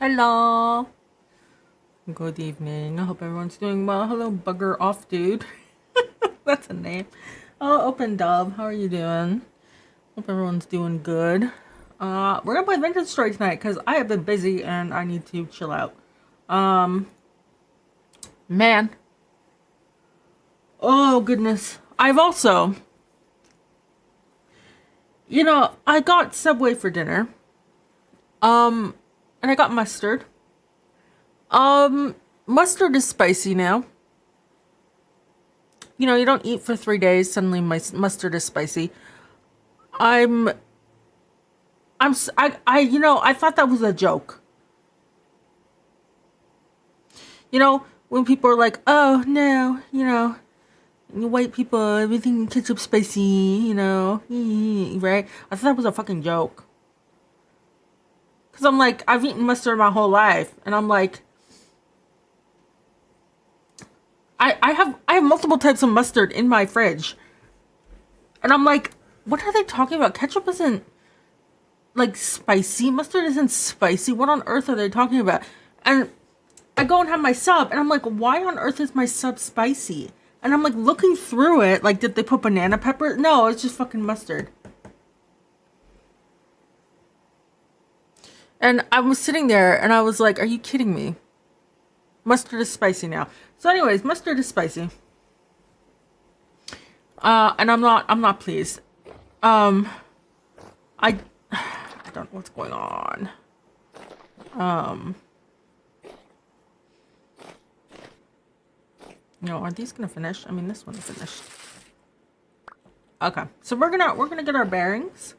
Hello. Good evening. I hope everyone's doing well. Hello, bugger off, dude. That's a name. Oh, Open Dove. How are you doing? Hope everyone's doing good. We're gonna play Vintage Story tonight because I have been busy and I need to chill out. Man. Oh, goodness. I've also, I got Subway for dinner. And I got mustard. Mustard is spicy now. You don't eat for 3 days, suddenly my mustard is spicy. I thought that was a joke. When people are like, oh, no, white people, everything ketchup spicy, right? I thought that was a fucking joke. Because I'm like, I've eaten mustard my whole life, and I'm like, I have multiple types of mustard in my fridge. And I'm like, what are they talking about? Ketchup isn't like spicy. Mustard isn't spicy. What on earth are they talking about? And I go and have my sub and I'm like, why on earth is my sub spicy? And I'm like looking through it, like, did they put banana pepper? No, it's just fucking mustard. And I was sitting there and I was like, are you kidding me? Mustard is spicy now. So anyways, mustard is spicy. And I'm not pleased. I don't know what's going on. Are these gonna finish? I mean, this one's finished. Okay, so we're gonna get our bearings.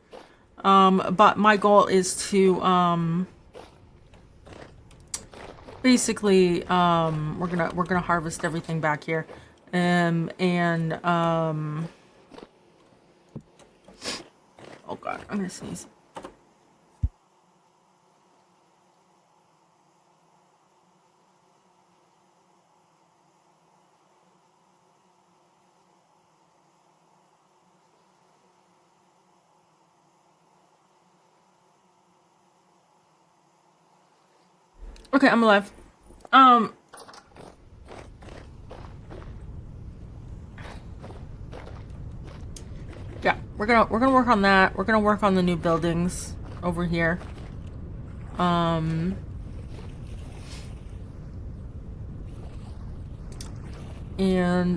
But my goal is to basically we're gonna harvest everything back here, oh god, I'm gonna sneeze. Okay, I'm alive. Yeah, we're gonna work on that. We're gonna work on the new buildings over here. And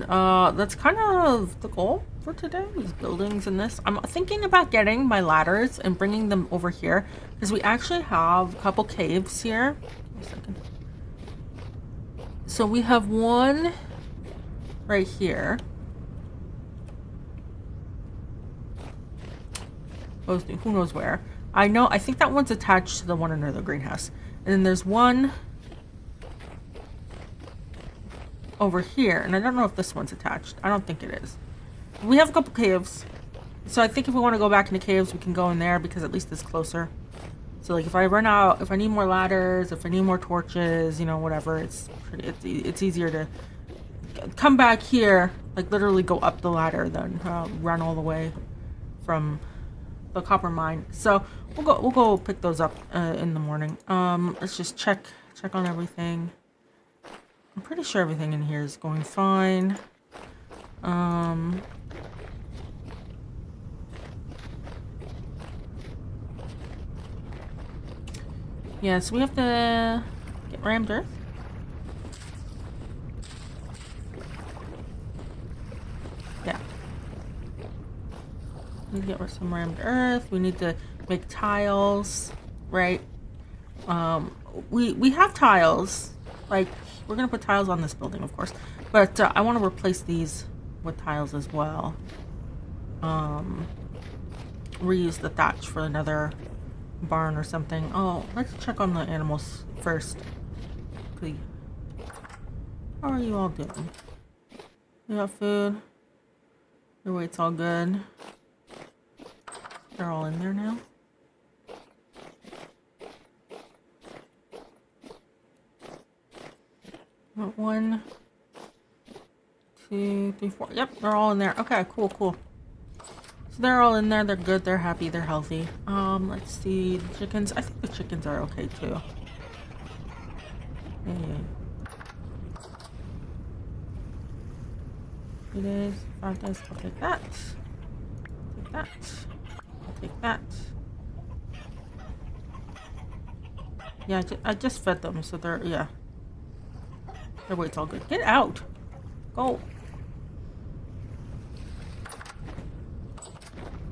that's kind of the goal for today, is buildings and this. I'm thinking about getting my ladders and bringing them over here because we actually have a couple caves here. Wait a second. So we have one right here. Who knows where? I think that one's attached to the one under the greenhouse. And then there's one over here. And I don't know if this one's attached. I don't think it is. We have a couple caves. So I think if we want to go back into caves, we can go in there because at least it's closer. So like if I run out, if I need more ladders, if I need more torches, whatever, it's easier to come back here, like literally go up the ladder than run all the way from the copper mine. So we'll go pick those up in the morning. Let's just check on everything. I'm pretty sure everything in here is going fine. Yeah, so we have to get rammed earth. Yeah. We need to get some rammed earth. We need to make tiles, right? We have tiles. Like, we're gonna put tiles on this building, of course. But I want to replace these with tiles as well. Reuse the thatch for another barn or something. Oh, let's check on the animals first. Please. How are you all doing? You got food? Your weight's all good. They're all in there now. Got 1, 2, 3, 4. Yep, they're all in there. Okay, cool. So they're all in there. They're good. They're happy. They're healthy. Let's see. The chickens. I think the chickens are okay too. Yay. It is 5 days. I'll take that. Take that. I'll take that. Yeah, I just fed them, so they're, yeah. Their weight's all good. Get out! Go!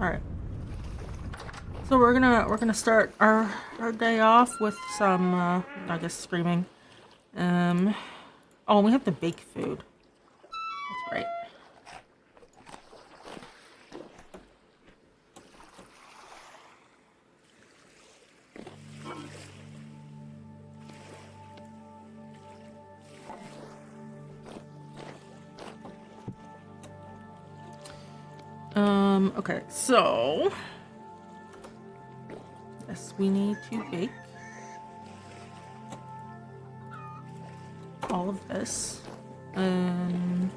Alright. So we're gonna start our day off with some, I guess, screaming. Oh, we have to bake food. That's right. Okay, so yes, we need to bake all of this, and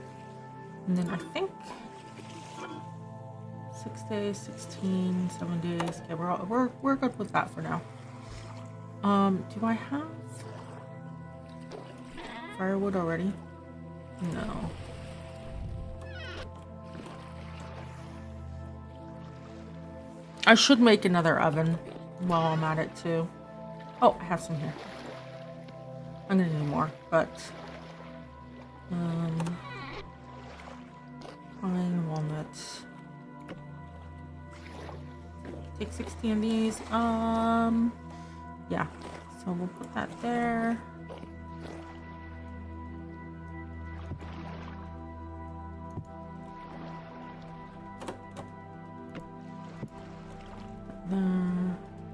then I think 6 days, 16, 7 days. Okay, we're good with that for now. Do I have firewood already? No. I should make another oven while I'm at it too. Oh, I have some here. I'm gonna need more, but pine walnuts. Take 60 of these. Yeah. So we'll put that there.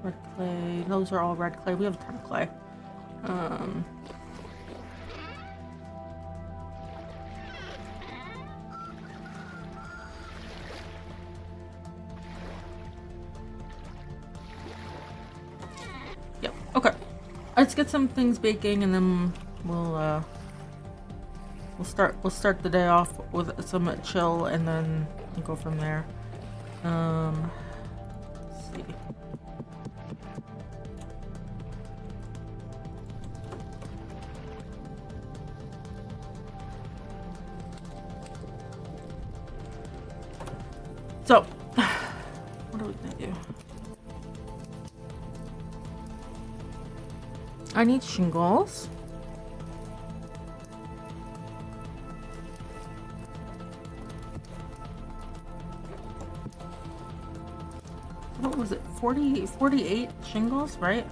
Red clay. Those are all red clay. We have a ton of clay. Yep. Okay. Let's get some things baking, and then we'll start the day off with some chill, and then we'll go from there. Let's see. So, what are we gonna do? I need shingles. What was it? 48 shingles, right?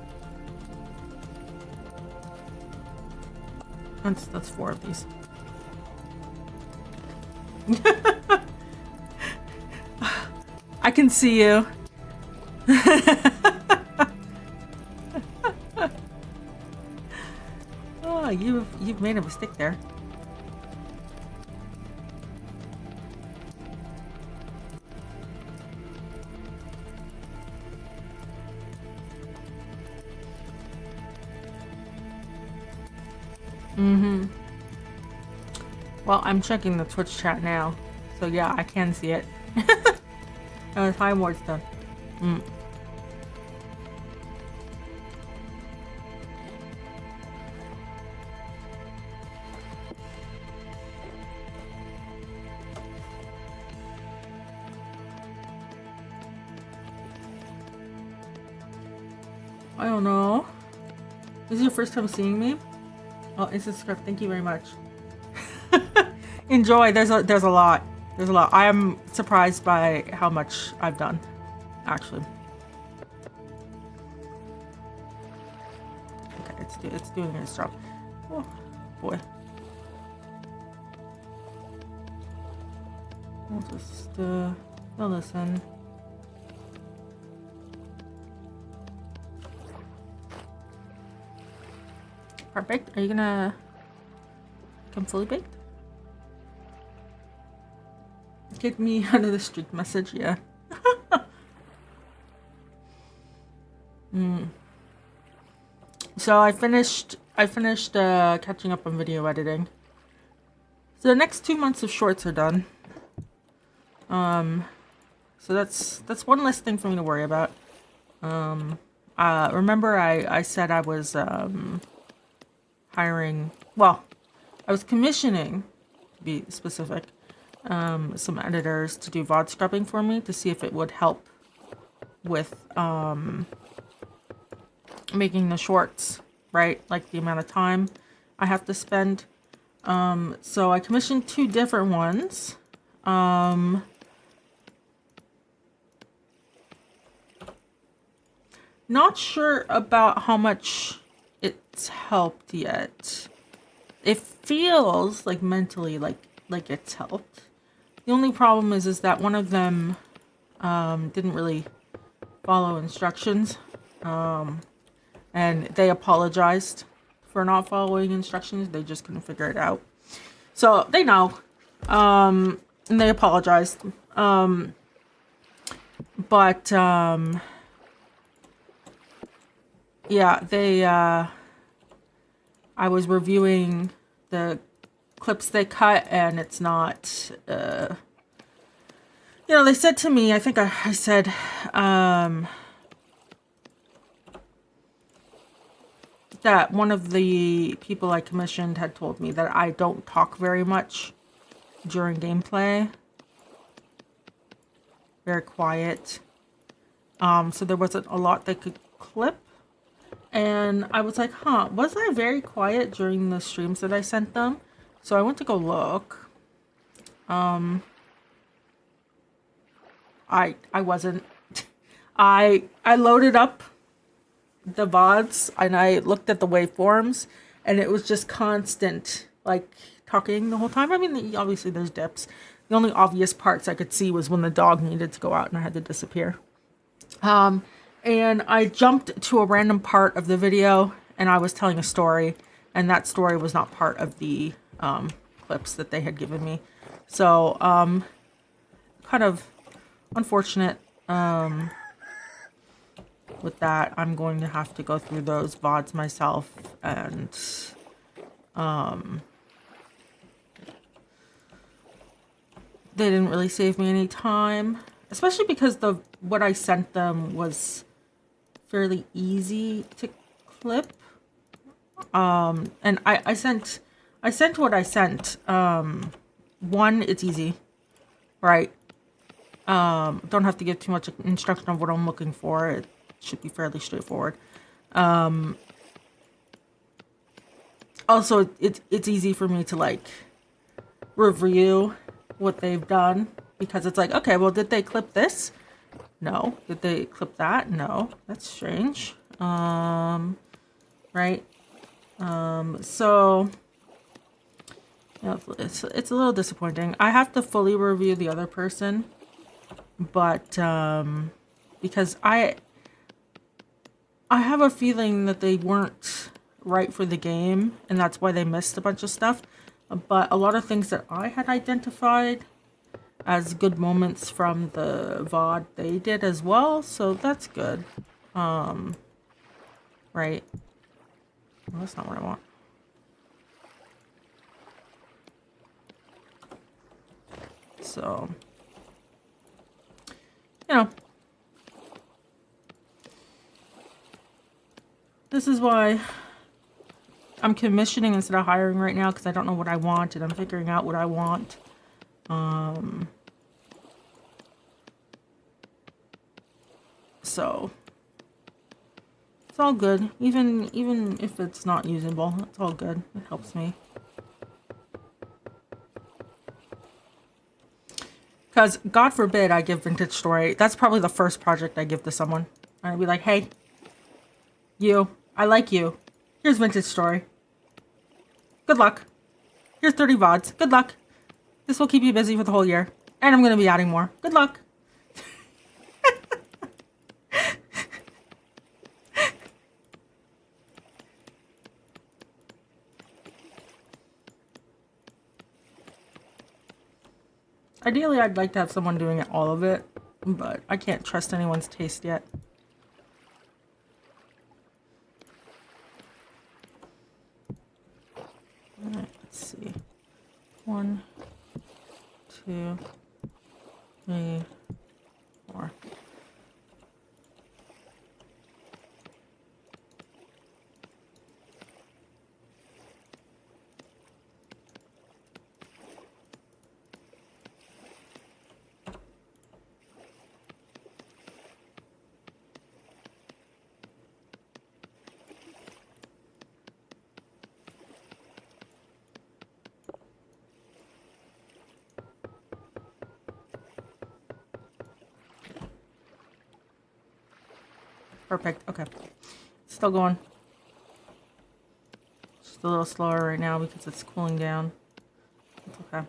That's 4 of these. I can see you. Oh, you've made a mistake there. Well, I'm checking the Twitch chat now, so yeah, I can see it. Time ward's done. I don't know. This is your first time seeing me? Oh, it's a script. Thank you very much. Enjoy. There's a lot. There's a lot. I am surprised by how much I've done, actually. Okay, it's doing its job. Oh boy. We'll just fill this in. Perfect. Are you gonna come fully baked? Get me out of the streak message, yeah. So I finished catching up on video editing. So the next 2 months of shorts are done. So that's one less thing for me to worry about. Remember I said I was hiring, well, I was commissioning, to be specific, some editors to do VOD scrubbing for me to see if it would help with making the shorts, right? Like the amount of time I have to spend. So I commissioned 2 different ones. Not sure about how much it's helped yet. It feels like mentally like it's helped. The only problem is that one of them didn't really follow instructions, and they apologized for not following instructions. They just couldn't figure it out. So they know, and they apologized. But yeah, they I was reviewing the clips they cut, and it's not you know, they said to me, I think I said that one of the people I commissioned had told me that I don't talk very much during gameplay. Very quiet. So there wasn't a lot they could clip. And I was like, huh, was I very quiet during the streams that I sent them? So I went to go look. I wasn't. I loaded up the VODs and I looked at the waveforms, and it was just constant, like, talking the whole time. I mean, obviously there's dips. The only obvious parts I could see was when the dog needed to go out and I had to disappear. And I jumped to a random part of the video and I was telling a story, and that story was not part of the clips that they had given me. So, kind of unfortunate with that. I'm going to have to go through those VODs myself, and they didn't really save me any time, especially because what I sent them was fairly easy to clip. And I sent what I sent. One, it's easy, right? Don't have to give too much instruction on what I'm looking for. It should be fairly straightforward. Also, it's easy for me to, like, review what they've done, because it's like, okay, well, did they clip this? No. Did they clip that? No. That's strange. Right? So, you know, it's a little disappointing. I have to fully review the other person, but because I have a feeling that they weren't right for the game, and that's why they missed a bunch of stuff. But a lot of things that I had identified as good moments from the VOD, they did as well, so that's good. Right. Well, that's not what I want. So, you know, this is why I'm commissioning instead of hiring right now, because I don't know what I want, and I'm figuring out what I want. So it's all good. Even if it's not usable, it's all good. It helps me. Because, God forbid, I give Vintage Story. That's probably the first project I give to someone. I'd be like, hey, you, I like you. Here's Vintage Story. Good luck. Here's 30 VODs. Good luck. This will keep you busy for the whole year. And I'm going to be adding more. Good luck. Ideally, I'd like to have someone doing all of it, but I can't trust anyone's taste yet. Alright, let's see. 1, 2, 3, 4. Perfect. Okay. Still going. Just a little slower right now because it's cooling down. It's okay.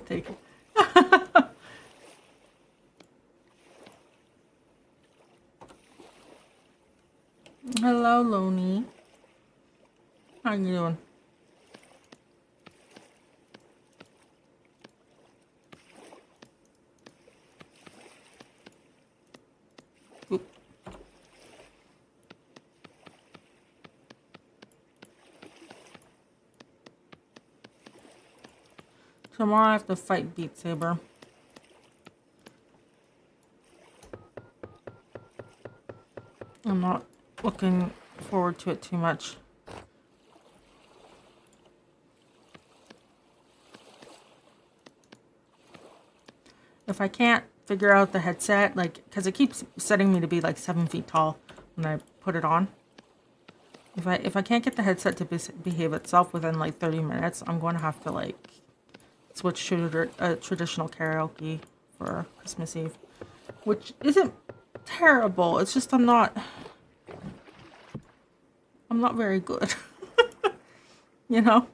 Take it. Hello, Loney. How you doing? Oop. Tomorrow I have to fight Beat Saber. I'm not looking forward to it too much. If I can't figure out the headset, like, because it keeps setting me to be like 7 feet tall when I put it on. If I can't get the headset to behave itself within like 30 minutes, I'm going to have to like switch to a traditional karaoke for Christmas Eve, which isn't terrible. It's just I'm not very good. You know?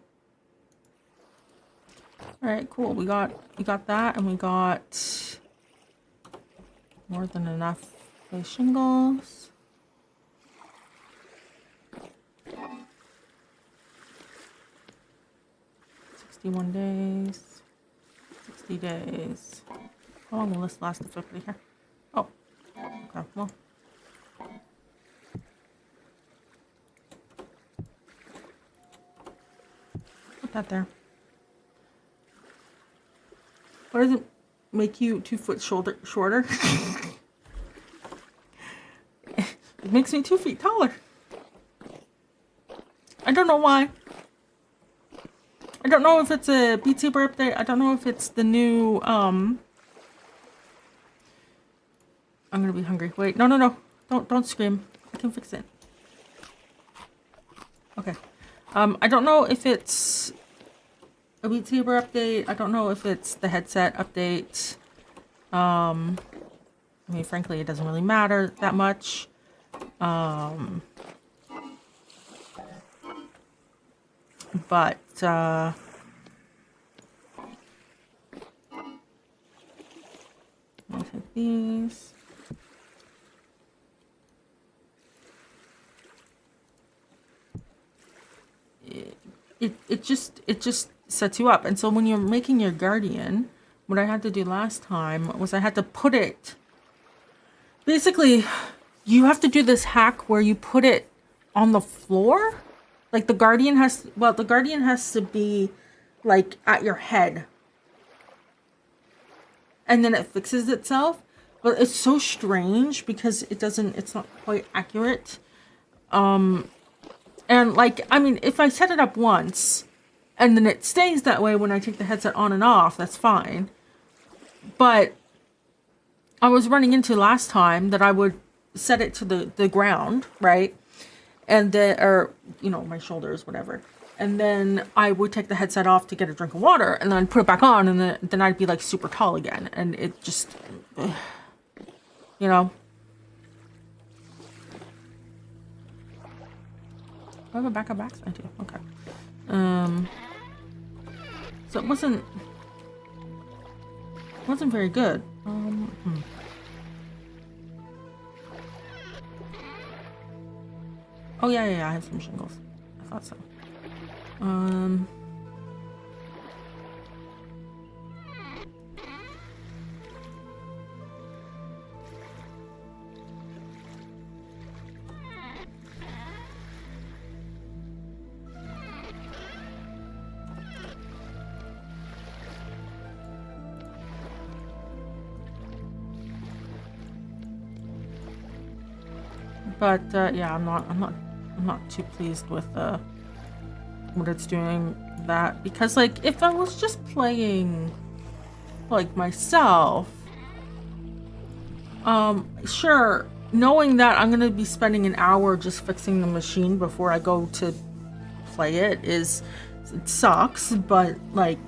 All right, cool. We got that, and we got more than enough face shingles. 61 days. 60 days. How long will this last effectively here? Oh, okay. Well. Put that there. Why does it make you 2 foot shorter? It makes me 2 feet taller. I don't know why. I don't know if it's a Beat Saber update. I don't know if it's the new, I'm gonna be hungry. Wait, no. Don't scream. I can fix it. Okay. I don't know if it's a Beat Saber update. I don't know if it's the headset update. I mean, frankly, it doesn't really matter that much. But, I'll take these. It just sets you up. And so when you're making your guardian, what I had to do last time was I had to put it, basically, you have to do this hack where you put it on the floor. Like the guardian has to be like at your head. And then it fixes itself. But it's so strange because it's not quite accurate. And like, I mean, if I set it up once and then it stays that way when I take the headset on and off, that's fine. But I was running into last time that I would set it to the ground, right? And then, or, you know, my shoulders, whatever. And then I would take the headset off to get a drink of water and then put it back on, and then I'd be like super tall again. And it just, you know. I have a backup axe? I do. Okay. So it wasn't very good. Oh yeah, I have some shingles. I thought so. But yeah, I'm not too pleased with what it's doing that, because like if I was just playing like myself, sure, knowing that I'm gonna be spending an hour just fixing the machine before I go to play it it sucks, but like,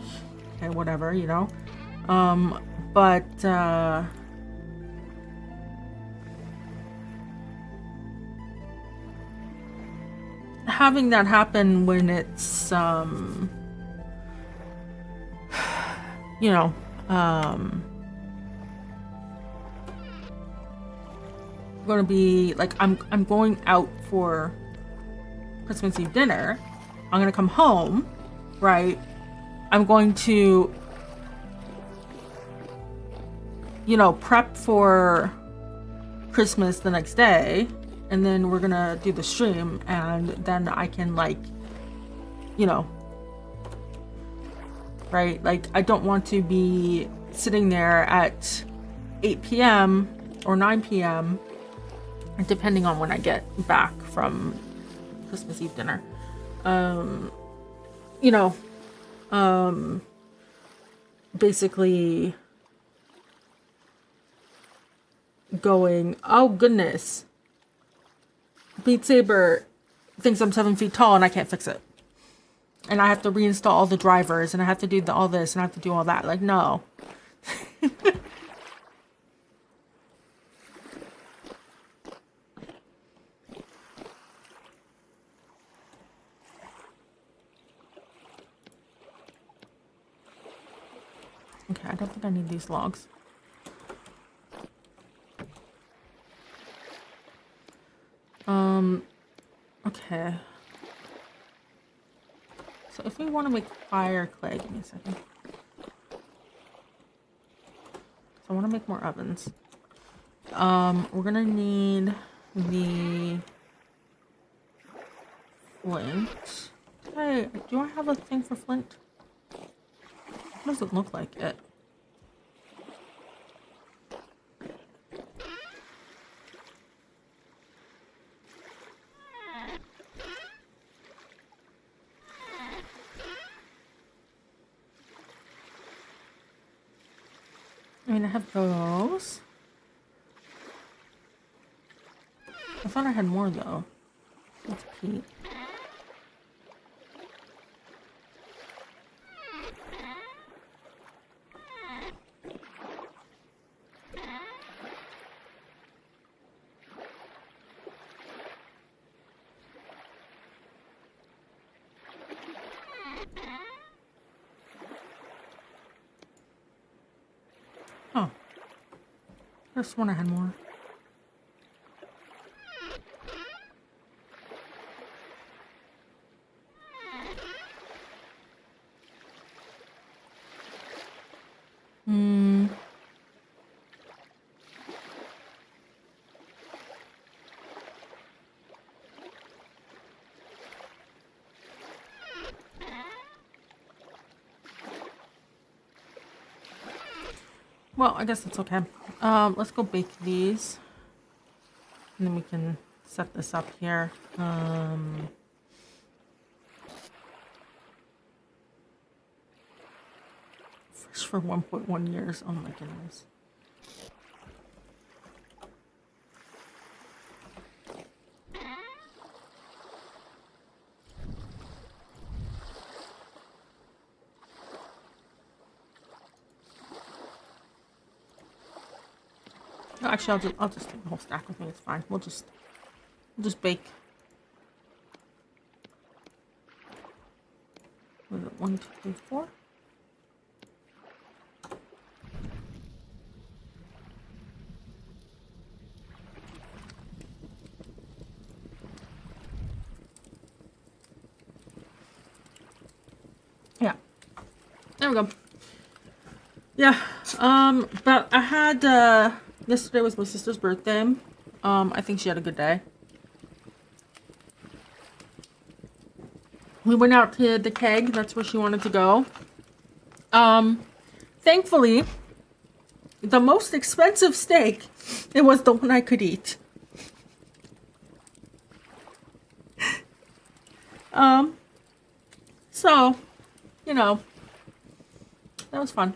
okay, whatever, you know. But having that happen when it's you know, gonna be like, I'm going out for Christmas Eve dinner. I'm gonna come home, right? I'm going to, you know, prep for Christmas the next day, and then we're gonna do the stream, and then I can, like, you know, right? Like, I don't want to be sitting there at 8 p.m. or 9 p.m. depending on when I get back from Christmas Eve dinner. You know, basically going, oh goodness, Beat Saber thinks I'm 7 feet tall and I can't fix it. And I have to reinstall all the drivers, and I have to do all this, and I have to do all that. Like, no. Okay, I don't think I need these logs. Okay. So if we want to make fire clay, give me a second. So I want to make more ovens. We're gonna need the flint. Hey, do I have a thing for flint? It doesn't look like it. I mean, I have those. I thought I had more though. Let's peek. Oh. I just sworn I had more. Well, I guess that's okay. Let's go bake these. And then we can set this up here. Fresh for 1.1 years. Oh my goodness. No, actually, I'll just take the whole stack with me. It's fine. We'll just bake. Was it 1, 2, 3, 4? Yeah. There we go. Yeah. But I had yesterday was my sister's birthday. I think she had a good day. We went out to the keg. That's where she wanted to go. Thankfully, the most expensive steak, it was the one I could eat. Um, so, you know, that was fun.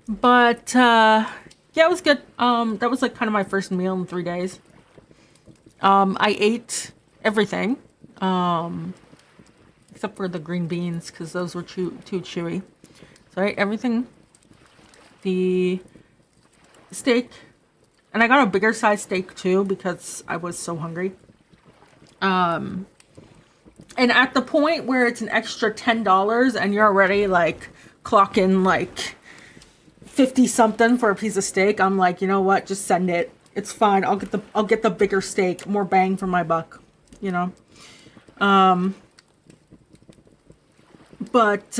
But yeah, it was good. That was like kind of my first meal in 3 days. I ate everything, except for the green beans because those were too chewy. So I ate everything. The steak, and I got a bigger size steak too because I was so hungry. And at the point where it's an extra $10 and you're already like clocking like 50 something for a piece of steak, I'm like, you know what? Just send it. It's fine. I'll get the bigger steak, more bang for my buck, you know. But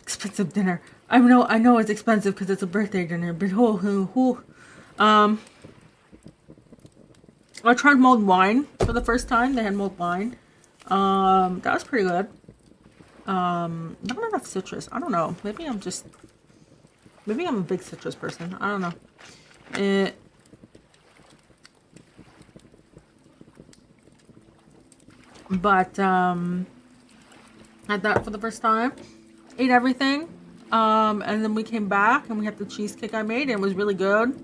expensive dinner. I know it's expensive because it's a birthday dinner, but I tried mulled wine for the first time. They had mulled wine. That was pretty good. Not enough citrus. I don't know. Maybe I'm a big citrus person. I don't know. But had that for the first time. Ate everything. And then we came back and we had the cheesecake I made and it was really good.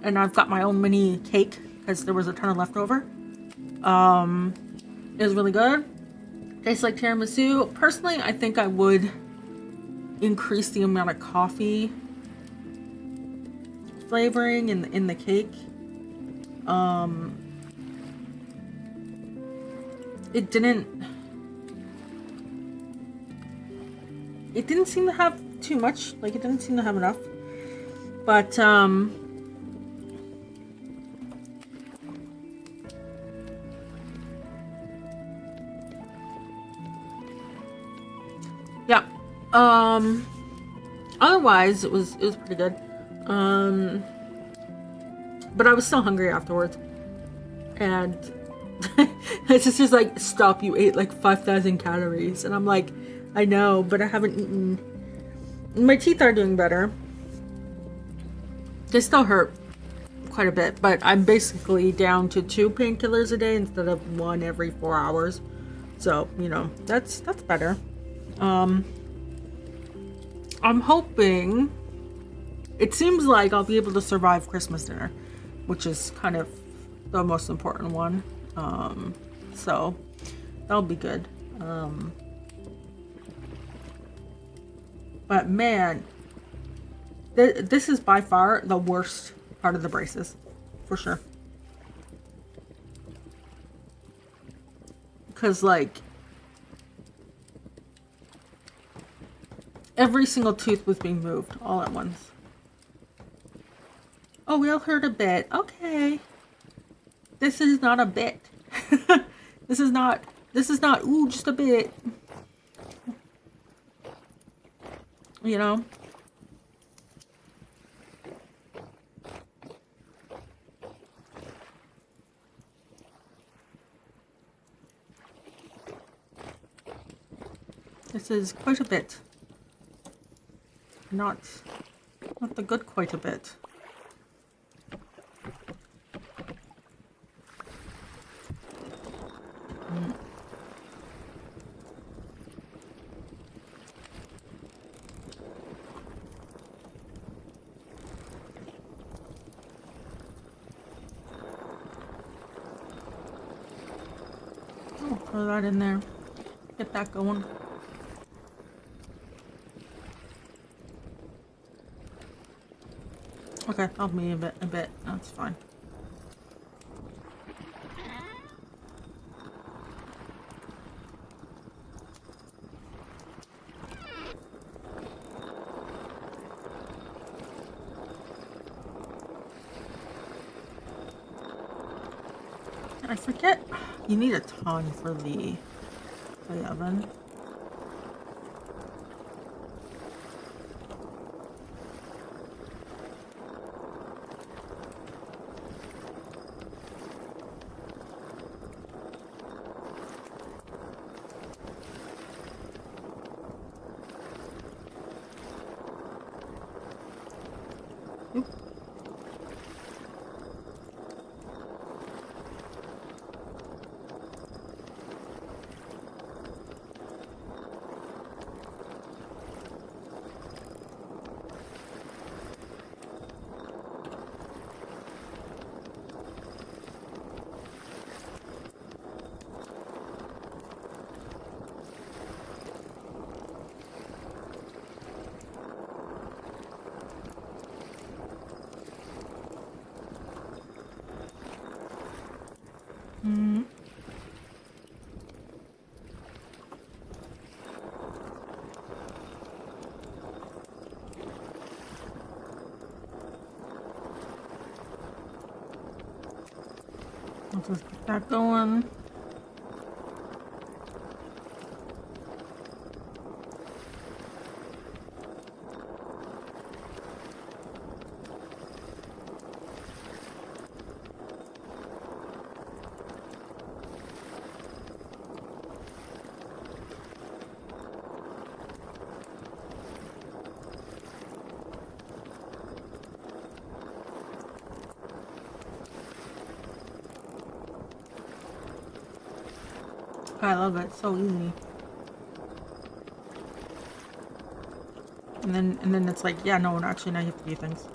And I've got my own mini cake because there was a ton of leftover. It was really good. Tastes like tiramisu. Personally, I think I would increase the amount of coffee flavoring in the cake. It didn't seem to have too much. Like, it didn't seem to have enough. But yeah. Otherwise, it was pretty good. But I was still hungry afterwards, and it's just like, stop! You ate like 5,000 calories, and I'm like, I know, but I haven't eaten. My teeth are doing better. They still hurt quite a bit, but I'm basically down to 2 painkillers a day instead of 1 every 4 hours. So, you know, that's better. I'm hoping, it seems like I'll be able to survive Christmas dinner, which is kind of the most important one. So that'll be good. But man, this is by far the worst part of the braces, for sure. Because like, every single tooth was being moved all at once. Oh, we all heard a bit. Okay. This is not a bit. This is not, ooh, just a bit. You know? This is quite a bit. Not the good quite a bit. Oh, throw that in there. Get that going. Okay, help me a bit. That's fine. I forget you need a ton for the oven. Mm. Let's just get that going. I love it. So easy. And then it's like, yeah, no, actually now you have to do things.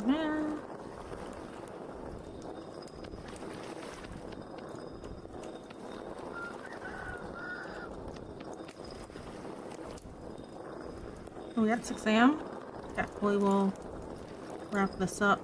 There. Are we at 6 a.m.? Yeah, we will wrap this up.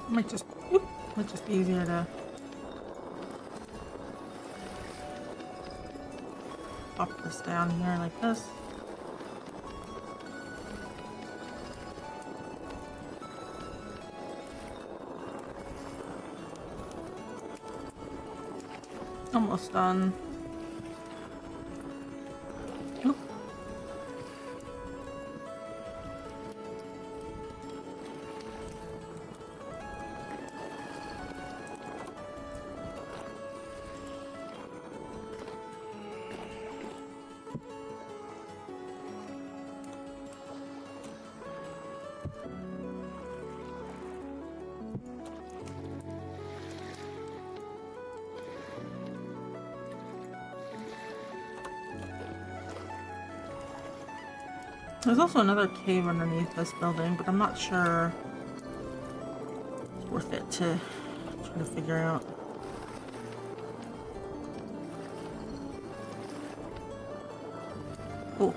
Might just be easier to pop this down here like this. Almost done. Oop. There's also another cave underneath this building, but I'm not sure it's worth it to try to figure out. Oh.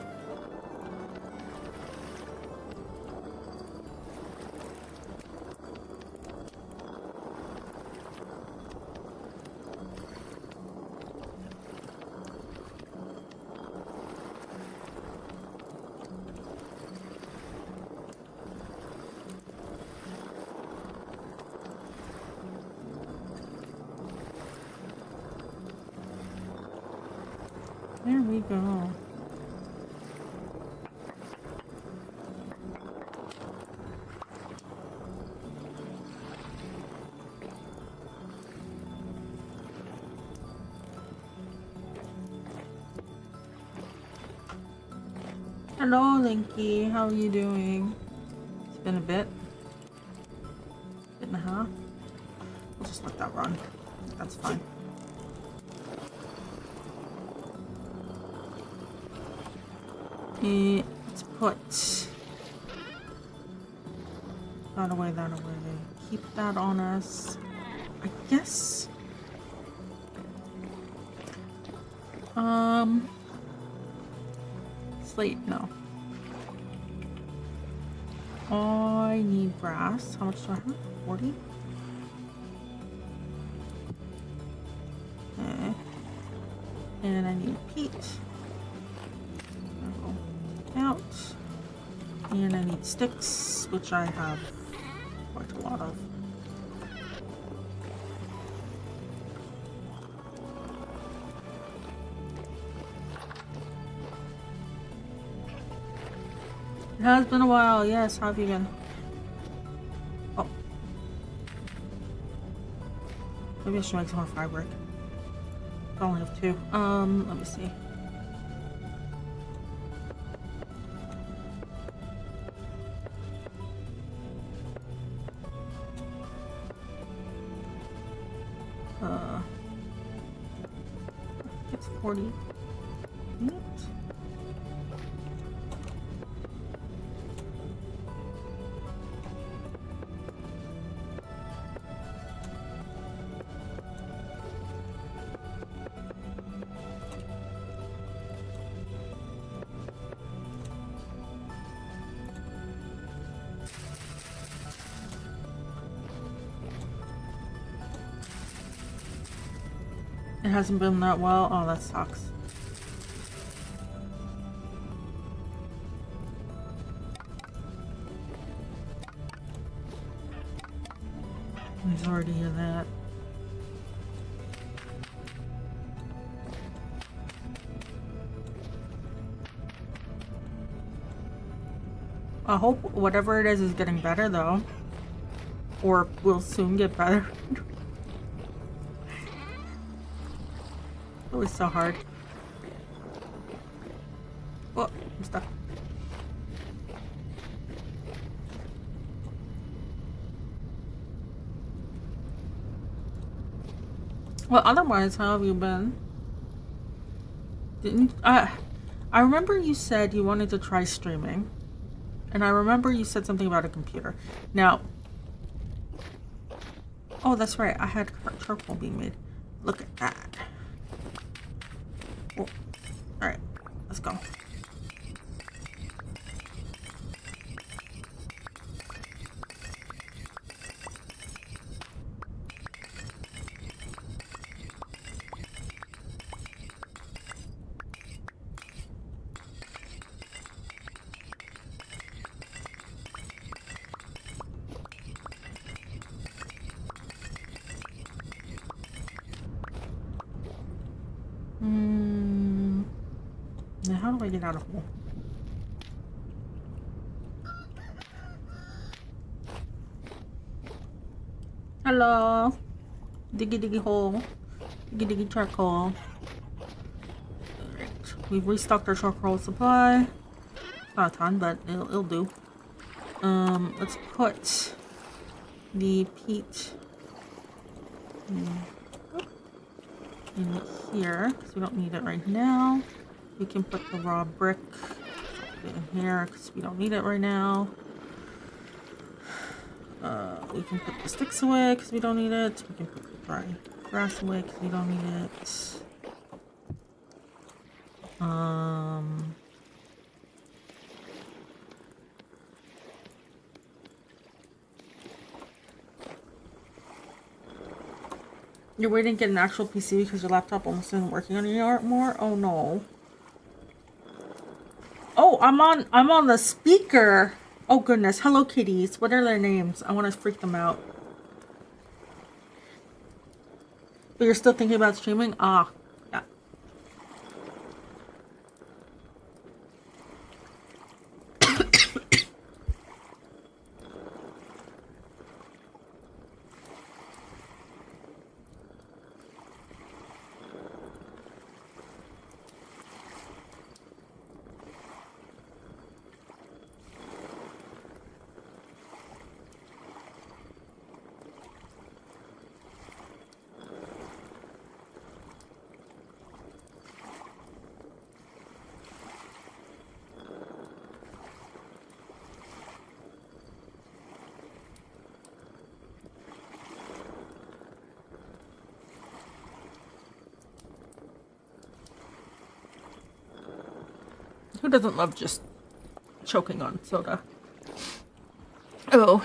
There we go. Hello, Linky. How are you doing? It's been a bit. Bit and a half. We'll just let that run. That's fine. Let's put That away, that away. Keep that on us. I guess. Slate, no. I need brass. How much do I have? 40? Okay. And I need peat. Out. And I need sticks, which I have quite a lot of. It has been a while, yes. How have you been? Oh. Maybe I should make some more fabric. I only have 2. Let me see. It's 40. It hasn't been that well. Oh, that sucks. He's already in that. I hope whatever it is getting better though. Or will soon get better. It was so hard. Oh, I'm stuck. Well, otherwise, how have you been? Didn't I remember you said you wanted to try streaming. And I remember you said something about a computer. Now, oh, that's right. I had charcoal being made. Look at that. Oh, all right, let's go. Now how do I get out of hole? Hello. Diggy diggy hole. Diggy diggy charcoal. Alright. We've restocked our charcoal supply. Not a ton, but it'll do. Let's put the peat in here, because we don't need it right now. We can put the raw brick in here, because we don't need it right now. We can put the sticks away, because we don't need it. We can put the dry grass away, because we don't need it. You're waiting to get an actual PC because your laptop almost isn't working anymore? Oh no. Oh, I'm on the speaker. Oh goodness. Hello kitties. What are their names? I want to freak them out. But you're still thinking about streaming? Ah, yeah. Who doesn't love just choking on soda? Oh.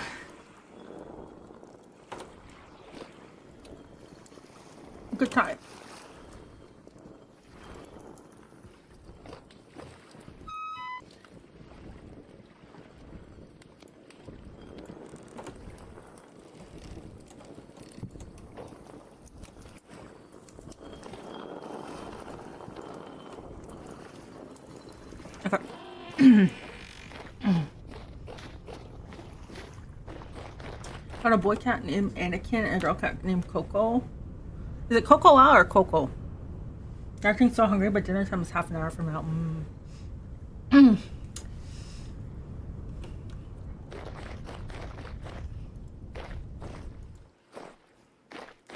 Good time. Okay. Got a boy cat named Anakin and a girl cat named Coco. Is it Coco or Coco? Acting so hungry, but dinner time is half an hour from now.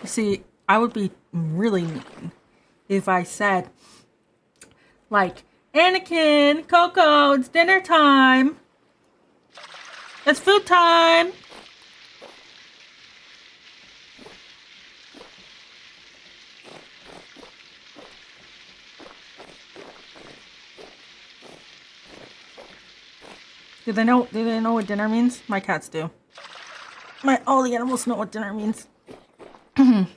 See, I would be really mean if I said, like, Anakin, Coco, it's dinner time. It's food time. Do they know what dinner means? My cats do. All the animals know what dinner means. I'm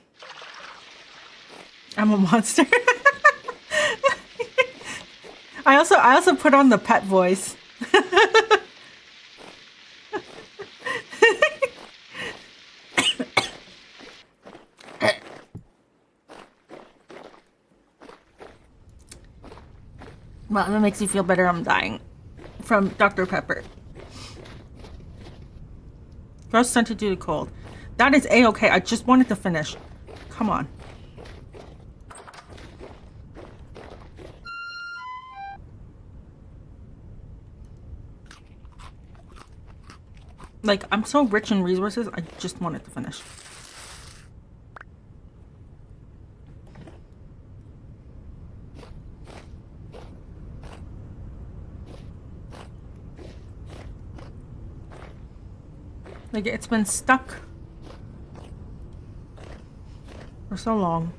a monster. I also put on the pet voice. Well, that makes you feel better. I'm dying. From Dr. Pepper. Gross scented due to cold. That is a-okay. I just wanted to finish. Come on. Like, I'm so rich in resources, I just wanted to finish. Like, it's been stuck for so long.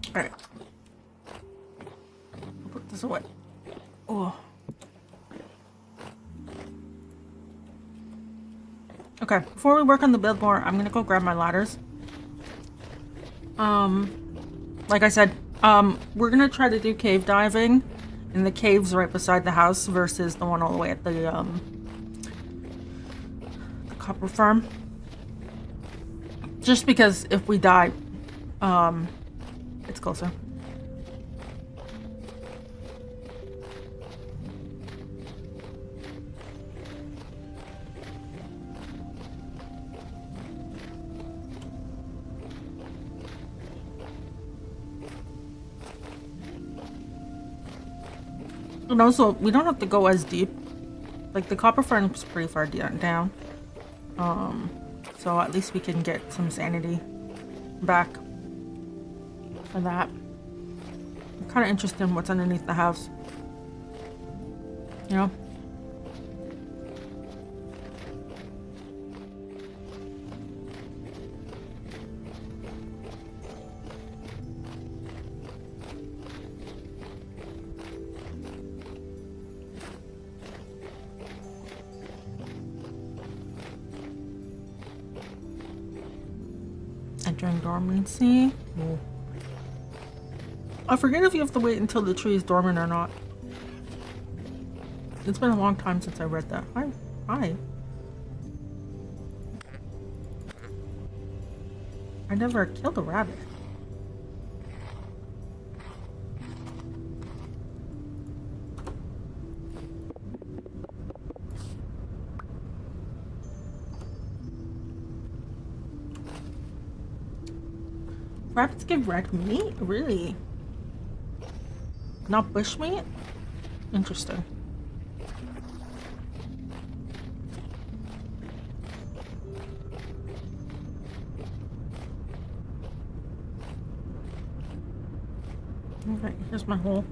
Alright. I'll put this away. Oh. Okay, before we work on the build more, I'm gonna go grab my ladders. Like I said, we're gonna try to do cave diving in the caves right beside the house versus the one all the way at the copper farm. Just because if we die, it's closer. And also, we don't have to go as deep. Like, the copper farm's pretty far down. So at least we can get some sanity back for that. I'm kind of interested in what's underneath the house. You know? Entering dormancy. Ooh. I forget if you have to wait until the tree is dormant or not. It's been a long time since I read that. Hi. I never killed a rabbit. Rabbits give red meat? Really? Not bush meat? Interesting. Okay, here's my hole.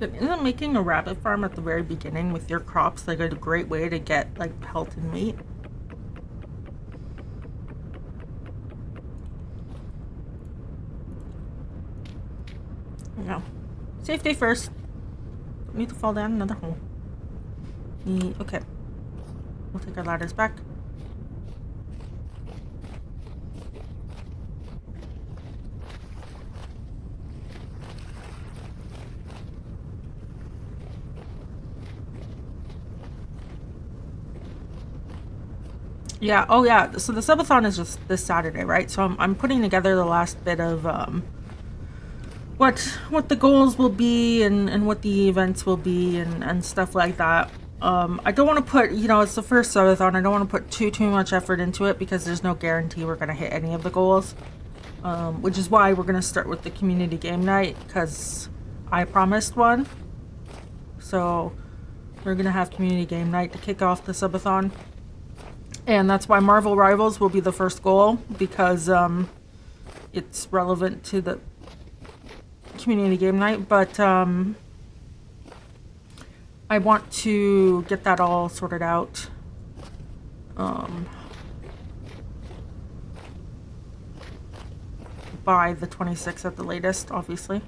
Isn't making a rabbit farm at the very beginning with your crops like a great way to get like pelt and meat? No. Safety first. Don't need to fall down another hole. Okay. We'll take our ladders back. Yeah, oh yeah, so the subathon is just this Saturday, right? So I'm putting together the last bit of what the goals will be and what the events will be and stuff like that. I don't want to put, you know, it's the first subathon, I don't want to put too much effort into it because there's no guarantee we're going to hit any of the goals. Which is why we're going to start with the community game night, because I promised one. So we're going to have community game night to kick off the subathon. And that's why Marvel Rivals will be the first goal, because it's relevant to the community game night. But I want to get that all sorted out. By the 26th at the latest, obviously.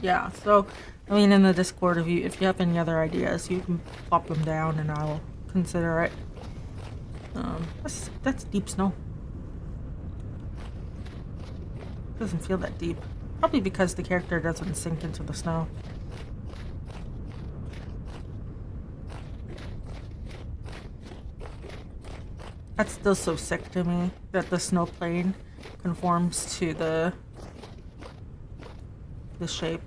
Yeah, so I mean, in the Discord, if you have any other ideas, you can pop them down and I'll consider it. That's deep snow. Doesn't feel that deep. Probably because the character doesn't sink into the snow. That's still so sick to me that the snow plane conforms to the shape.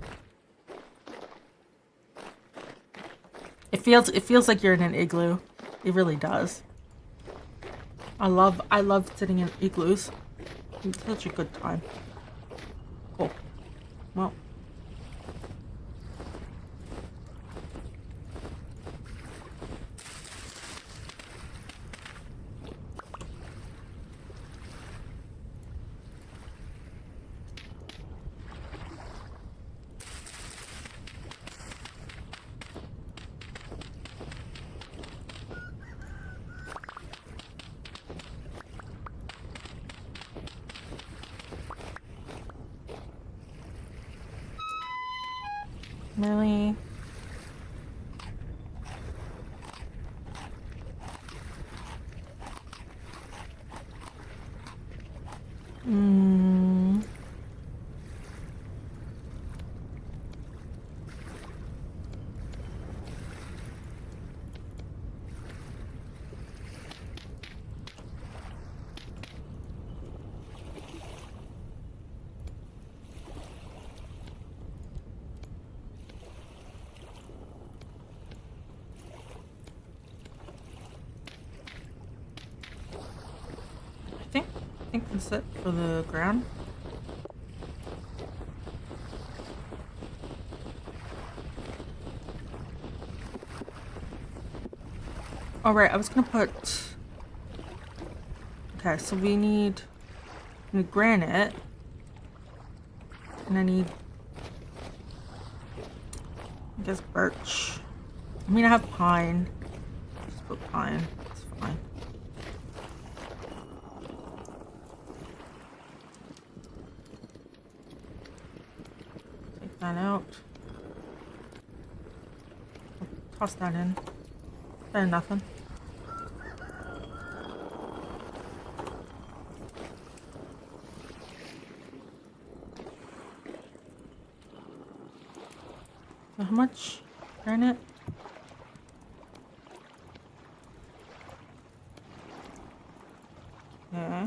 It feels like you're in an igloo. It really does. I love sitting in igloos. It's such a good time. Cool. Well. Really? I think that's it for the ground. Alright, I was gonna put... Okay, so we need granite. And I need... I guess birch. I mean, I have pine. Just put pine. It's fine. That out. Toss that in. Better than nothing. So how much granite? Okay.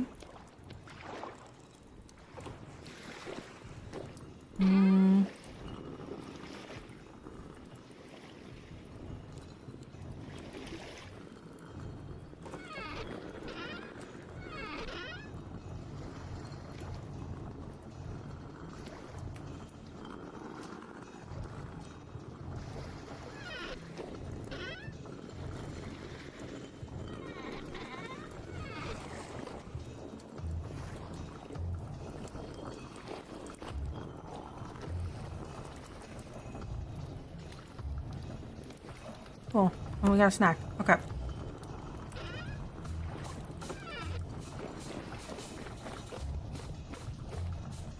Cool. And we got a snack. Okay.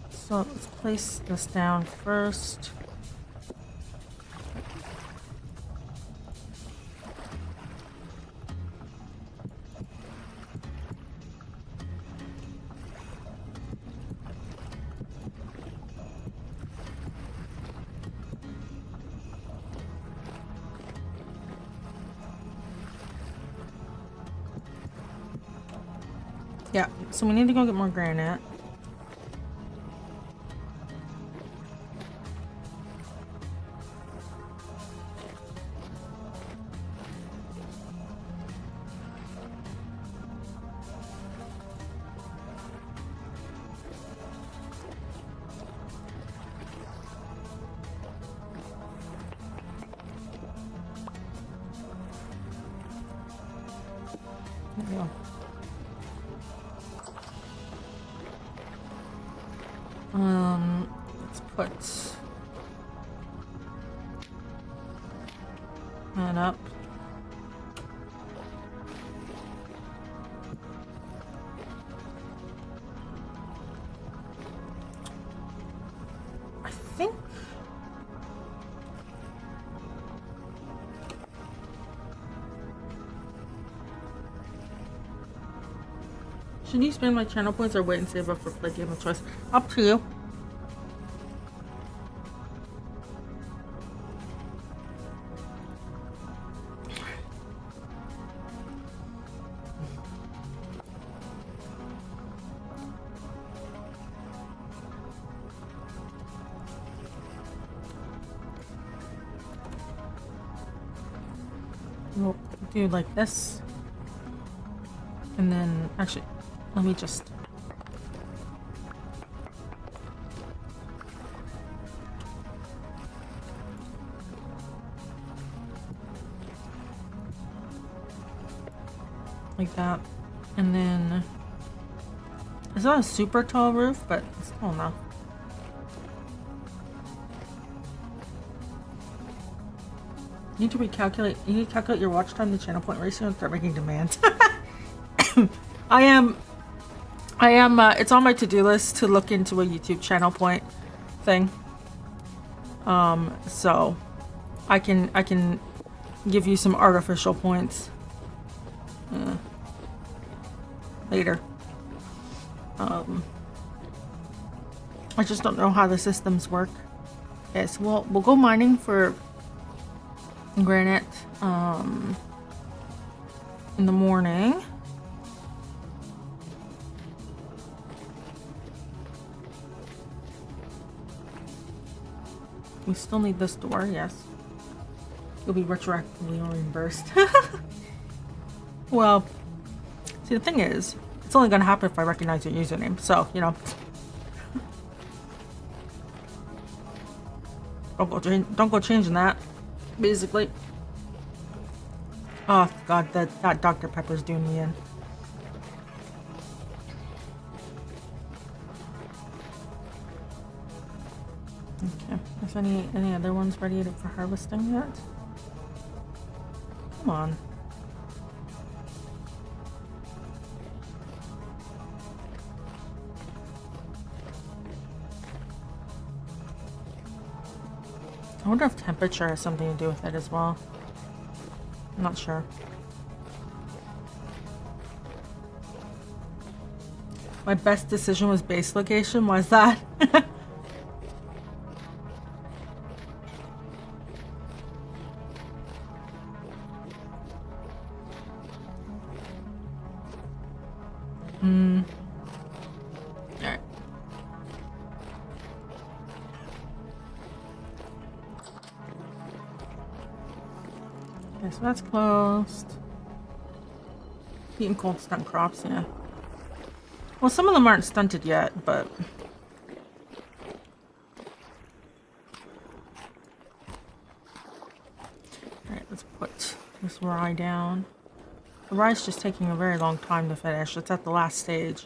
So let's place this down first. Yeah, so we need to go get more granite. There we go. Let's put that up. I think should you spend my channel points or wait and save up for play game of choice? Up to you. We'll do like this. And then, actually, let me just... like that. And then... it's not a super tall roof, but it's tall enough. You need to recalculate. You need to calculate your watch time, the channel point ratio, and start making demands. I am. It's on my to-do list to look into a YouTube channel point thing. So I can give you some artificial points later. I just don't know how the systems work. Yes, we'll go mining for granite in the morning. We still need this door, yes. You'll be retroactively reimbursed. Well, see, the thing is, it's only gonna happen if I recognize your username, so, you know. Don't go changing that, basically. Oh god, that Dr. Pepper's doing me in. Okay, is any other ones ready for harvesting yet? Come on. I wonder if temperature has something to do with it as well. I'm not sure. My best decision was base location. Why is that? Alright. Okay, so that's closed. Heat and cold stunt crops, yeah. Well, some of them aren't stunted yet, but... Alright, let's put this rye down. The rye's just taking a very long time to finish. It's at the last stage.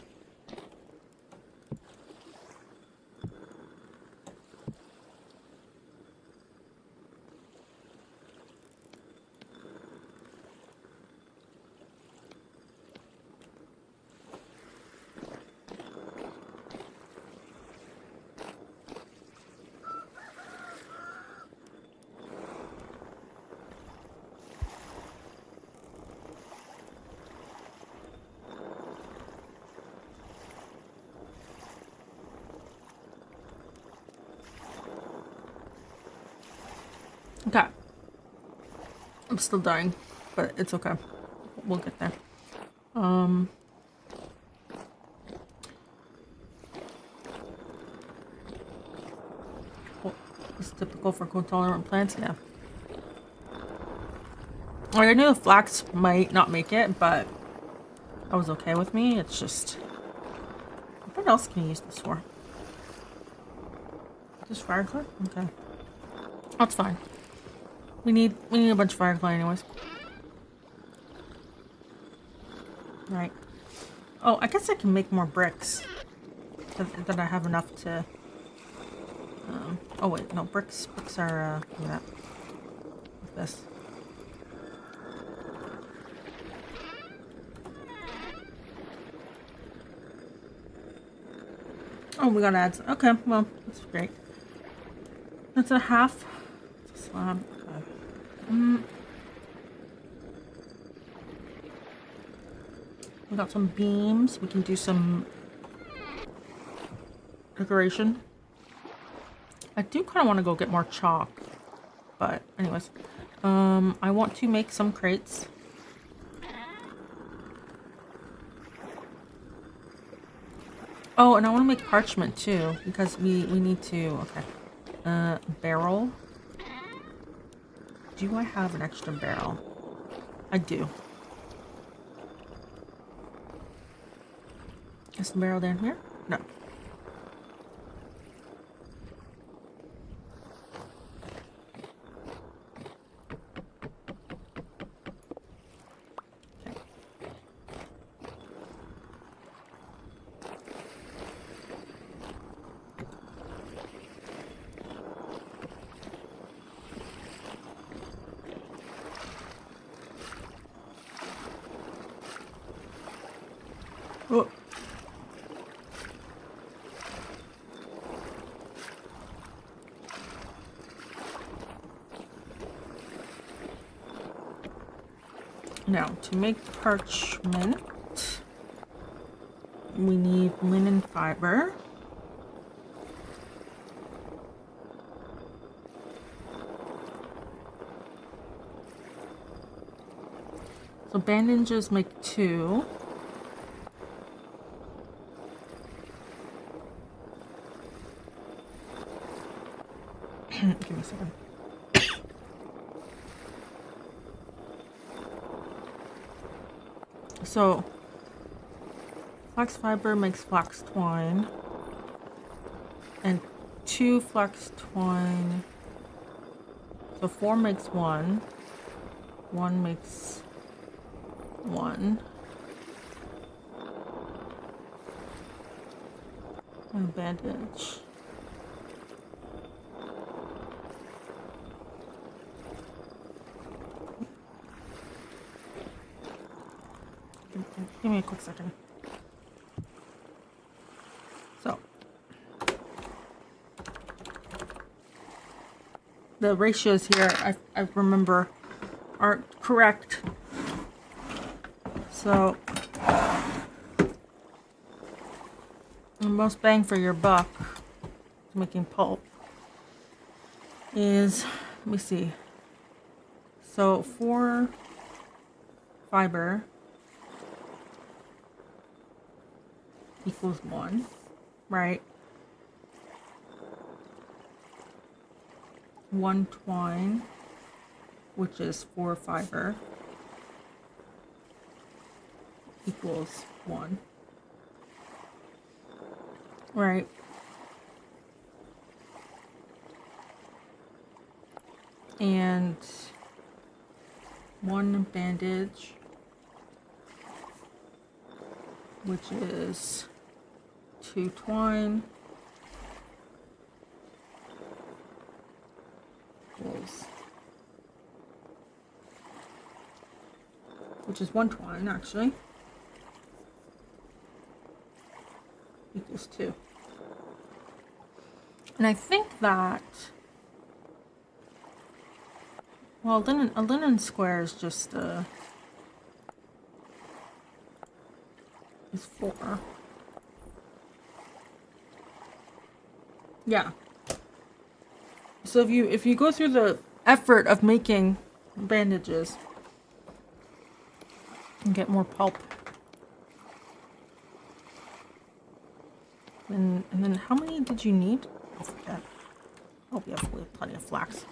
Okay. I'm still dying, but it's okay. We'll get there. Well, it's typical for cold-tolerant plants, yeah. Like, I knew the flax might not make it, but that was okay with me. It's just... What else can you use this for? Just Firefly? Okay. That's fine. We need a bunch of Firefly anyways. Right. Oh, I guess I can make more bricks. That I have enough to... oh wait, no, bricks are, look at that. Like this. Oh, we gotta add some. Okay, well, that's great. That's a half slab. We got some beams. We can do some decoration. I do kind of want to go get more chalk. But anyways. I want to make some crates. Oh, and I want to make parchment too. Because we need to... Okay. Barrel. Do I have an extra barrel? I do. Is the barrel down here? No. Okay. Oh. Now, to make parchment, we need linen fiber. So bandages make 2. Give me a second. So, flax fiber makes flax twine, and 2 flax twine, so 4 makes 1, 1 makes 1, and a bandage. Give me a quick second. So, the ratios here, I remember, aren't correct. So, the most bang for your buck making pulp is, let me see. So, 4 fiber equals 1, right? 1 twine, which is 4 fiber, equals 1, right? And 1 bandage, which is 2 twine, equals, which is 1 twine actually, equals 2. And I think that, well, a linen square is just is 4. Yeah. So if you go through the effort of making bandages. And get more pulp. And then how many did you need? I forget. Oh, we have plenty of flax.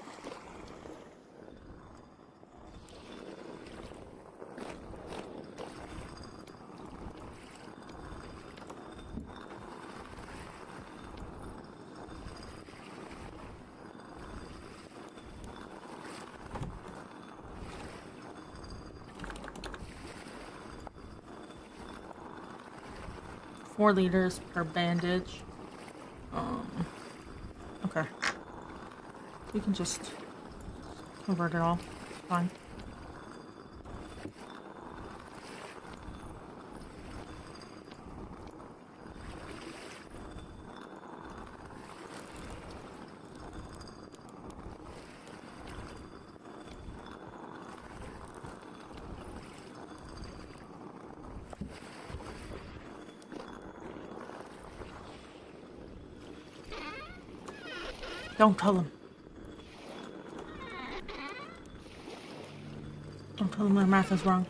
$4 per bandage. Okay. We can just convert it all. Fine. Don't tell them. Don't tell them my math is wrong.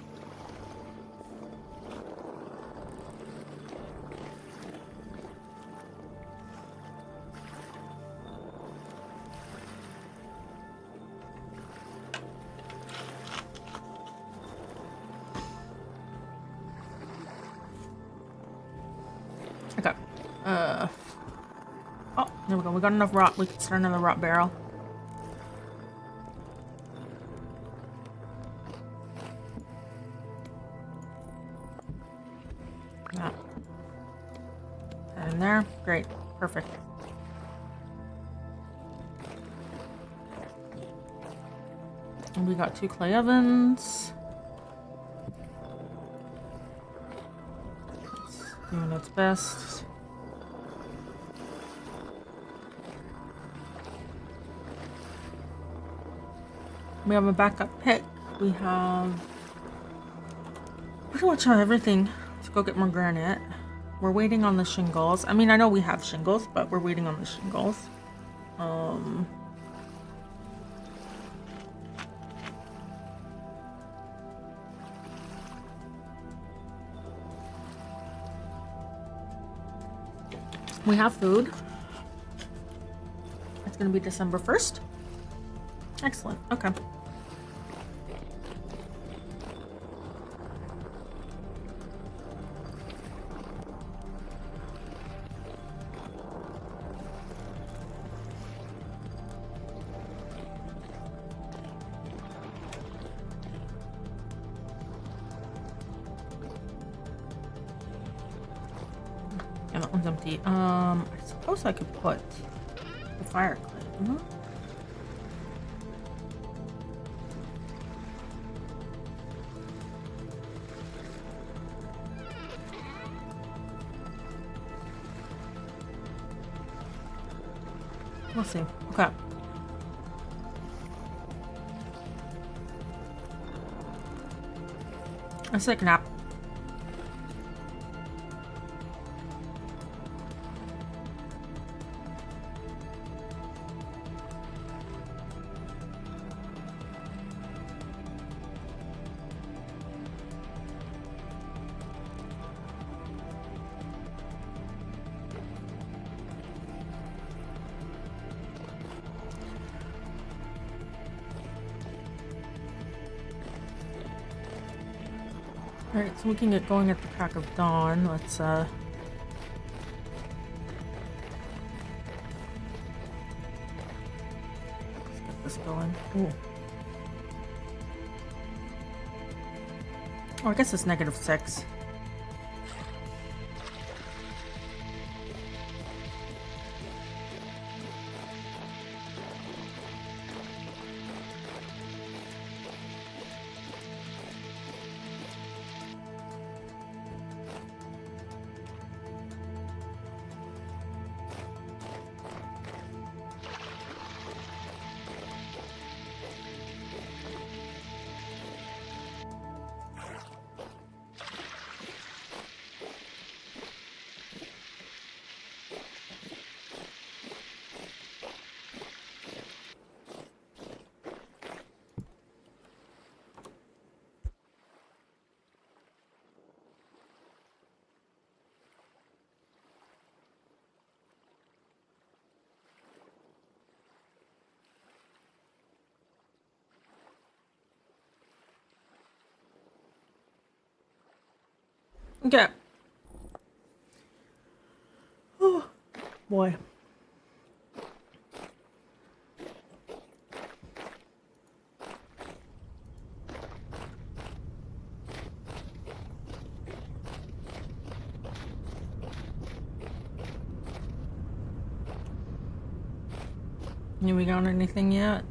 Okay. Oh, there we go. We got enough rot. We can start another rot barrel. Yeah. And there. Great. Perfect. And we got 2 clay ovens. It's doing its best. We have a backup pick. We have pretty much everything. Let's go get more granite. We're waiting on the shingles. I mean, I know we have shingles, but we're waiting on the shingles. We have food. It's going to be December 1st. Excellent. Okay. Yeah, that one's empty. I suppose I could put the fire clay. Mm-hmm. We'll see. Okay. Let's take a nap. Alright, so we can get going at the crack of dawn. Let's get this going. Ooh. Oh, I guess it's -6. Okay. Oh, boy. We got anything yet?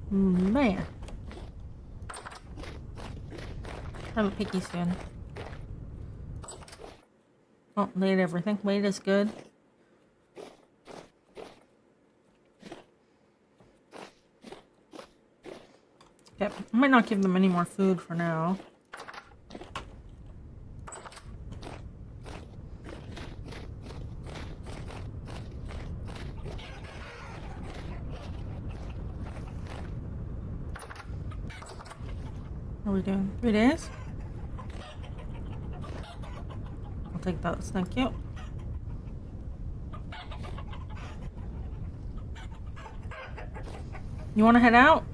Man. Have a picky soon. Oh, they ate everything. Weight is good. Yep. I might not give them any more food for now. What are we doing? 3 days? I'll take those. Thank you. You want to head out?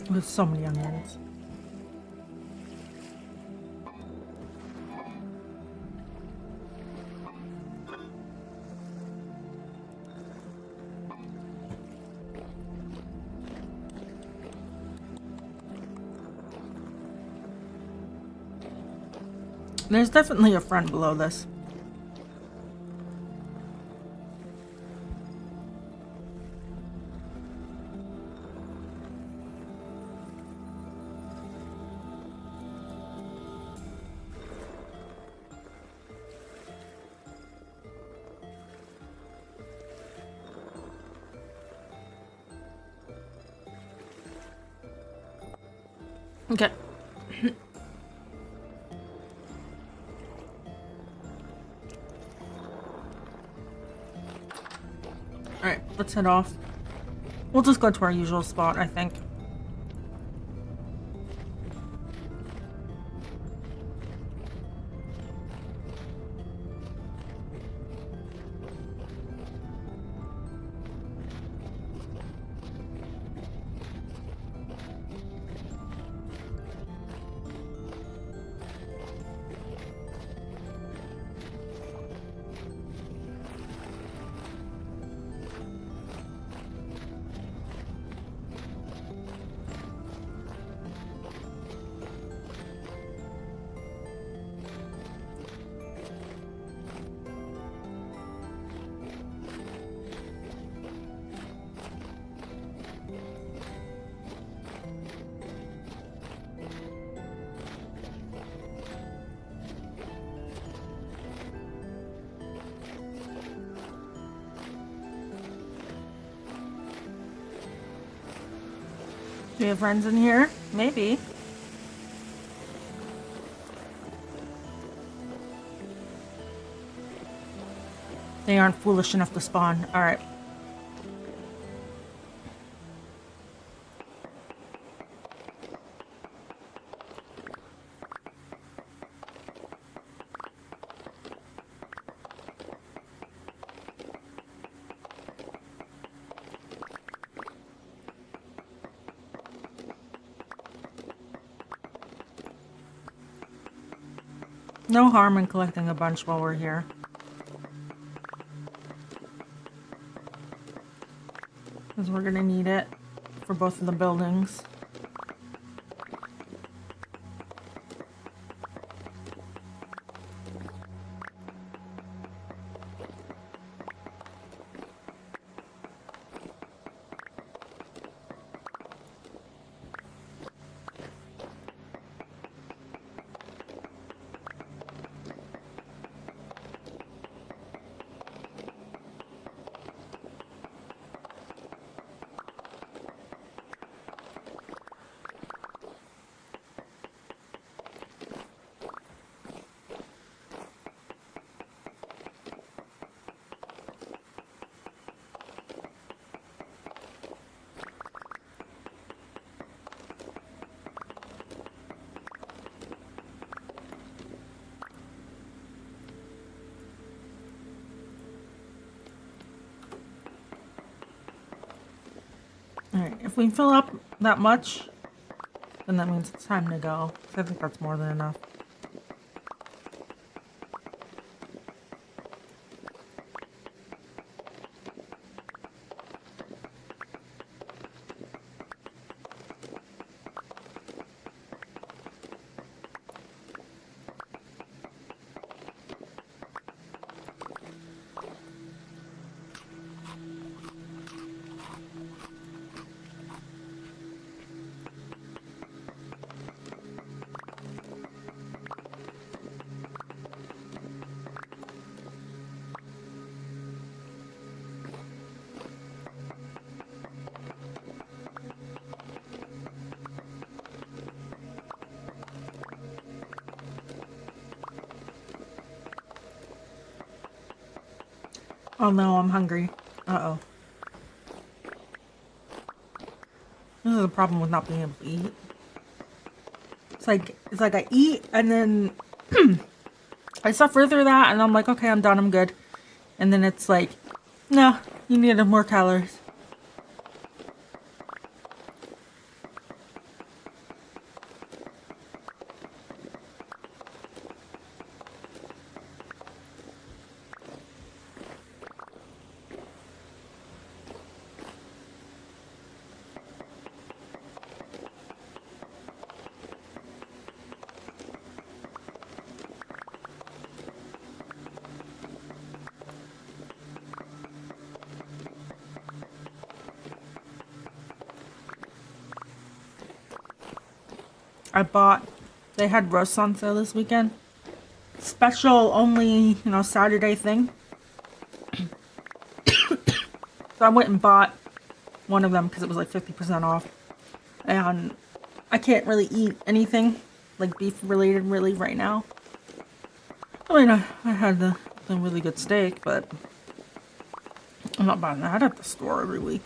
There's so many onions. There's definitely a friend below this. Okay. Alright, let's head off. We'll just go to our usual spot, I think. Do you have friends in here? Maybe. They aren't foolish enough to spawn. Alright. No harm in collecting a bunch while we're here. Because we're gonna need it for both of the buildings. Alright, if we fill up that much, then that means it's time to go. I think that's more than enough. Oh no, I'm hungry. Uh-oh. This is a problem with not being able to eat. It's like I eat and then I suffer through that and I'm like, okay, I'm done, I'm good. And then it's like, no, you needed more calories. They had roasts on sale this weekend. Special only, Saturday thing. So I went and bought one of them because it was like 50% off. And I can't really eat anything like beef related really right now. I mean, I had the really good steak, but I'm not buying that at the store every week.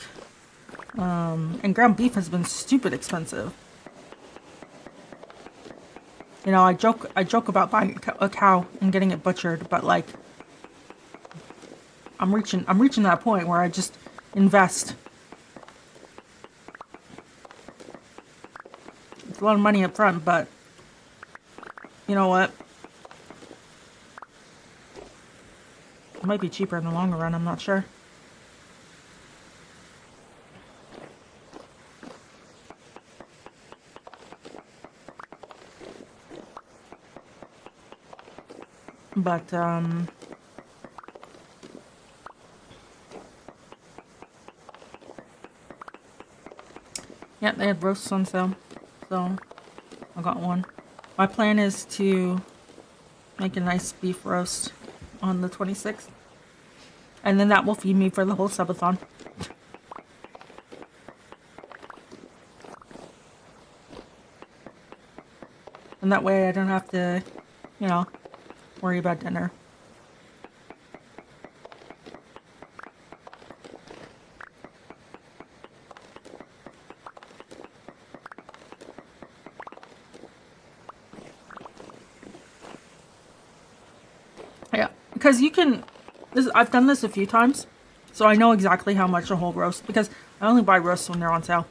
And ground beef has been stupid expensive. I joke about buying a cow and getting it butchered, but like, I'm reaching that point where I just invest. It's a lot of money up front, but you know what? It might be cheaper in the longer run, I'm not sure. But, yeah, they had roasts on sale, so I got one. My plan is to make a nice beef roast on the 26th, and then that will feed me for the whole subathon. And that way I don't have to, worry about dinner. Yeah, because I've done this a few times, so I know exactly how much a whole roast, because I only buy roasts when they're on sale.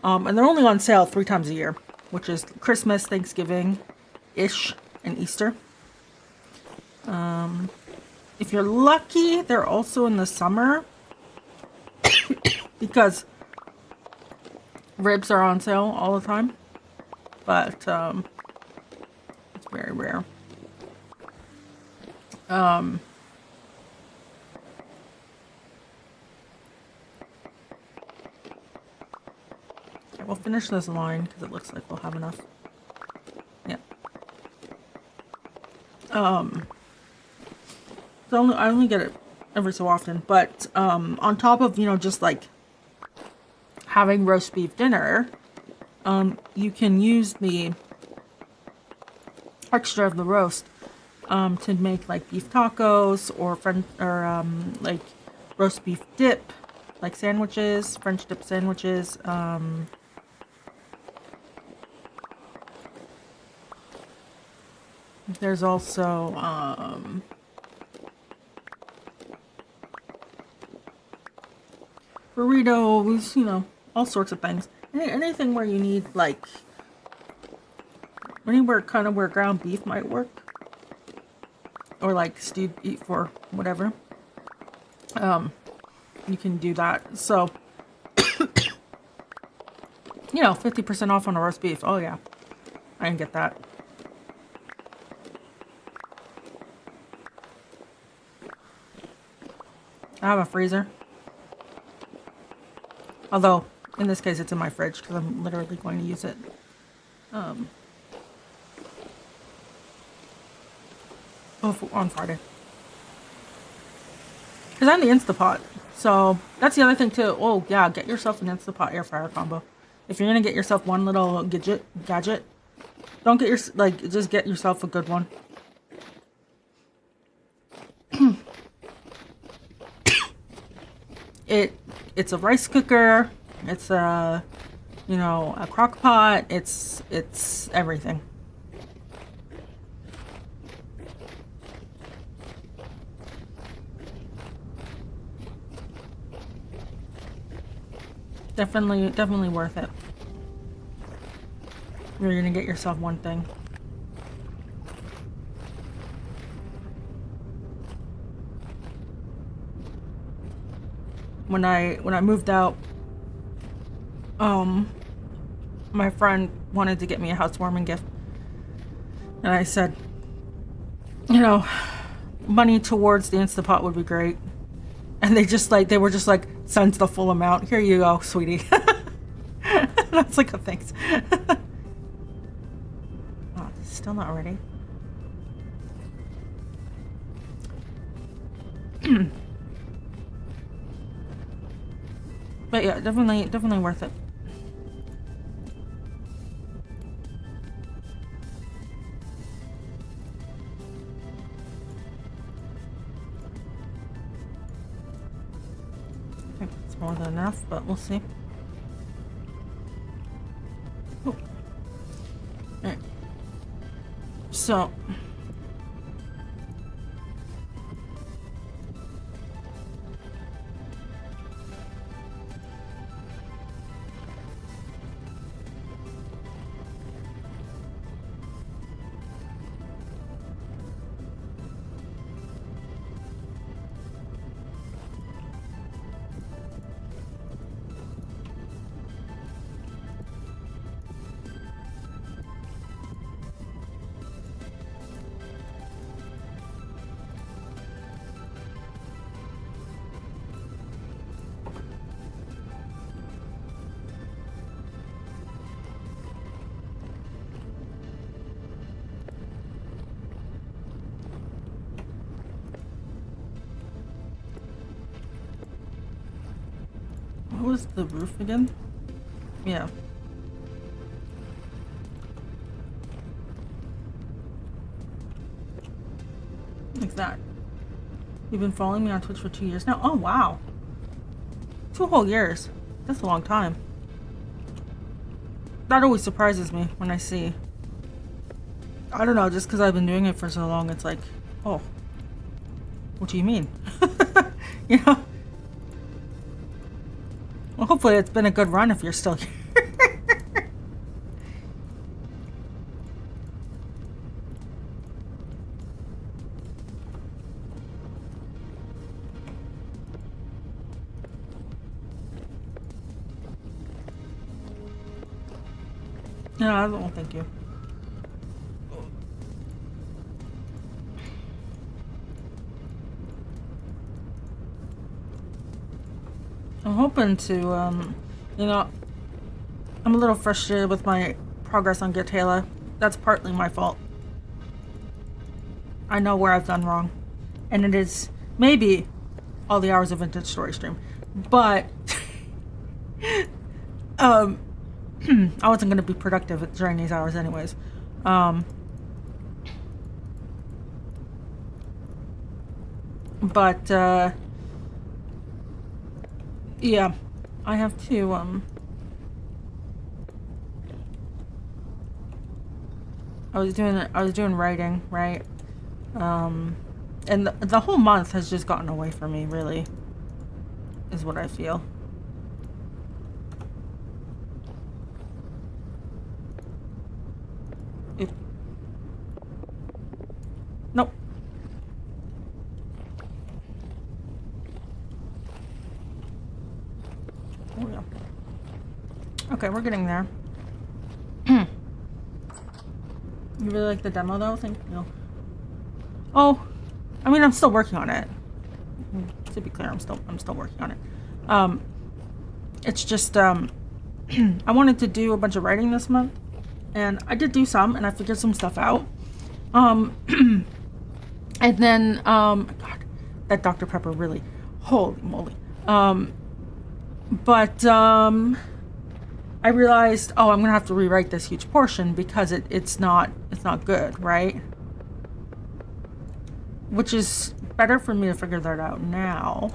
And they're only on sale 3 times a year, which is Christmas, Thanksgiving-ish, and Easter. If you're lucky, they're also in the summer because ribs are on sale all the time, but it's very rare. Okay, we'll finish this line because it looks like we'll have enough. Yeah. So I only get it every so often, but on top of just like having roast beef dinner, you can use the extra of the roast to make like beef tacos or like roast beef dip, like sandwiches, French dip sandwiches. There's also burritos, all sorts of things. Anything where you need, like, anywhere kind of where ground beef might work, or like stewed beef or whatever. You can do that. So, you know, 50% off on a roast beef. Oh yeah, I can get that. I have a freezer. Although, in this case, it's in my fridge because I'm literally going to use it. On Friday. Because I'm the Instapot. So, that's the other thing too. Oh, yeah, get yourself an Instapot air fryer combo. If you're going to get yourself one little gadget, don't get just get yourself a good one. It's a rice cooker. It's a, you know, a crock pot. It's everything. Definitely worth it. You're gonna get yourself one thing. When I moved out, my friend wanted to get me a housewarming gift, and I said, you know, money towards the Instapot would be great. And they were just like, send the full amount. Here you go, sweetie. And I was like, oh, thanks. Oh, it's still not ready. But yeah, definitely worth it. I think it's more than enough, but we'll see. Oh. Alright. So what was the roof again? Yeah. Like that. You've been following me on Twitch for 2 years now? Oh, wow. 2 whole years. That's a long time. That always surprises me when I see. I don't know, just because I've been doing it for so long, it's like, oh, what do you mean? You know? Well, hopefully it's been a good run if you're still here. No, I don't thank you. I'm hoping to, you know, I'm a little frustrated with my progress on Get Taylor. That's partly my fault. I know where I've done wrong. And it is maybe all the hours of Vintage Story Stream. But, I wasn't going to be productive during these hours anyways. Yeah, I have to, I was doing writing, right? And the whole month has just gotten away from me, really, is what I feel. Oop. Nope. There we go. Okay, we're getting there. You really like the demo though? Thank you. Oh, I mean, I'm still working on it. To be clear, I'm still working on it. It's just I wanted to do a bunch of writing this month, and I did do some, and I figured some stuff out. And then God, that Dr. Pepper really, holy moly. But I realized, oh, I'm gonna have to rewrite this huge portion because it's not good, right? Which is better for me to figure that out now,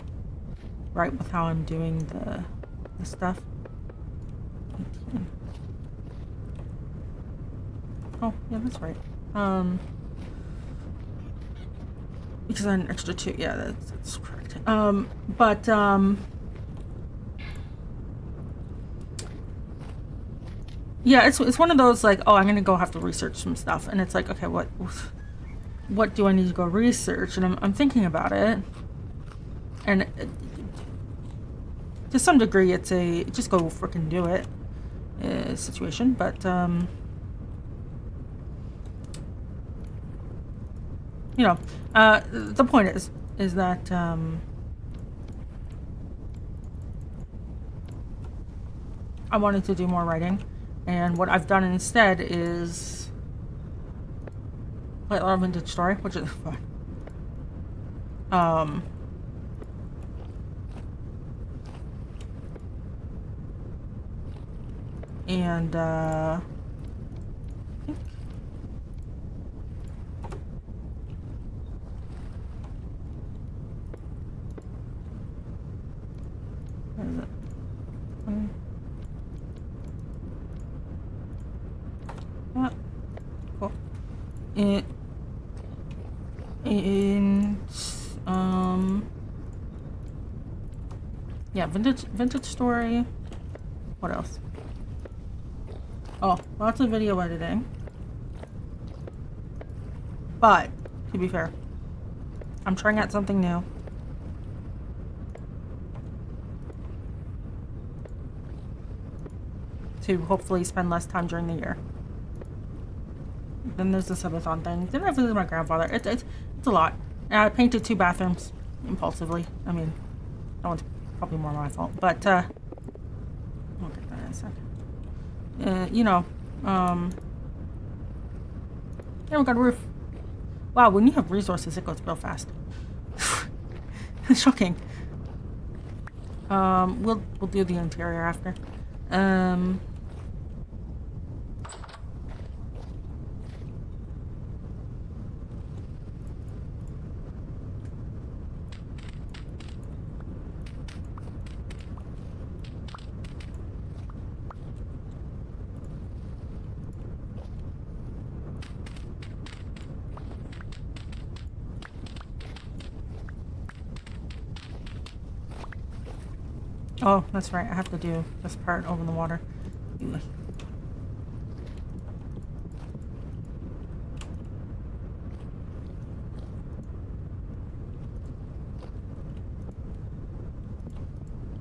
right? With how I'm doing the stuff. 18. Oh, yeah, that's right. Because I had an extra 2. Yeah, that's correct. Yeah, it's one of those like, oh, I'm gonna go have to research some stuff, and it's like, okay, what do I need to go research? And I'm thinking about it, and to some degree, it's a just go frickin' do it situation. But you know, the point is that I wanted to do more writing. And what I've done instead is play a lot of Vintage Story, which is fun. And I think where is it? Cool. Yeah, vintage story. What else? Oh, lots of video editing. But to be fair, I'm trying out something new. To hopefully spend less time during the year. Then there's the subathon thing. Then I visited my grandfather. It's a lot. And I painted 2 bathrooms impulsively. I mean, that one's probably more my fault. But I'll get that in a second. You know, yeah, we got a roof. Wow, when you have resources, it goes real fast. Shocking. We'll do the interior after. Oh, that's right. I have to do this part over the water.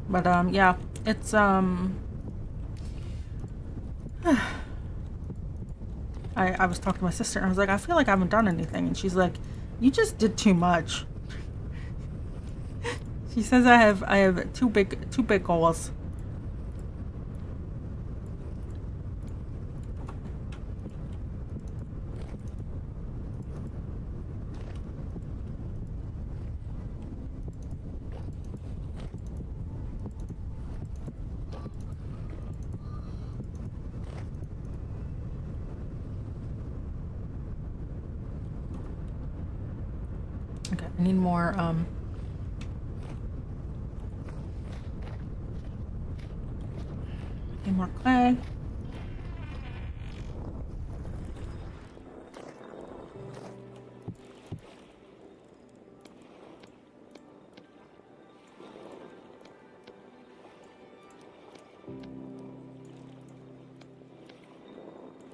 But yeah, it's I was talking to my sister and I was like, I feel like I haven't done anything, and she's like, you just did too much. She says I have two big goals. Okay, I need more clay.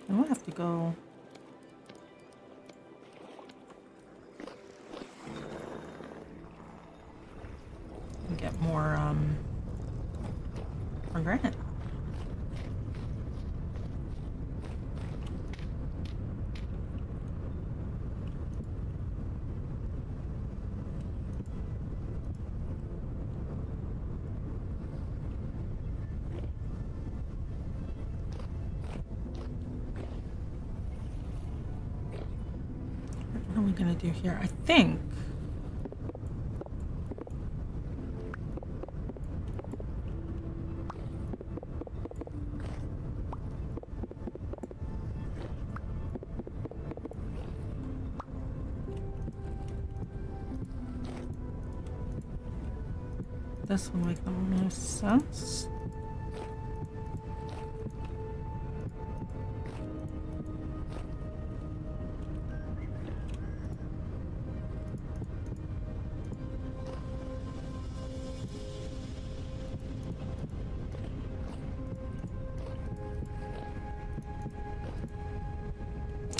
I will have to go more granite. What are we gonna do here? I think this would make the most sense.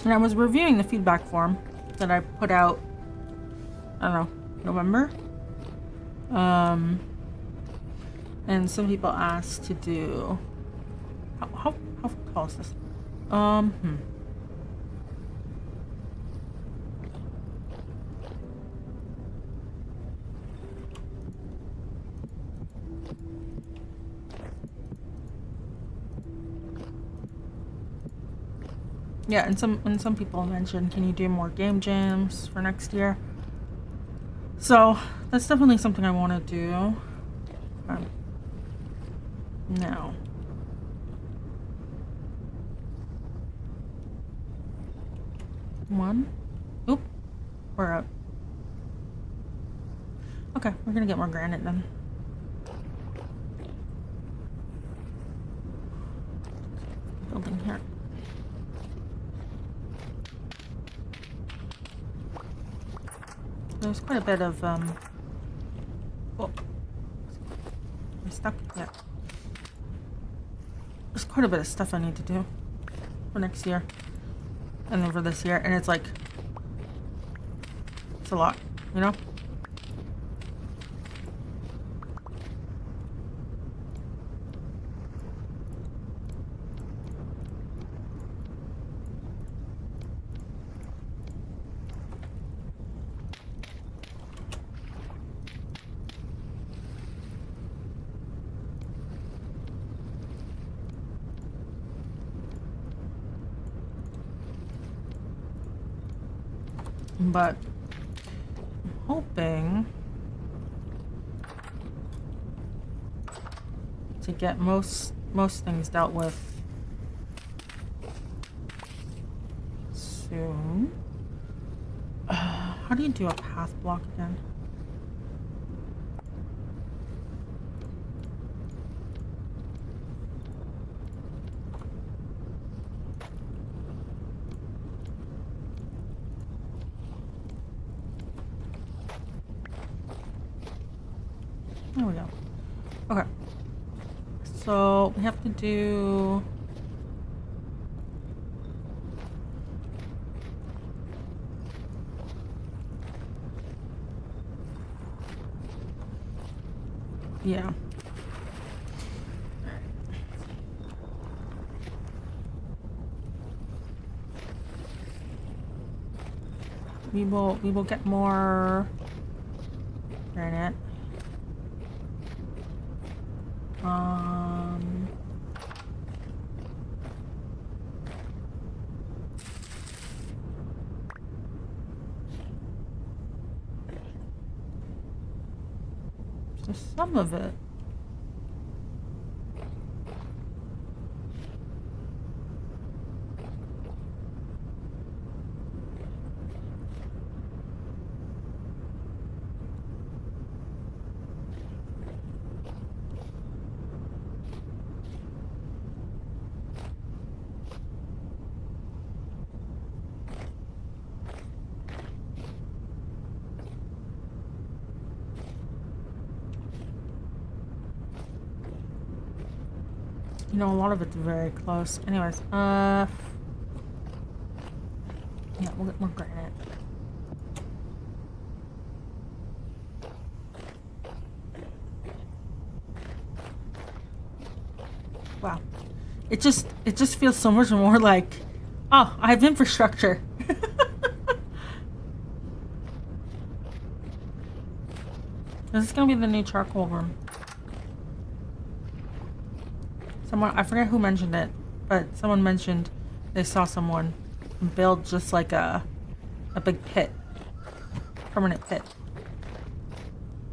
And I was reviewing the feedback form that I put out, I don't know, November. And some people asked to do, how tall is this? Yeah, and some people mentioned, can you do more game jams for next year? So that's definitely something I want to do. Now, one. Oop, we're out. Okay, we're gonna get more granite then. Building here. There's quite a bit of oh, I'm stuck. Yeah. There's quite a bit of stuff I need to do for next year. And then for this year. And it's like, it's a lot, you know? But I'm hoping to get most things dealt with soon. How do you do a path block again? There we go. Okay. So we have to do yeah. We will get more granite. So some of it. You know, a lot of it's very close. Anyways, yeah, we'll get more granite. it just feels so much more like, oh, I have infrastructure. This is gonna be the new charcoal room. Someone, I forget who mentioned it, but someone mentioned they saw someone build just like a big pit, permanent pit.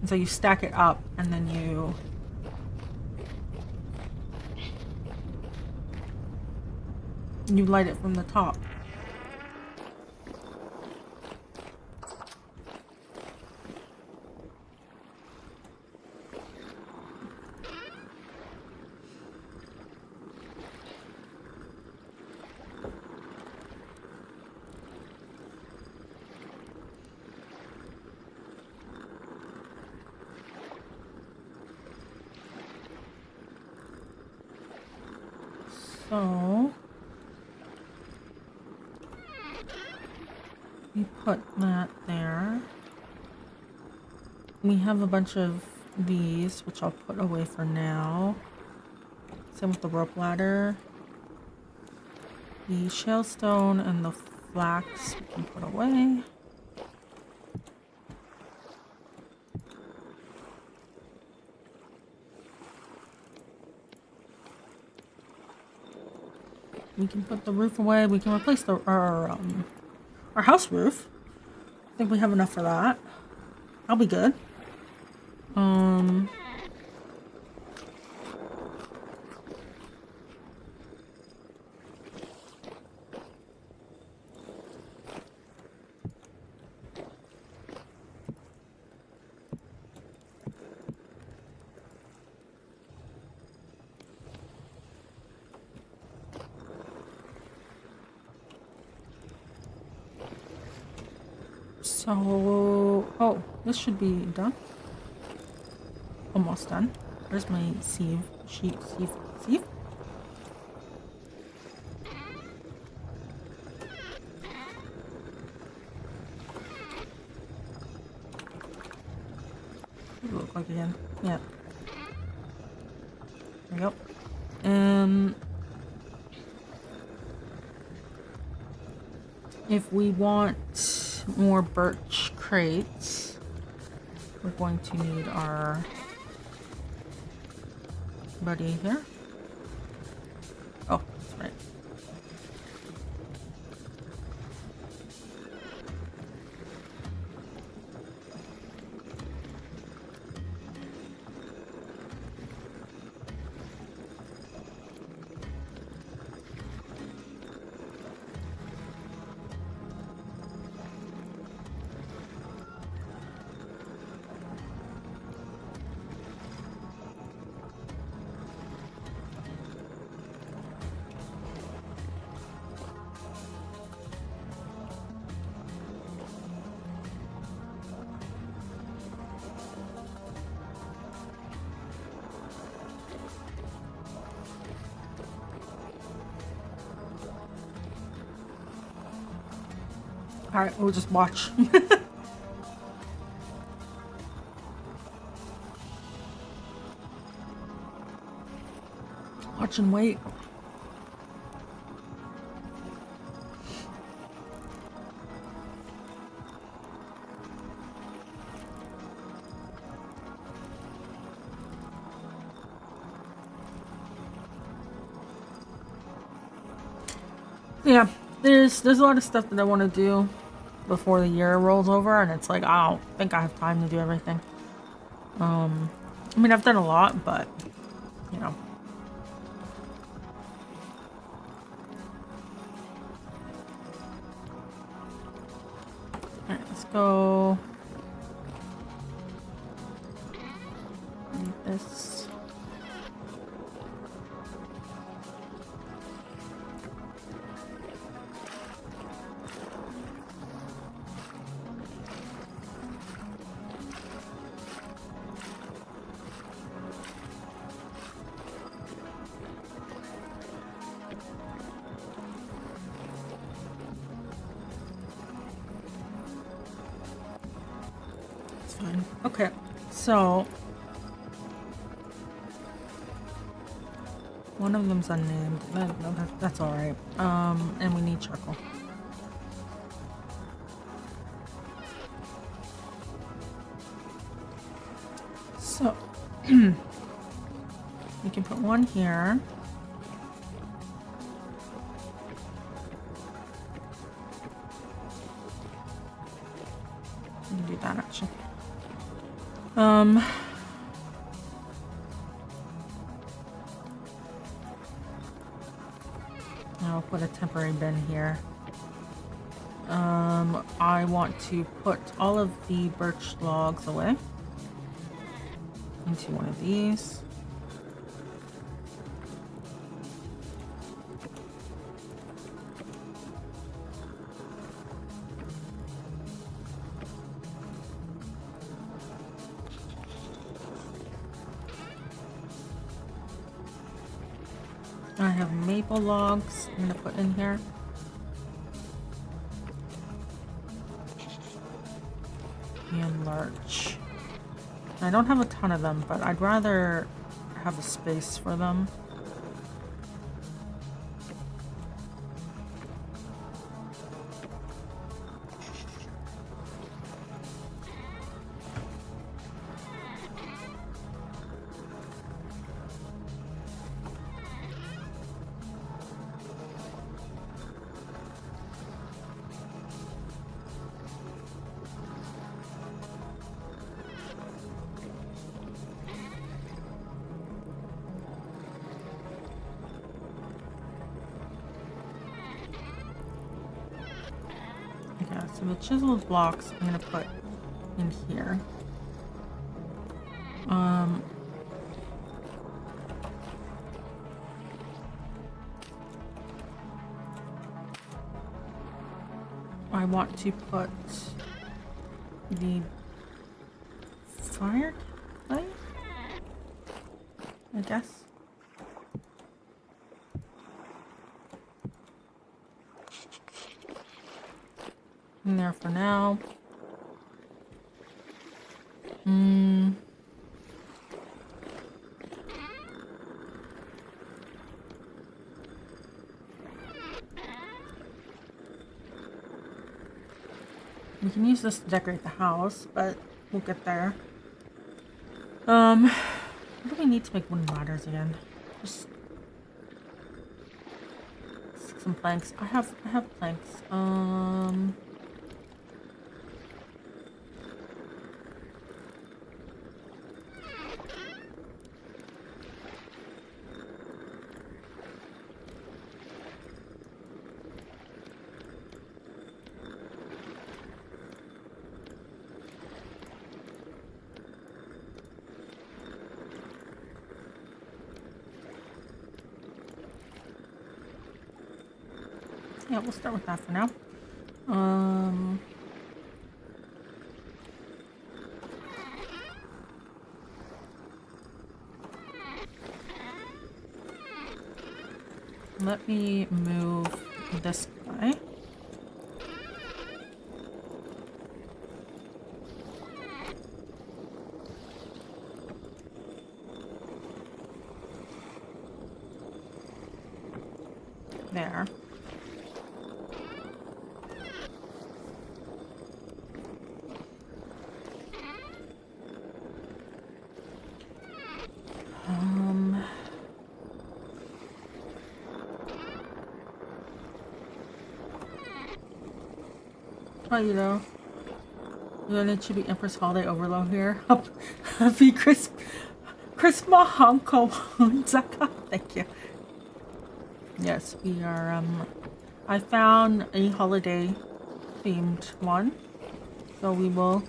And so you stack it up and then you light it from the top. So we put that there. We have a bunch of these, which I'll put away for now. Same with the rope ladder. The shale stone and the flax we can put away. We can put the roof away. We can replace our house roof. I think we have enough for that. I'll be good. So, oh, this should be done. Almost done. Where's my sieve? Sieve? What does it look like again? Yeah. There we go. If we want more birch crates, we're going to need our buddy here. Oh, that's right. Alright, we'll just watch. Watch and wait. Yeah, there's a lot of stuff that I want to do before the year rolls over, and it's like I don't think I have time to do everything. I mean, I've done a lot, but you know. Alright, let's go. Need this. Fine. Okay, so one of them's unnamed. That's all right. And we need charcoal. So we can put one here. We can do that actually. I'll put a temporary bin here. I want to put all of the birch logs away into one of these. I have maple logs I'm gonna put in here. And larch. I don't have a ton of them, but I'd rather have a space for them. So the chiseled blocks I'm gonna put in here. I want to put the fire clay, I guess. In there for now. We can use this to decorate the house, but we'll get there. What do we need to make wooden ladders again? Just some planks. I have planks. Yeah, we'll start with that for now. Let me move this guy. There. Oh, you know, then it should be Empress Holiday Overload here. Happy Christmas, Uncle Zaka. Thank you. Yes, we are. I found a holiday themed one, so we will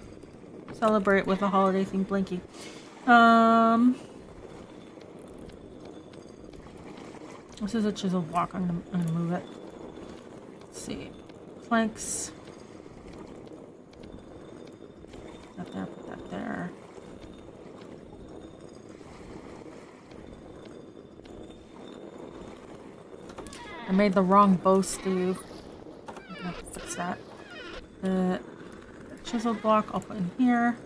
celebrate with a holiday themed blankie. This is a chisel block. I'm gonna move it. Let's see, planks. Put that there. I made the wrong bow sleeve. I'm gonna have to fix that. The chisel block I'll put in here.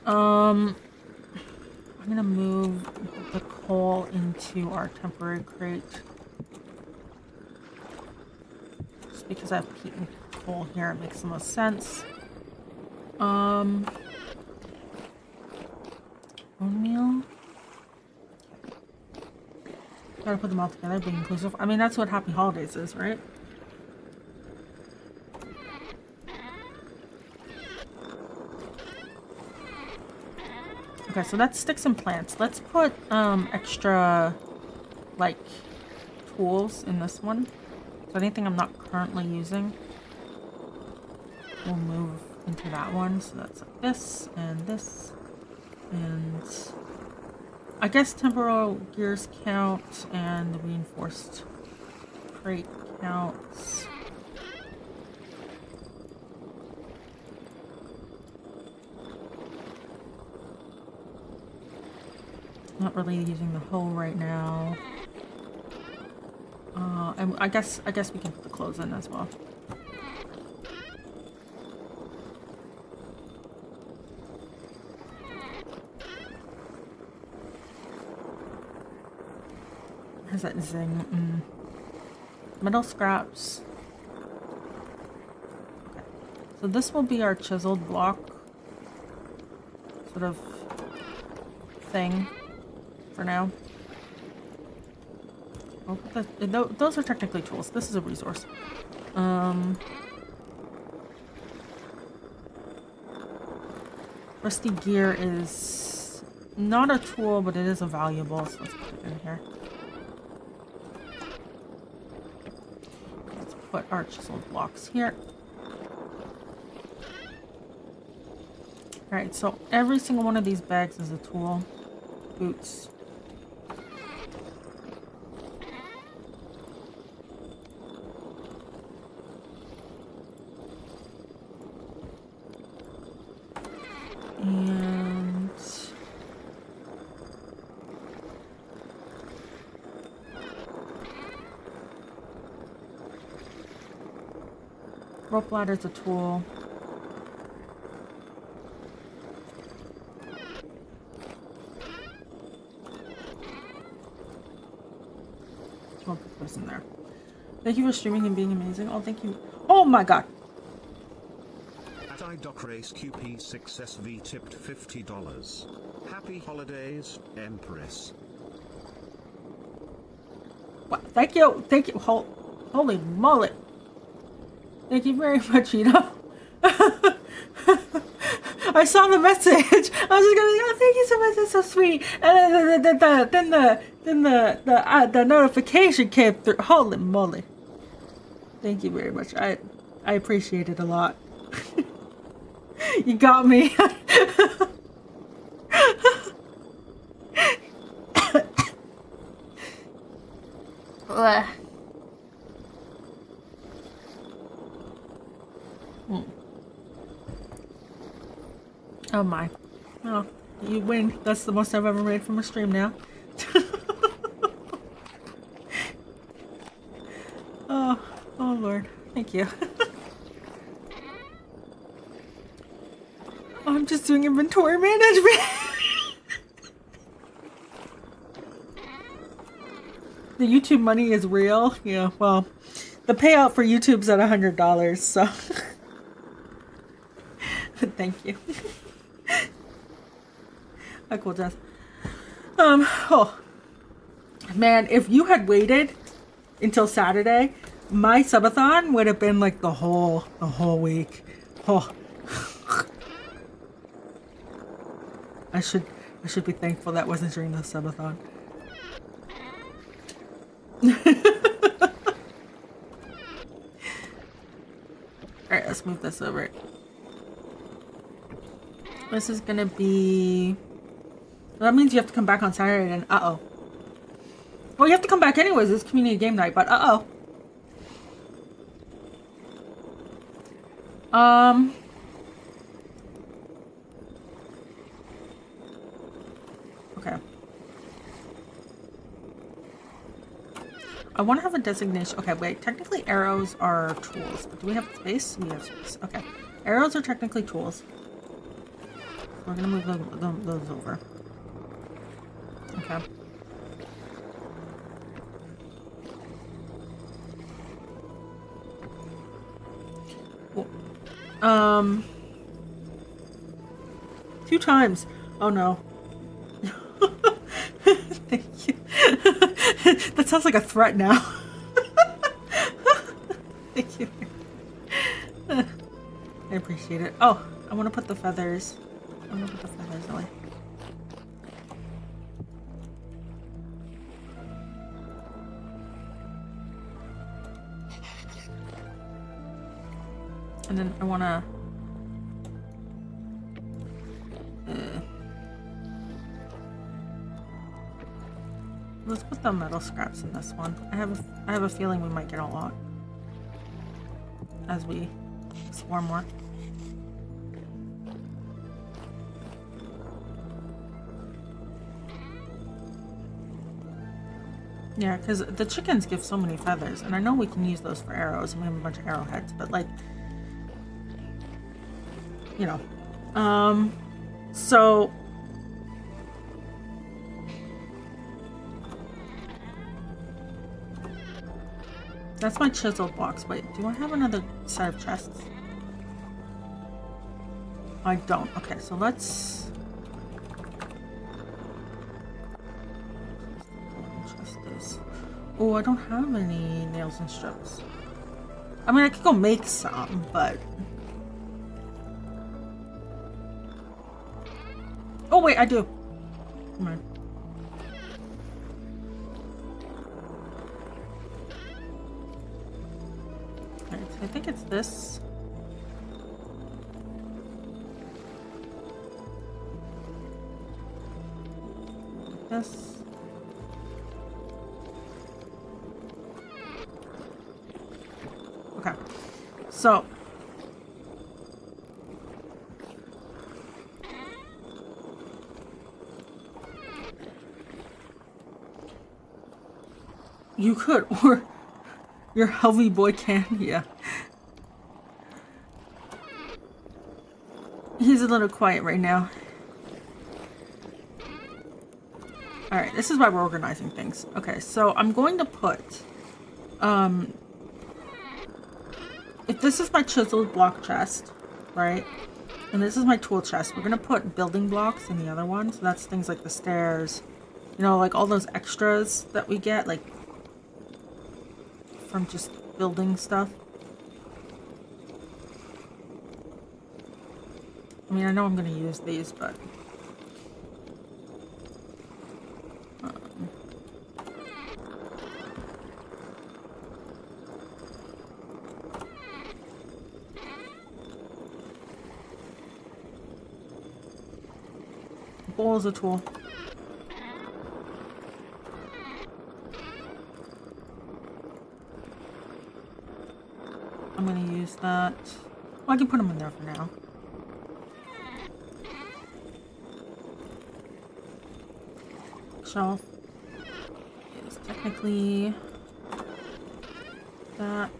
I'm gonna move the coal into our temporary crate. Just because I have peat and coal here, it makes the most sense. Oatmeal. Gotta put them all together, being inclusive. I mean, that's what Happy Holidays is, right? Okay, so that's sticks and plants. Let's put extra, like, tools in this one. So anything I'm not currently using, we'll move into that one. So that's like this, and I guess temporal gears count, and the reinforced crate counts. Not really using the hoe right now. And I guess we can put the clothes in as well. Where's that zing? Metal scraps. Okay. So this will be our chiseled block sort of thing for now. Oh, those are technically tools. This is a resource. Rusty gear is not a tool, but it is a valuable, so let's put it in here. Let's put our chiseled blocks here. Alright, so every single one of these bags is a tool. Boots. And rope ladder's a tool. I'll put this in there. Thank you for streaming and being amazing. Oh, thank you. Oh my god. Doc Race QP6SV tipped $50. Happy holidays, Empress. What? Thank you. Thank you. Holy moly. Thank you very much, Ina. I saw the message. I was just gonna be, oh, thank you so much. That's so sweet. And then the notification came through. Holy moly. Thank you very much. I appreciate it a lot. You got me. Oh my. Oh, you win. That's the most I've ever made from a stream now. Oh Lord. Thank you. I'm just doing inventory management. The YouTube money is real. Yeah, well, the payout for YouTube's at $100, so thank you. Cool, Jess. Oh man, if you had waited until Saturday, my subathon would have been like the whole week. Oh. I should be thankful that wasn't during the subathon. Alright, let's move this over. This is gonna be... Well, that means you have to come back on Saturday and uh-oh. Well, you have to come back anyways, it's community game night, but uh-oh. Okay. I want to have a designation. Okay, wait. Technically, arrows are tools. But do we have space? We have space. Okay. Arrows are technically tools. We're going to move those over. Okay. 2 times. Oh no. Thank you. That sounds like a threat now. Thank you. I appreciate it. Oh, I want to put the feathers. I want to put the feathers away. And then I want to... let's put the metal scraps in this one. I have a feeling we might get a lot as we explore more. Yeah, because the chickens give so many feathers, and I know we can use those for arrows, and we have a bunch of arrowheads, but like, you know, so that's my chisel box. Wait, do I have another set of chests? I don't. Okay, so let's... Oh, I don't have any nails and strips. I mean, I could go make some, but... Oh, wait, I do. Come on. Alright, so I think it's this. This. Okay, so you could, or your healthy boy can, yeah. He's a little quiet right now. Alright, this is why we're organizing things. Okay, so I'm going to put, if this is my chiseled block chest, right, and this is my tool chest, we're going to put building blocks in the other one. So that's things like the stairs, you know, like all those extras that we get, like, from just building stuff. I mean, I know I'm going to use these, but... bowl is a tool. I'm going to use that. Well, I can put them in there for now. Shelf is technically that.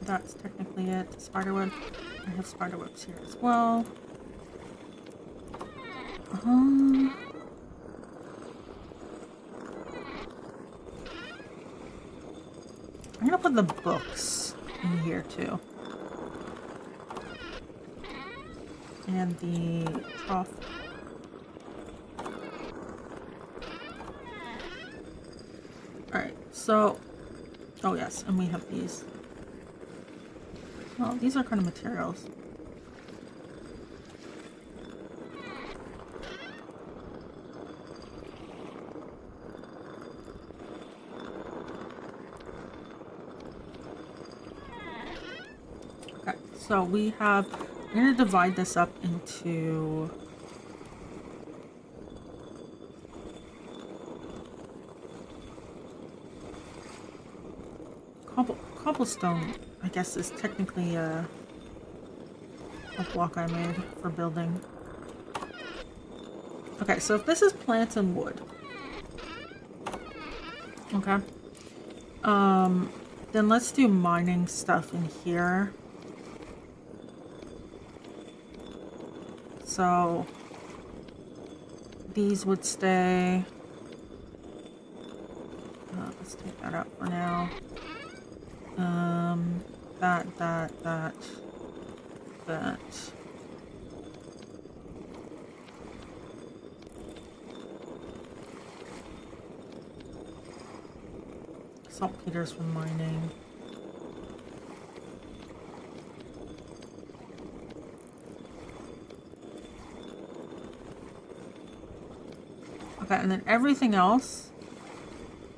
That's technically it. Spiderweb. I have spiderwebs here as well. I'm gonna put the books in here too. And the trough. Alright, so... oh yes, and we have these. Well, these are kind of materials. Okay, so we have... I'm going to divide this up into... cobblestone, I guess, is technically a block I made for building. Okay, so if this is plants and wood, okay, then let's do mining stuff in here. So these would stay. Let's take that out for now. That. Saltpeter's from mining. Okay, and then everything else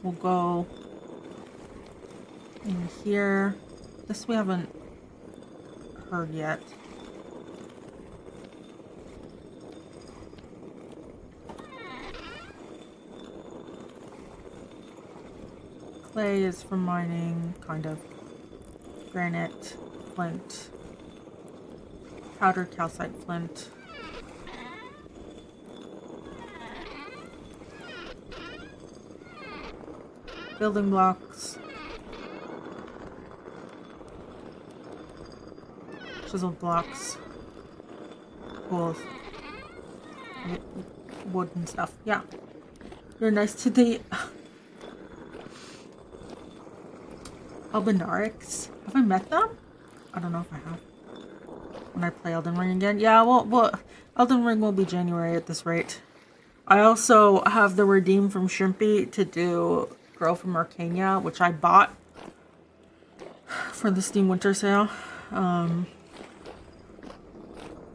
will go in here. This we haven't heard yet. Clay is for mining, kind of. Granite, flint, powdered calcite flint. Building blocks. Chisel blocks. Tools. Wood and stuff. Yeah. You're nice to the Albinarics. Have I met them? I don't know if I have. When I play Elden Ring again. Yeah, well, Elden Ring will be January at this rate. I also have the redeem from Shrimpy to do Girl from Arcania, which I bought for the Steam Winter Sale.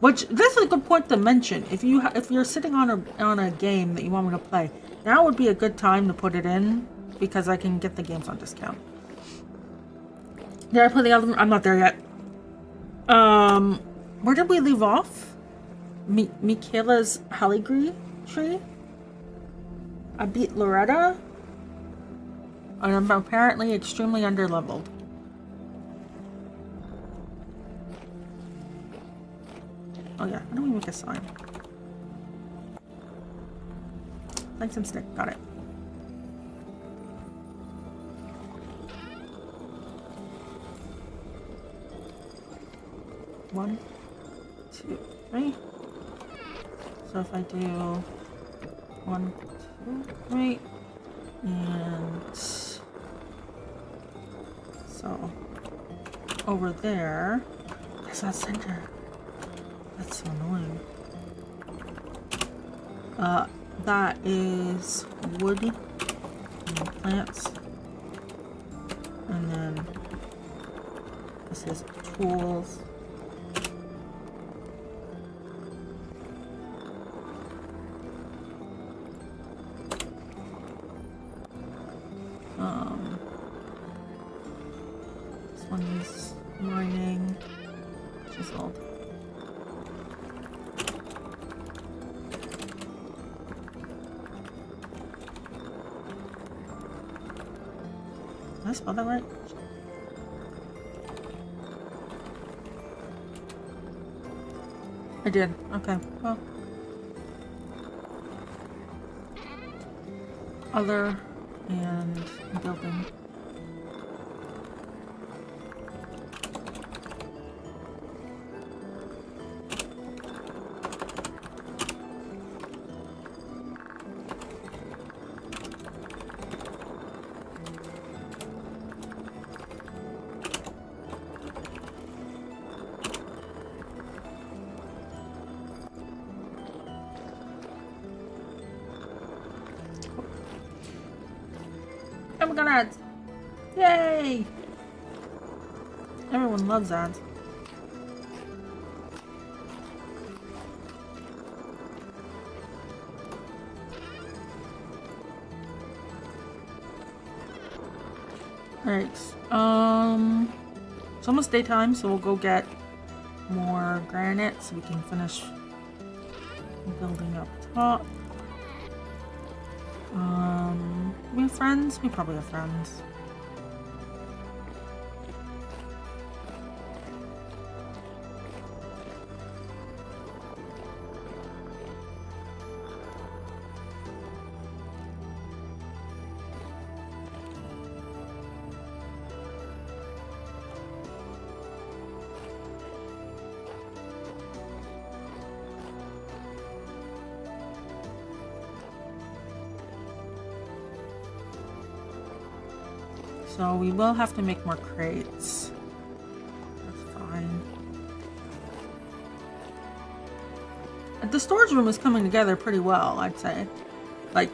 Which this is a good point to mention. If you're sitting on a game that you want me to play, now would be a good time to put it in because I can get the games on discount. Did I play the Elden Ring? I'm not there yet. Where did we leave off? Michaela's Haligtree tree? I beat Loretta? And I'm apparently extremely underleveled. Oh yeah, how do we make a sign? Thanks and stick, got it. One, 2, 3. So if I do 1, 2, 3, and so over there, that's not center. That's so annoying. That is wood and plants, and then this is tools. This one is mining, chiseled. Did I spell that right? I did. Okay. Well. Other and building. Oh my god, ads! Yay! Everyone loves ads. Alright, it's almost daytime, so we'll go get more granite so we can finish building up top. We have friends? We probably have friends. So we will have to make more crates. That's fine. The storage room is coming together pretty well, I'd say. Like,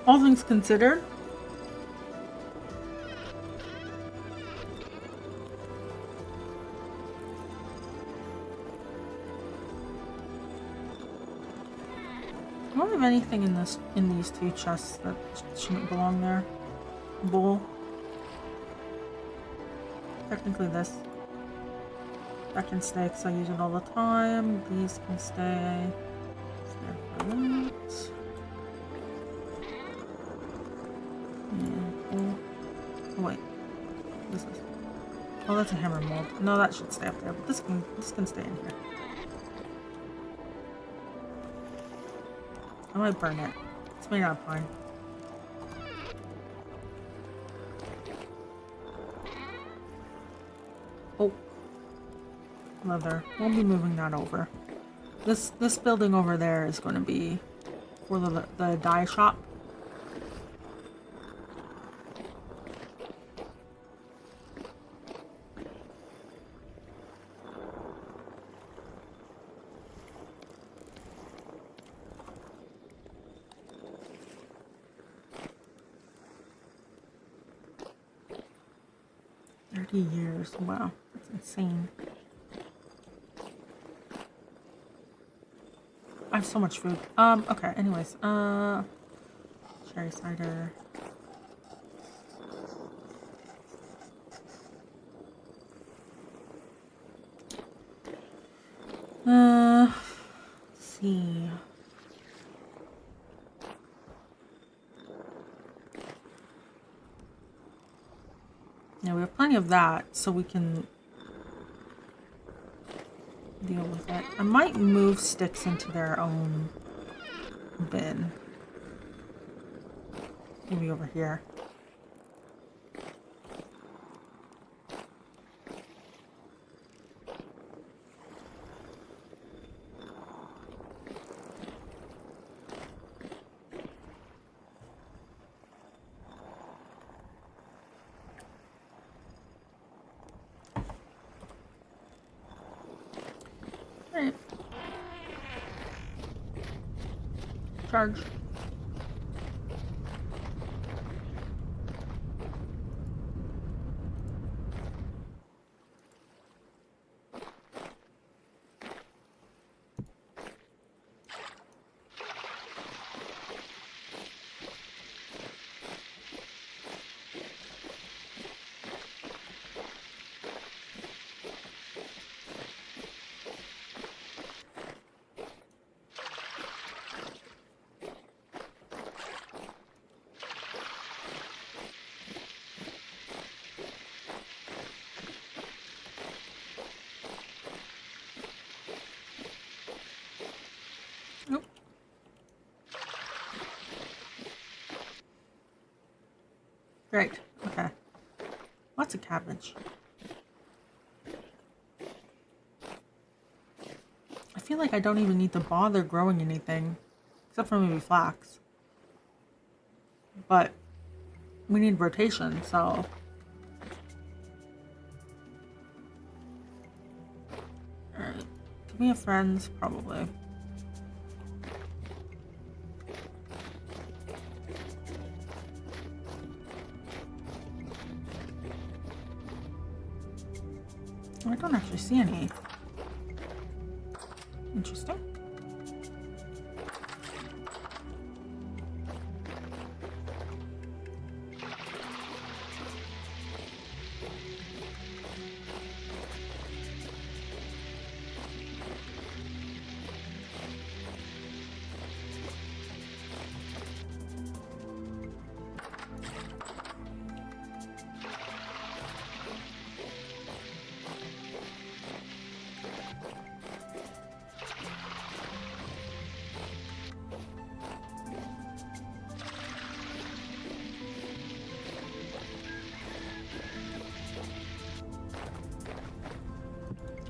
all things considered. I don't have anything in these two chests that shouldn't belong there. Bowl. Technically this. That can stay because I use it all the time. These can stay. For that. Yeah. Oh wait. This is. Oh, that's a hammer mold. No, that should stay up there. But this can stay in here. I might burn it. It's made out of pine. Oh. Leather. We'll be moving that over. This building over there is going to be for the dye shop. Years. Wow, that's insane. I have so much food. Okay, anyways. Cherry cider. Let's see. Yeah, we have plenty of that, so we can deal with it. I might move sticks into their own bin. Maybe over here. Right. Charge. Nope. Great. Okay. Lots of cabbage. I feel like I don't even need to bother growing anything. Except for maybe flax. But we need rotation, so... Alright. Do we have friends? Probably. I don't actually see any. Interesting.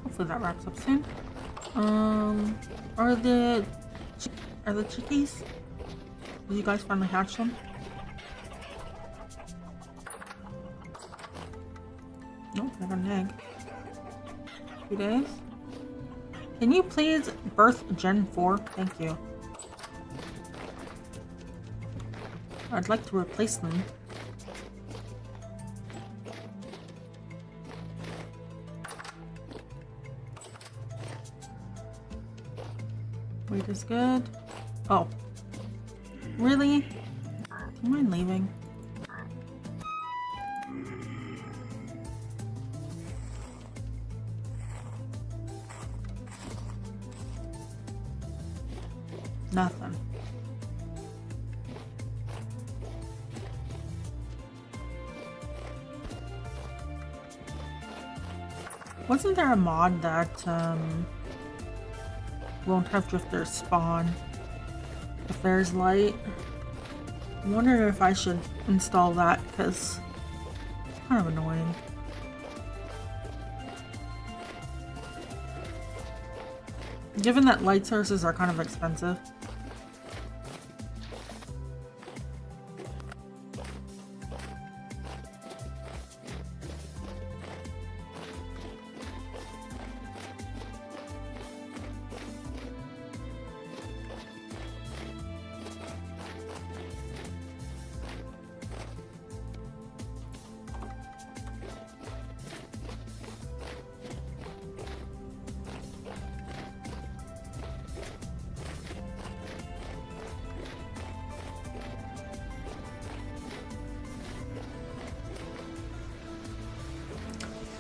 Hopefully that wraps up soon. Are the chickies? Did you guys finally hatch them? Nope, I got an egg. 2 days. Can you please birth Gen 4? Thank you. I'd like to replace them. Weight is good. Oh. Really? Do you mind leaving? Nothing. Wasn't there a mod that won't have drifters spawn if there's light? I wonder if I should install that because it's kind of annoying. Given that light sources are kind of expensive.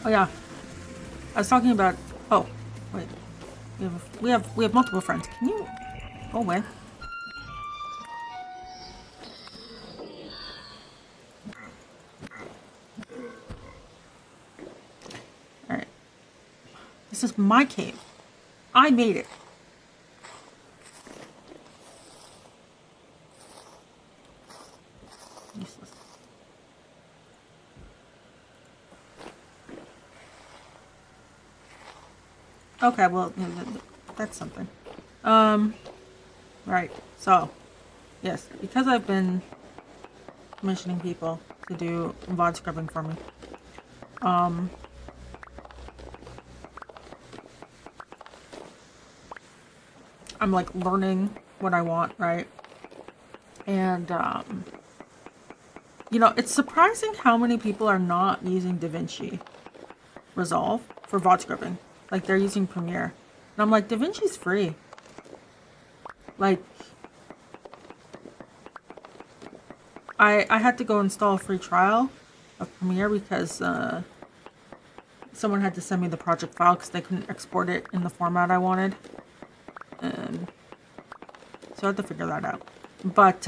Oh yeah, I was talking about. Oh, wait, we have multiple friends. Can you go away? All right, this is my cave. I made it. Useless. Okay, well, that's something. Right. So, yes, because I've been commissioning people to do VOD scrubbing for me. I'm like learning what I want, right? And, you know, it's surprising how many people are not using DaVinci Resolve for VOD scrubbing. Like, they're using Premiere. And I'm like, DaVinci's free. Like, I had to go install a free trial of Premiere because someone had to send me the project file because they couldn't export it in the format I wanted. And so I had to figure that out. But,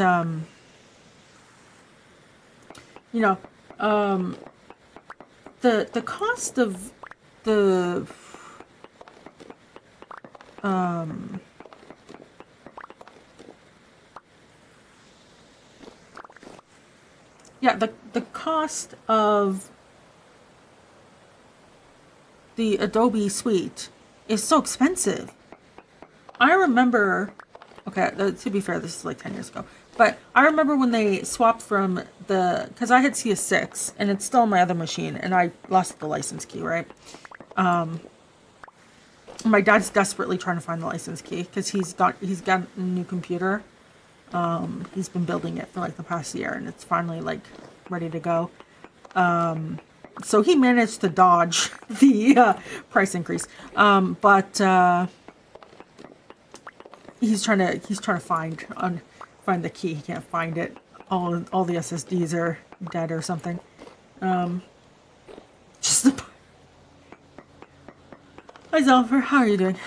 you know, the cost of the yeah, the cost of the Adobe suite is so expensive. I remember, okay, to be fair, this is like 10 years ago, but I remember when they swapped from because I had CS6 and it's still on my other machine and I lost the license key, right? My dad's desperately trying to find the license key because he's got a new computer. He's been building it for like the past year and it's finally like ready to go. So he managed to dodge the price increase. But he's trying to find the key. He can't find it. All the SSDs are dead or something. Hi Zelfer, how are you doing?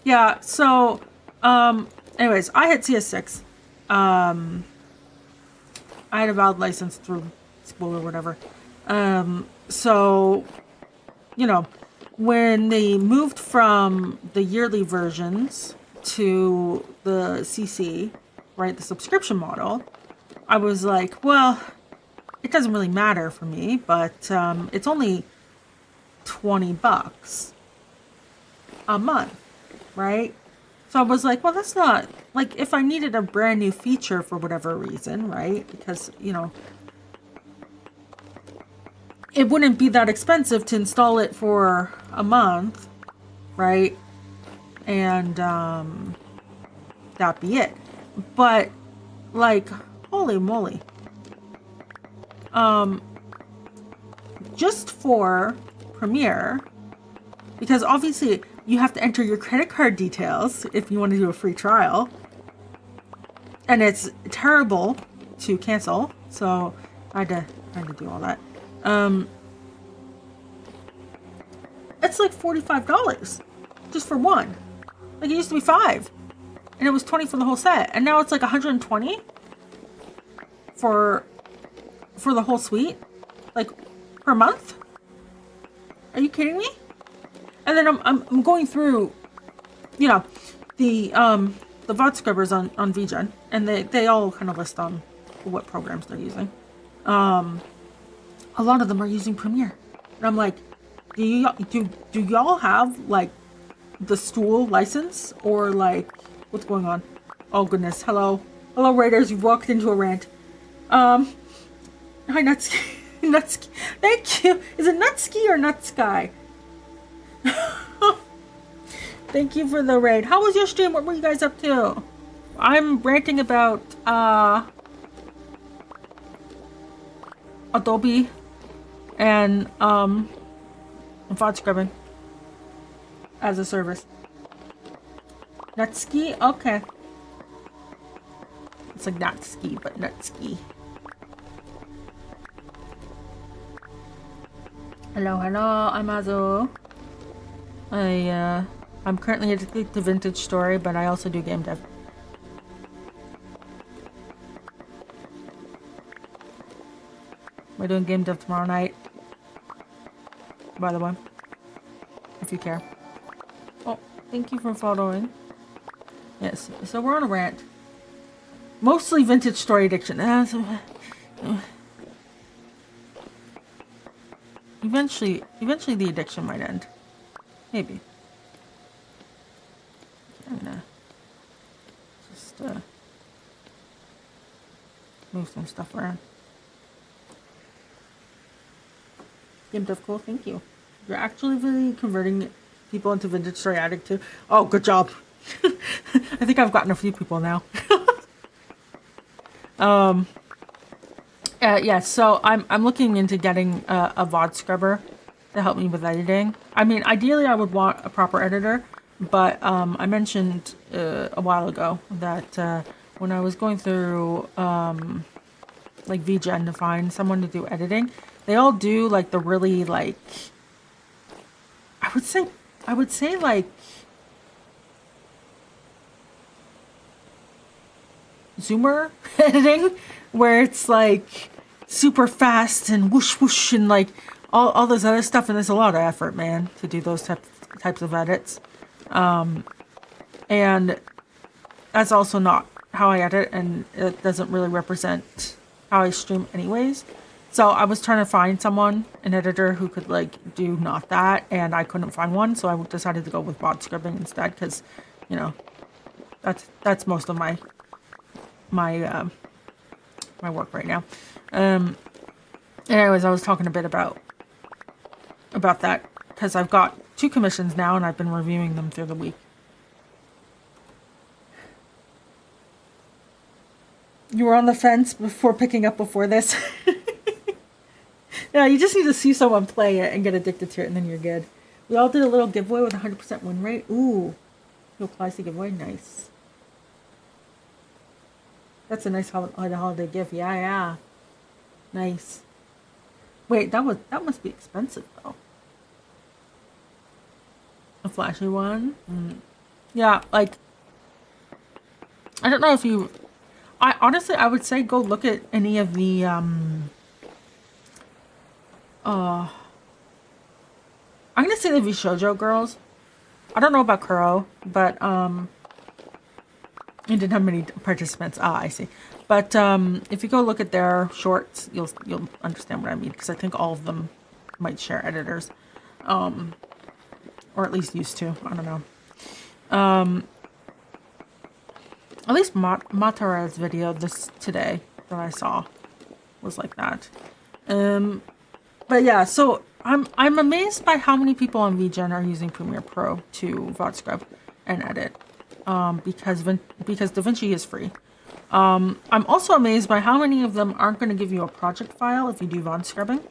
Yeah, so anyways, I had CS6. I had a valid license through school or whatever. So, you know, when they moved from the yearly versions to the CC, right, the subscription model, I was like, well, it doesn't really matter for me, but it's only $20 a month, right? So I was like, well, that's not, like, if I needed a brand new feature for whatever reason, right? Because, you know, it wouldn't be that expensive to install it for a month, right? And that'd be it. But like, holy moly. Just for Premiere, because obviously you have to enter your credit card details if you want to do a free trial. And it's terrible to cancel, so I had to do all that. It's like $45 just for one. Like, it used to be $5, and it was $20 for the whole set, and now it's like $120 for the whole suite, like, per month. Are you kidding me? And then I'm going through, you know, the VOD scrubbers on VGen, and they all kind of list on what programs they're using. A lot of them are using Premiere, and I'm like, do y'all have like the stool license, or like, what's going on? Oh goodness, hello Raiders, you've walked into a rant. Hi Nutsky. Nutsky, thank you. Is it Nutsky or Nutsky? Thank you for the raid. How was your stream? What were you guys up to? I'm ranting about Adobe and VOD scrubbing as a service. Nutski? Okay. It's like not ski, but nutski. Hello, I'm Azo. I'm currently addicted to Vintage Story, but I also do game dev. We're doing game dev tomorrow night, by the way, if you care. Oh, thank you for following. Yes, so we're on a rant. Mostly Vintage Story addiction. Eventually the addiction might end. Maybe. I'm gonna just move some stuff around. Game dev cool, thank you. You're actually really converting people into Vintage Story addict too. Oh, good job. I think I've gotten a few people now. Yeah, so I'm looking into getting a VOD scrubber to help me with editing. I mean, ideally I would want a proper editor, but I mentioned a while ago that when I was going through like VGen to find someone to do editing, they all do like the really like, I would say like Zoomer editing, where it's like super fast and whoosh whoosh and like all this other stuff, and there's a lot of effort, man, to do those types of edits. And that's also not how I edit, and it doesn't really represent how I stream anyways. So I was trying to find someone, an editor, who could like do not that, and I couldn't find one, so I decided to go with VOD scrubbing instead, because, you know, that's most of my work right now. Anyways, I was talking a bit about that, because I've got 2 commissions now, and I've been reviewing them through the week. You were on the fence before picking up before this. Yeah, you just need to see someone play it and get addicted to it, and then you're good. We all did a little giveaway with 100% win rate. Ooh, who applies to giveaway? Nice. That's a nice holiday gift. Yeah. Nice. Wait, that must be expensive though. A flashy one. Yeah, like, I don't know if you. I honestly, I would say go look at any of the I'm gonna say the Vshoujo girls. I don't know about Kuro, but it didn't have many participants. Ah, I see. But if you go look at their shorts, you'll understand what I mean, because I think all of them might share editors, or at least used to. I don't know. At least Matara's video today that I saw was like that. But But yeah, so I'm amazed by how many people on VGen are using Premiere Pro to VOD scrub and edit, because DaVinci is free. I'm also amazed by how many of them aren't going to give you a project file if you do VOD scrubbing,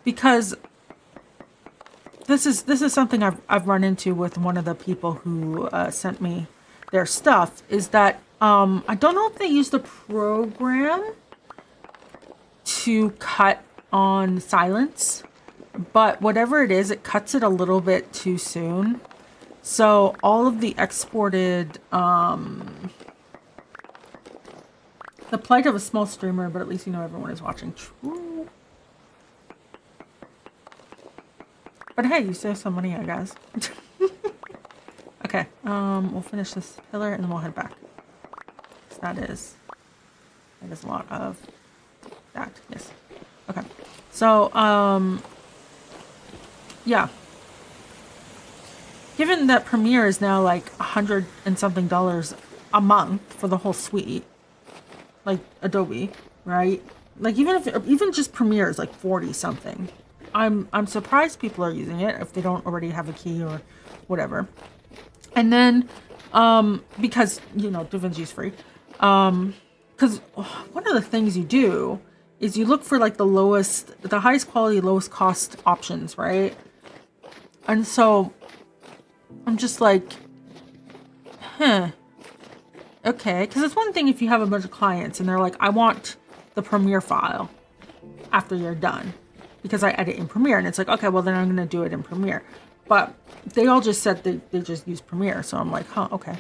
because this is something I've run into with one of the people who sent me their stuff, is that I don't know if they use the program to cut on silence, but whatever it is, it cuts it a little bit too soon. So all of the exported, the plight of a small streamer, but at least you know everyone is watching. True. But hey, you save some money, I guess. Okay, we'll finish this pillar and then we'll head back. That is a lot of that. Yes. Okay. So, yeah. Given that Premiere is now like $100 and something a month for the whole suite, like Adobe, right? Like even just Premiere is like 40 something. I'm surprised people are using it if they don't already have a key or whatever. And then, because, you know, DaVinci's free. Because one of the things you do is you look for like the highest quality, lowest cost options, right? And so I'm just like, okay. Because it's one thing if you have a bunch of clients and they're like, I want the Premiere file after you're done because I edit in Premiere. And it's like, okay, well then I'm going to do it in Premiere. But they all just said they just use Premiere. So I'm like, huh, okay.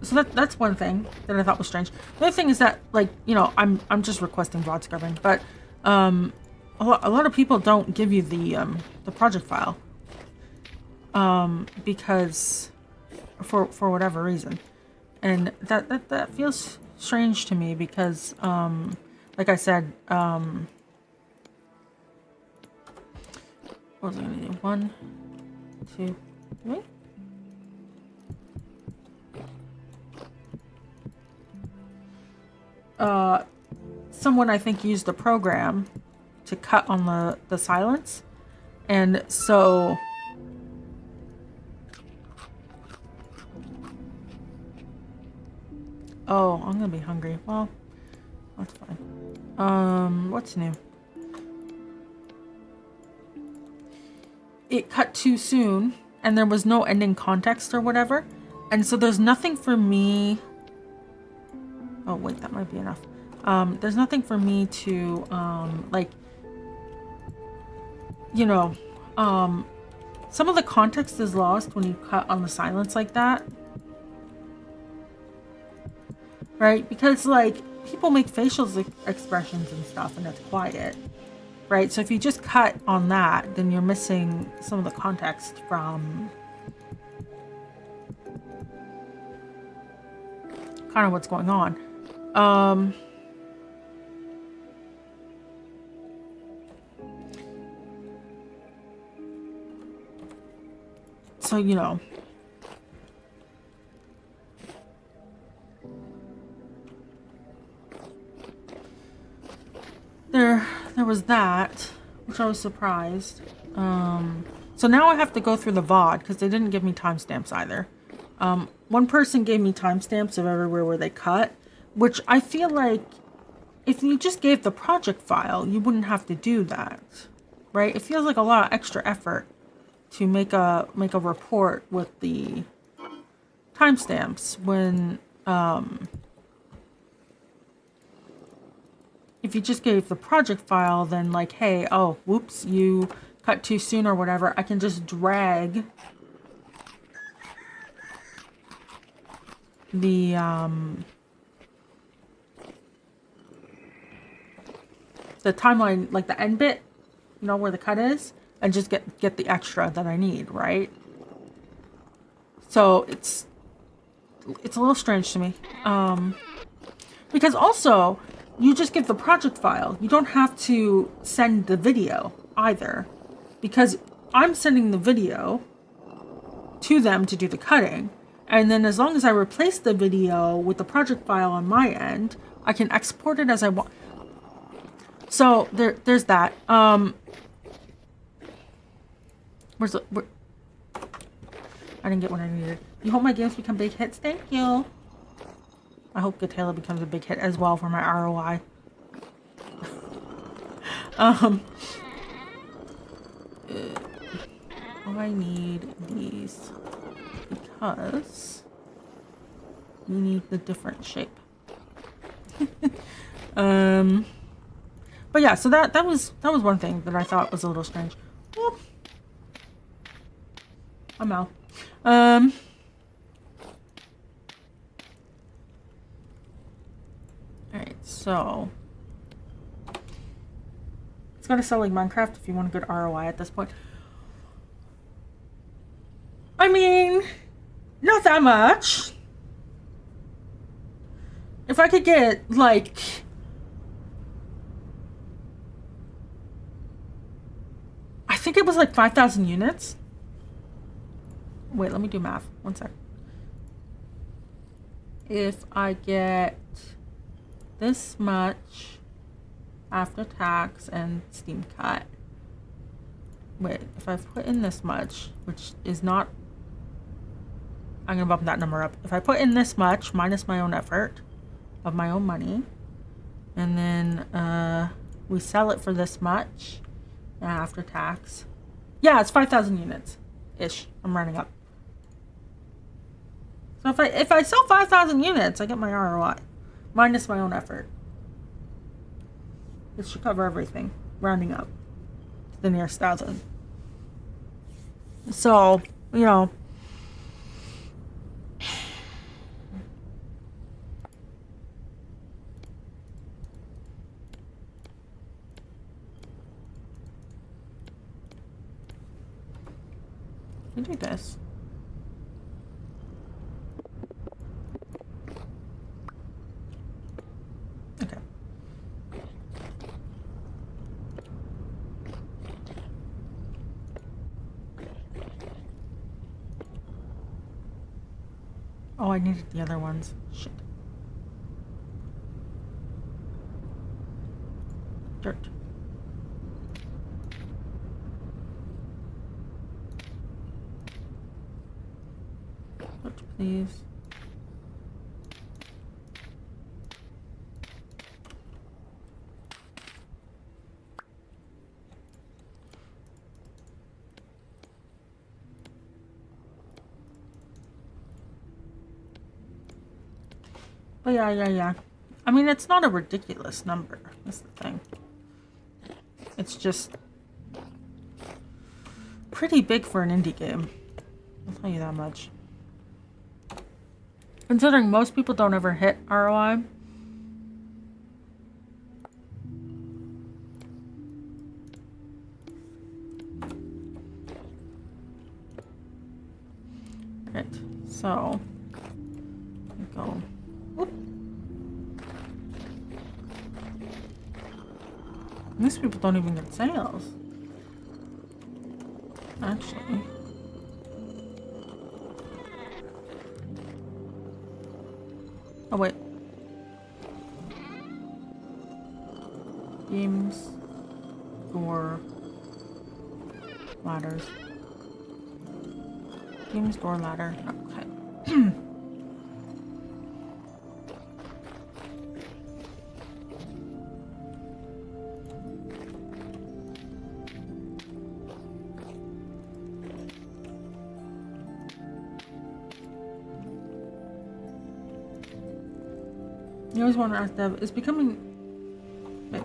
So that's one thing that I thought was strange. The other thing is that, like, you know, I'm just requesting VOD scrubbing, but a lot of people don't give you the project file because for whatever reason, and that feels strange to me because like I said, what was I gonna do? 1, 2, 3. Someone I think used the program to cut on the silence, and so oh, I'm gonna be hungry. Well, that's fine. What's new? It cut too soon, and there was no ending context or whatever, and so there's nothing for me. Oh wait, that might be enough. There's nothing for me to like, you know, some of the context is lost when you cut on the silence like that, right? Because like people make facial expressions and stuff and it's quiet, right? So if you just cut on that, then you're missing some of the context from kind of what's going on. So, you know, there was that, which I was surprised. So now I have to go through the VOD because they didn't give me timestamps either. One person gave me timestamps of everywhere where they cut, which I feel like if you just gave the project file, you wouldn't have to do that, right? It feels like a lot of extra effort to make a report with the timestamps when if you just gave the project file, then like, hey, oh, whoops, you cut too soon or whatever, I can just drag the timeline, like the end bit, you know, where the cut is, and just get the extra that I need, right? So it's a little strange to me, because also you just give the project file. You don't have to send the video either, because I'm sending the video to them to do the cutting. And then as long as I replace the video with the project file on my end, I can export it as I want. So there's that. I didn't get what I needed. You hope my games become big hits? Thank you. I hope Gatela becomes a big hit as well for my ROI. Oh, I need these because we need the different shape. But yeah, so that was one thing that I thought was a little strange. Whoop. I'm out. Alright, so it's gotta sell like Minecraft if you want a good ROI at this point. I mean, not that much. If I could get like I think it was like 5,000 units. Wait, let me do math. One sec. If I get this much after tax and Steam cut. Wait, if I put in this much, which is not, I'm gonna bump that number up. If I put in this much minus my own effort of my own money, and then we sell it for this much after tax. Yeah, it's 5,000 units ish. I'm rounding up. So if I sell 5,000 units, I get my ROI minus my own effort. This should cover everything, rounding up to the nearest 1,000. So, you know, we do this. Okay. Oh, I needed the other ones. Shit. Dirt. Dirt, please. But yeah. I mean, it's not a ridiculous number. That's the thing. It's just pretty big for an indie game. I'll tell you that much. Considering most people don't ever hit ROI. Right, so go. Whoop. These people don't even get sales. Actually. Oh wait. Games, door, ladders. Games, door, ladder. Okay. You always want to ask Dev, is becoming... Wait.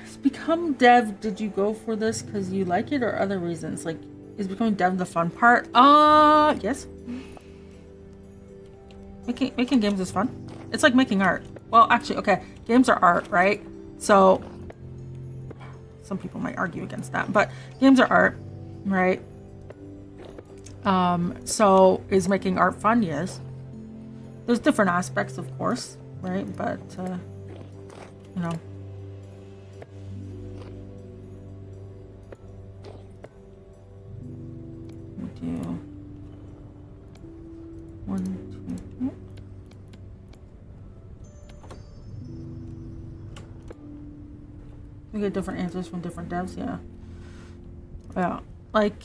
Is become Dev, did you go for this because you like it or other reasons? Like, is becoming Dev the fun part? Yes. Making games is fun. It's like making art. Well, actually, okay. Games are art, right? So, some people might argue against that. But games are art, right? So, is making art fun? Yes. There's different aspects, of course, right? But, you know. We get different answers from different devs. Yeah. Yeah. Like,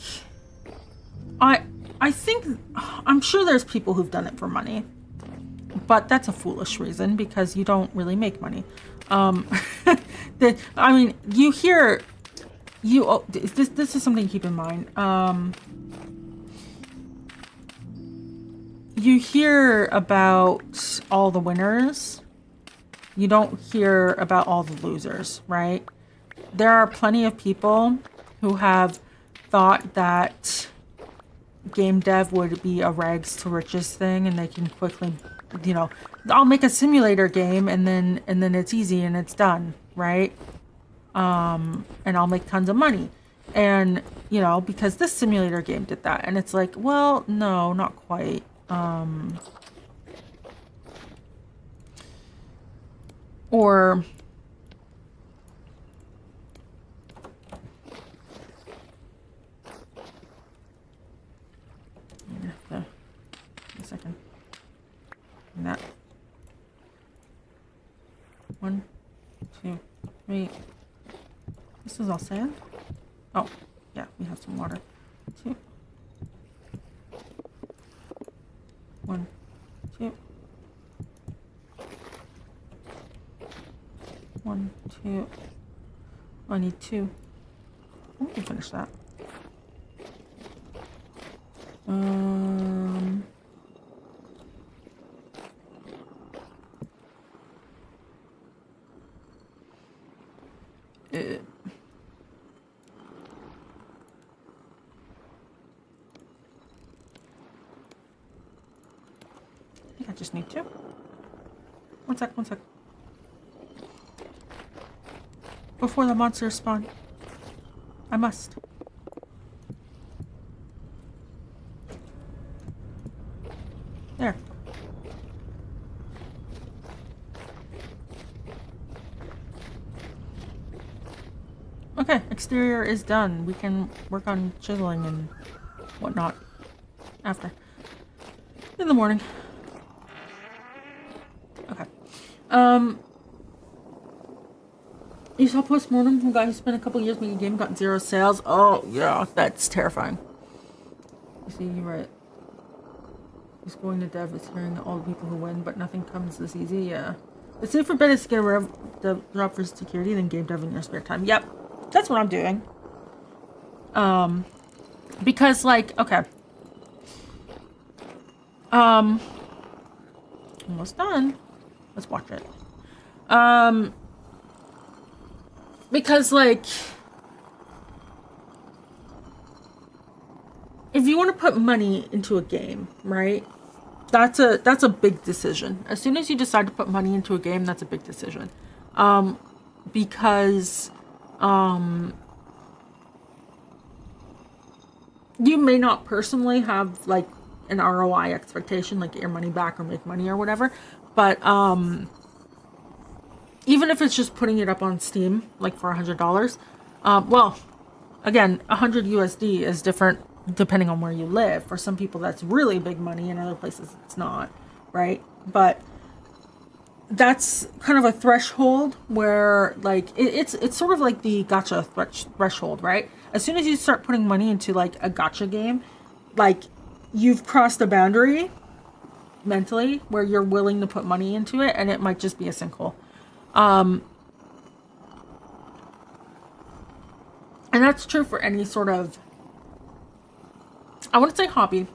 I think, I'm sure there's people who've done it for money, but that's a foolish reason because you don't really make money. I mean, you hear, this is something to keep in mind. You hear about all the winners. You don't hear about all the losers, right? There are plenty of people who have thought that game dev would be a rags to riches thing, and they can quickly, you know, I'll make a simulator game and then it's easy and it's done, right? And I'll make tons of money. And, you know, because this simulator game did that. And it's like, well, no, not quite. Or a second. And that 1, 2, 3. This is all sand. Oh, yeah, we have some water. 2. 1, 2. 1, 2. I need 2. We can finish that. I think I just need 2. One sec. Before the monsters spawn. I must. There. Okay, exterior is done. We can work on chiseling and whatnot after. In the morning. Okay. You saw postmortem from a guy who spent a couple years making a game, got 0 sales. Oh, yeah, that's terrifying. You see, you're right. Just going to dev is hearing all the people who win, but nothing comes this easy. Yeah. The safer bet is to get a rev job for security than game dev in your spare time. Yep. That's what I'm doing. Because, like, okay. Almost done. Let's watch it. Because, like, if you want to put money into a game, right? That's a big decision. As soon as you decide to put money into a game, that's a big decision. Because you may not personally have like an ROI expectation, like get your money back or make money or whatever, but even if it's just putting it up on Steam, like for $100, well, again, 100 USD is different depending on where you live. For some people, that's really big money. In other places, it's not, right? But that's kind of a threshold where, like, it's sort of like the gacha threshold, right? As soon as you start putting money into, like, a gacha game, like, you've crossed a boundary mentally where you're willing to put money into it, and it might just be a sinkhole. And that's true for any sort of, I wouldn't say hobby,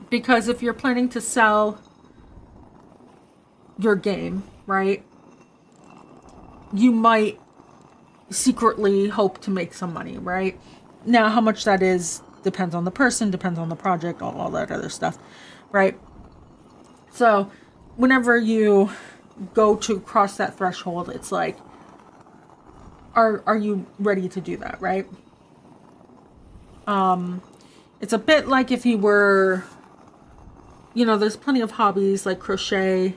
because if you're planning to sell your game, right, you might secretly hope to make some money, right? Now, how much that is depends on the person, depends on the project, all that other stuff, right? So whenever you go to cross that threshold, it's like, are you ready to do that, right? It's a bit like if you were, you know, there's plenty of hobbies like crochet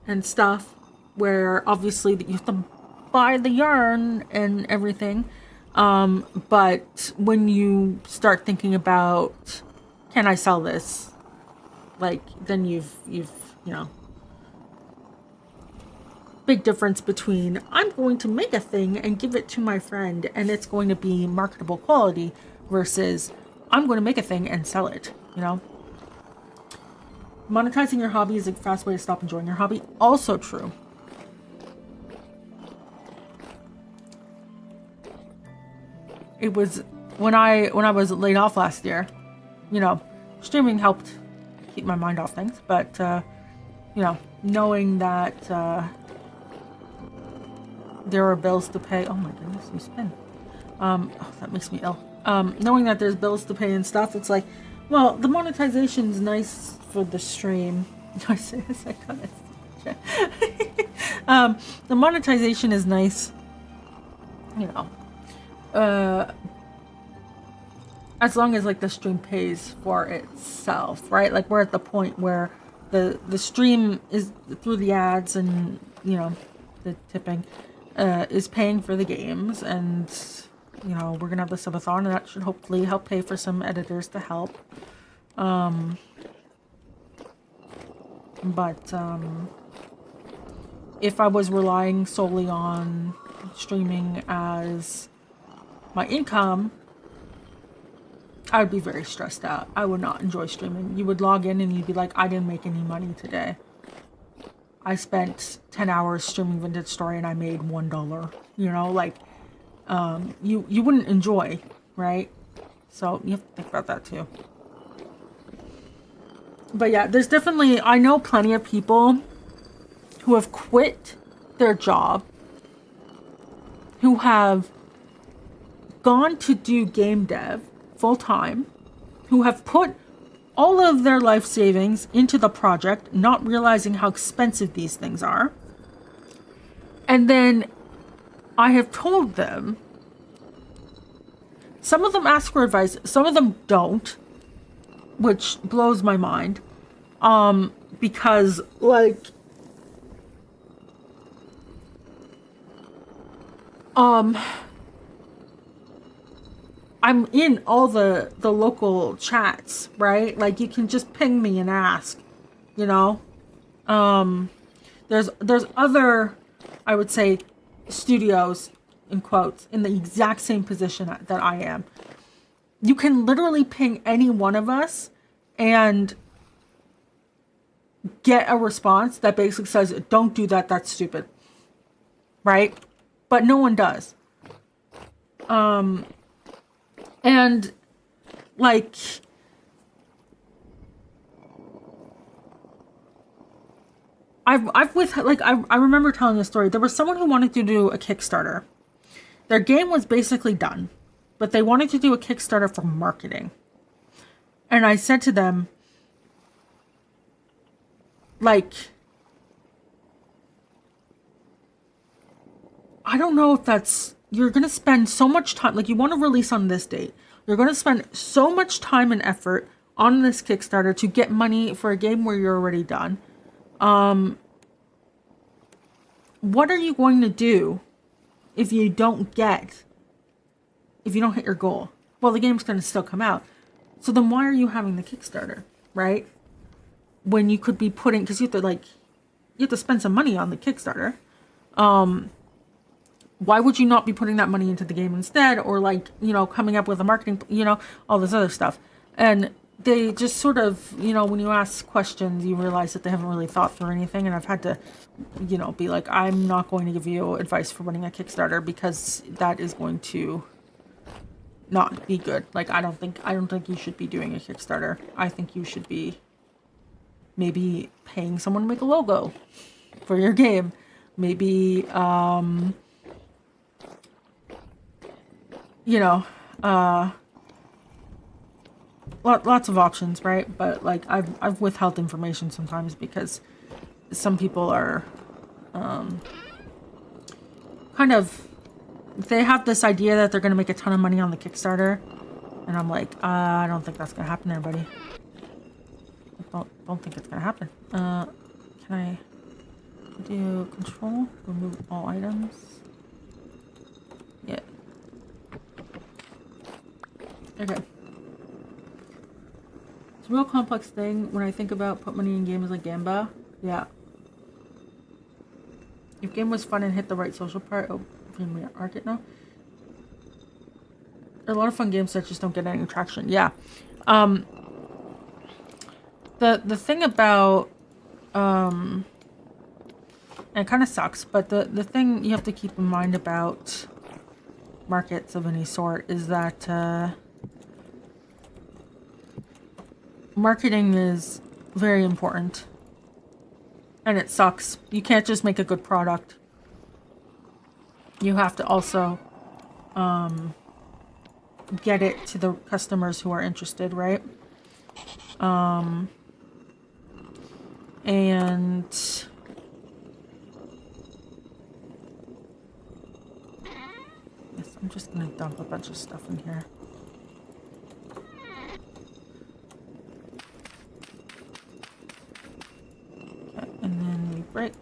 and stuff where obviously you have to buy the yarn and everything. But when you start thinking about, can I sell this? Like, then you've, you know, big difference between I'm going to make a thing and give it to my friend and it's going to be marketable quality versus I'm going to make a thing and sell it, you know? Monetizing your hobby is a fast way to stop enjoying your hobby. Also true. It was when I was laid off last year, you know, streaming helped keep my mind off things, but you know, knowing that there are bills to pay. Oh my goodness, you spin. Oh, that makes me ill. Knowing that there's bills to pay and stuff, it's like, well, the monetization's nice for the stream. I say this, I got it. The monetization is nice, you know, as long as like the stream pays for itself, right? Like we're at the point where the stream is through the ads and, you know, the tipping is paying for the games, and you know, we're gonna have the subathon, and that should hopefully help pay for some editors to help. But if I was relying solely on streaming as my income, I would be very stressed out. I would not enjoy streaming. You would log in and you'd be like, I didn't make any money today. I spent 10 hours streaming Vintage Story and I made $1. You know, like, you wouldn't enjoy, right? So you have to think about that too. But yeah, there's definitely, I know plenty of people who have quit their job, who have gone to do game dev full time, who have put all of their life savings into the project, not realizing how expensive these things are. And then I have told them, some of them ask for advice, some of them don't, which blows my mind. Because like, I'm in all the local chats, right? Like you can just ping me and ask, you know. There's other, I would say, studios in quotes in the exact same position that I am. You can literally ping any one of us and get a response that basically says, don't do that, that's stupid, right? But no one does. And like, I remember telling a story. There was someone who wanted to do a Kickstarter. Their game was basically done, but they wanted to do a Kickstarter for marketing. And I said to them, like, I don't know if that's, you're going to spend so much time, like you want to release on this date. You're going to spend so much time and effort on this Kickstarter to get money for a game where you're already done. What are you going to do if you don't hit your goal? Well, the game's going to still come out. So then why are you having the Kickstarter, right? When you could be putting, because you have to spend some money on the Kickstarter. Why would you not be putting that money into the game instead? Or like, you know, coming up with a marketing, you know, all this other stuff. And they just sort of, you know, when you ask questions, you realize that they haven't really thought through anything. And I've had to, you know, be like, I'm not going to give you advice for running a Kickstarter because that is going to not be good. Like, I don't think you should be doing a Kickstarter. I think you should be maybe paying someone to make a logo for your game. Maybe, you know, lots of options, right? But like I've withheld information sometimes because some people are kind of, they have this idea that they're going to make a ton of money on the Kickstarter, and I'm like, I don't think that's going to happen there, buddy. Don't think it's going to happen. Can I do control, remove all items? Yeah. Okay. It's a real complex thing when I think about put money in games like Gamba. Yeah. If game was fun and hit the right social part, oh, we arc it now. There are a lot of fun games that just don't get any traction. Yeah. The thing about and it kind of sucks, but the thing you have to keep in mind about markets of any sort is that marketing is very important, and it sucks. You can't just make a good product. You have to also get it to the customers who are interested, right? And yes, I'm just gonna dump a bunch of stuff in here. Okay, and then we break.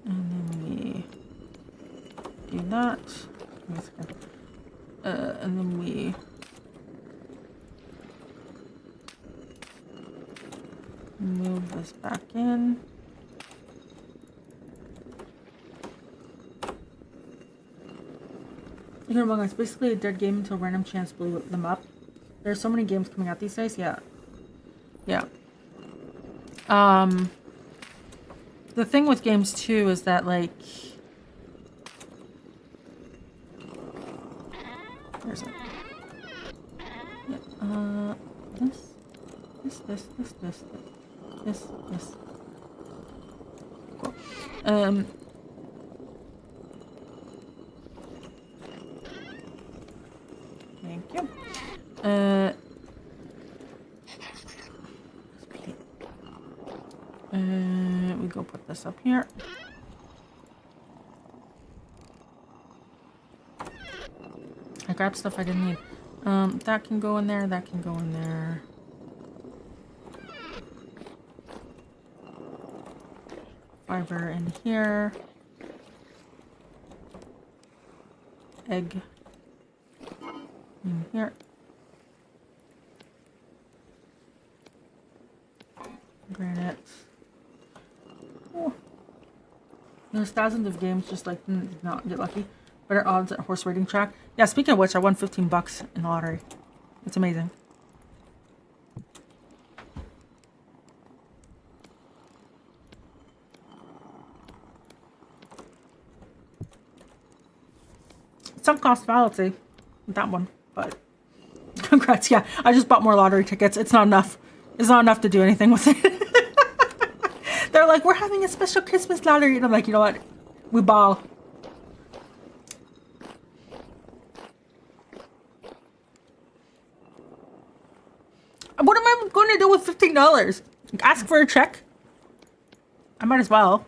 And then we do that. And then we move this back in. Here among us, basically a dead game until random chance blew them up. There's so many games coming out these days. Yeah. Yeah. The thing with games too is that, like, where is it? Yeah, this. Cool. Thank you. We go put this up here. I grabbed stuff I didn't need. That can go in there, that can go in there. Fiber in here. Egg in here. Granite. Oh. There's thousands of games just like did not get lucky. Better odds at horse racing track. Yeah, speaking of which, I won $15 in the lottery. It's amazing. Some cost fallacy with that one, but congrats. Yeah, I just bought more lottery tickets. It's not enough. It's not enough to do anything with it. They're like, we're having a special Christmas lottery. And I'm like, you know what? We ball. What am I going to do with $15? Ask for a check? I might as well.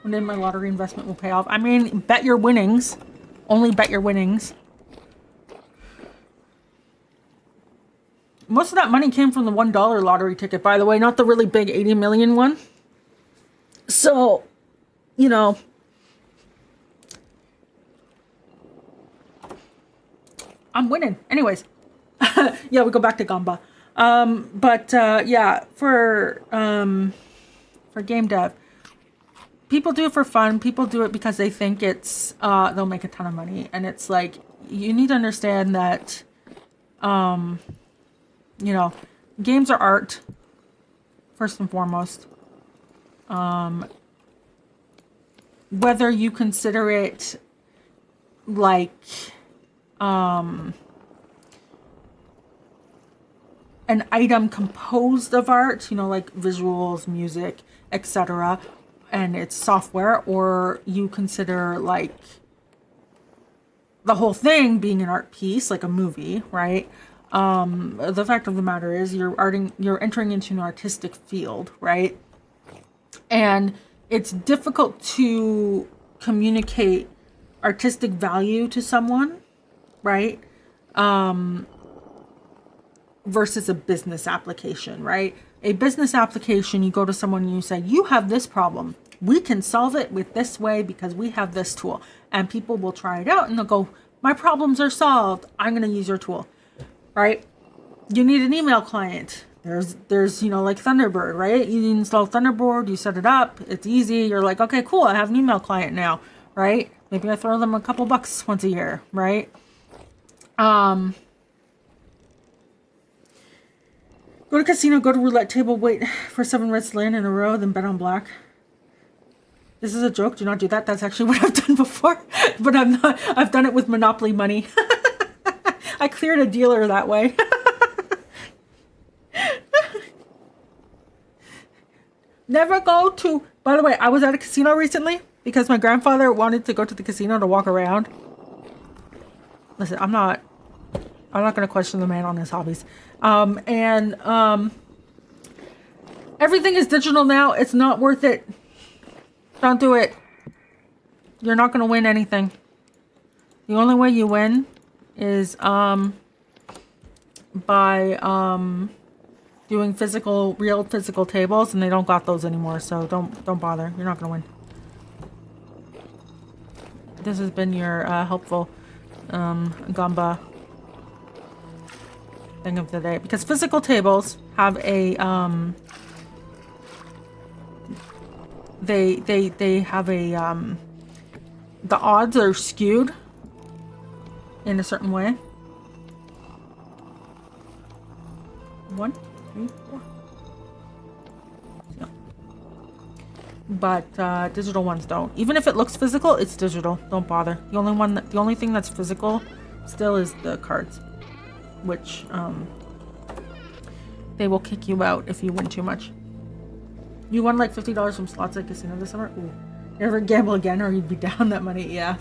And then my lottery investment will pay off. I mean, bet your winnings. Only bet your winnings. Most of that money came from the $1 lottery ticket, by the way, not the really big 80 million one. So, you know, I'm winning. Anyways, yeah, we go back to Gamba. Yeah, for game dev, people do it for fun. People do it because they think it's they'll make a ton of money, and it's like you need to understand that, you know, games are art first and foremost. Whether you consider it like an item composed of art, you know, like visuals, music, etc., and it's software, or you consider like the whole thing being an art piece, like a movie, right? The fact of the matter is you're entering into an artistic field, right? And it's difficult to communicate artistic value to someone, right? Versus a business application, right? A business application, you go to someone and you say, you have this problem. We can solve it with this way because we have this tool. And people will try it out and they'll go, my problems are solved. I'm going to use your tool. right? You need an email client. There's you know, like Thunderbird, right? You install Thunderbird, you set it up, it's easy. You're like, okay, cool, I have an email client now, right? Maybe I throw them a couple bucks once a year, right? Go to casino, go to roulette table, wait for 7 reds to land in a row, then bet on black. This is a joke. Do not do that. That's actually what I've done before, but I've done it with Monopoly money. I cleared a dealer that way. Never go to, by the way, I was at a casino recently because my grandfather wanted to go to the casino to walk around. Listen, I'm not going to question the man on his hobbies. Everything is digital now. It's not worth it. Don't do it. You're not going to win anything. The only way you win is by doing real physical tables, and they don't got those anymore, so don't bother. You're not going to win. This has been your helpful Gamba thing of the day, because physical tables have a they have a the odds are skewed in a certain way. 1, 3, 4. Yeah. But digital ones don't. Even if it looks physical, it's digital. Don't bother. The only thing that's physical still is the cards, which they will kick you out if you win too much. You won like $50 from slots at casino this summer? Ooh. You ever gamble again or you'd be down that money? Yeah.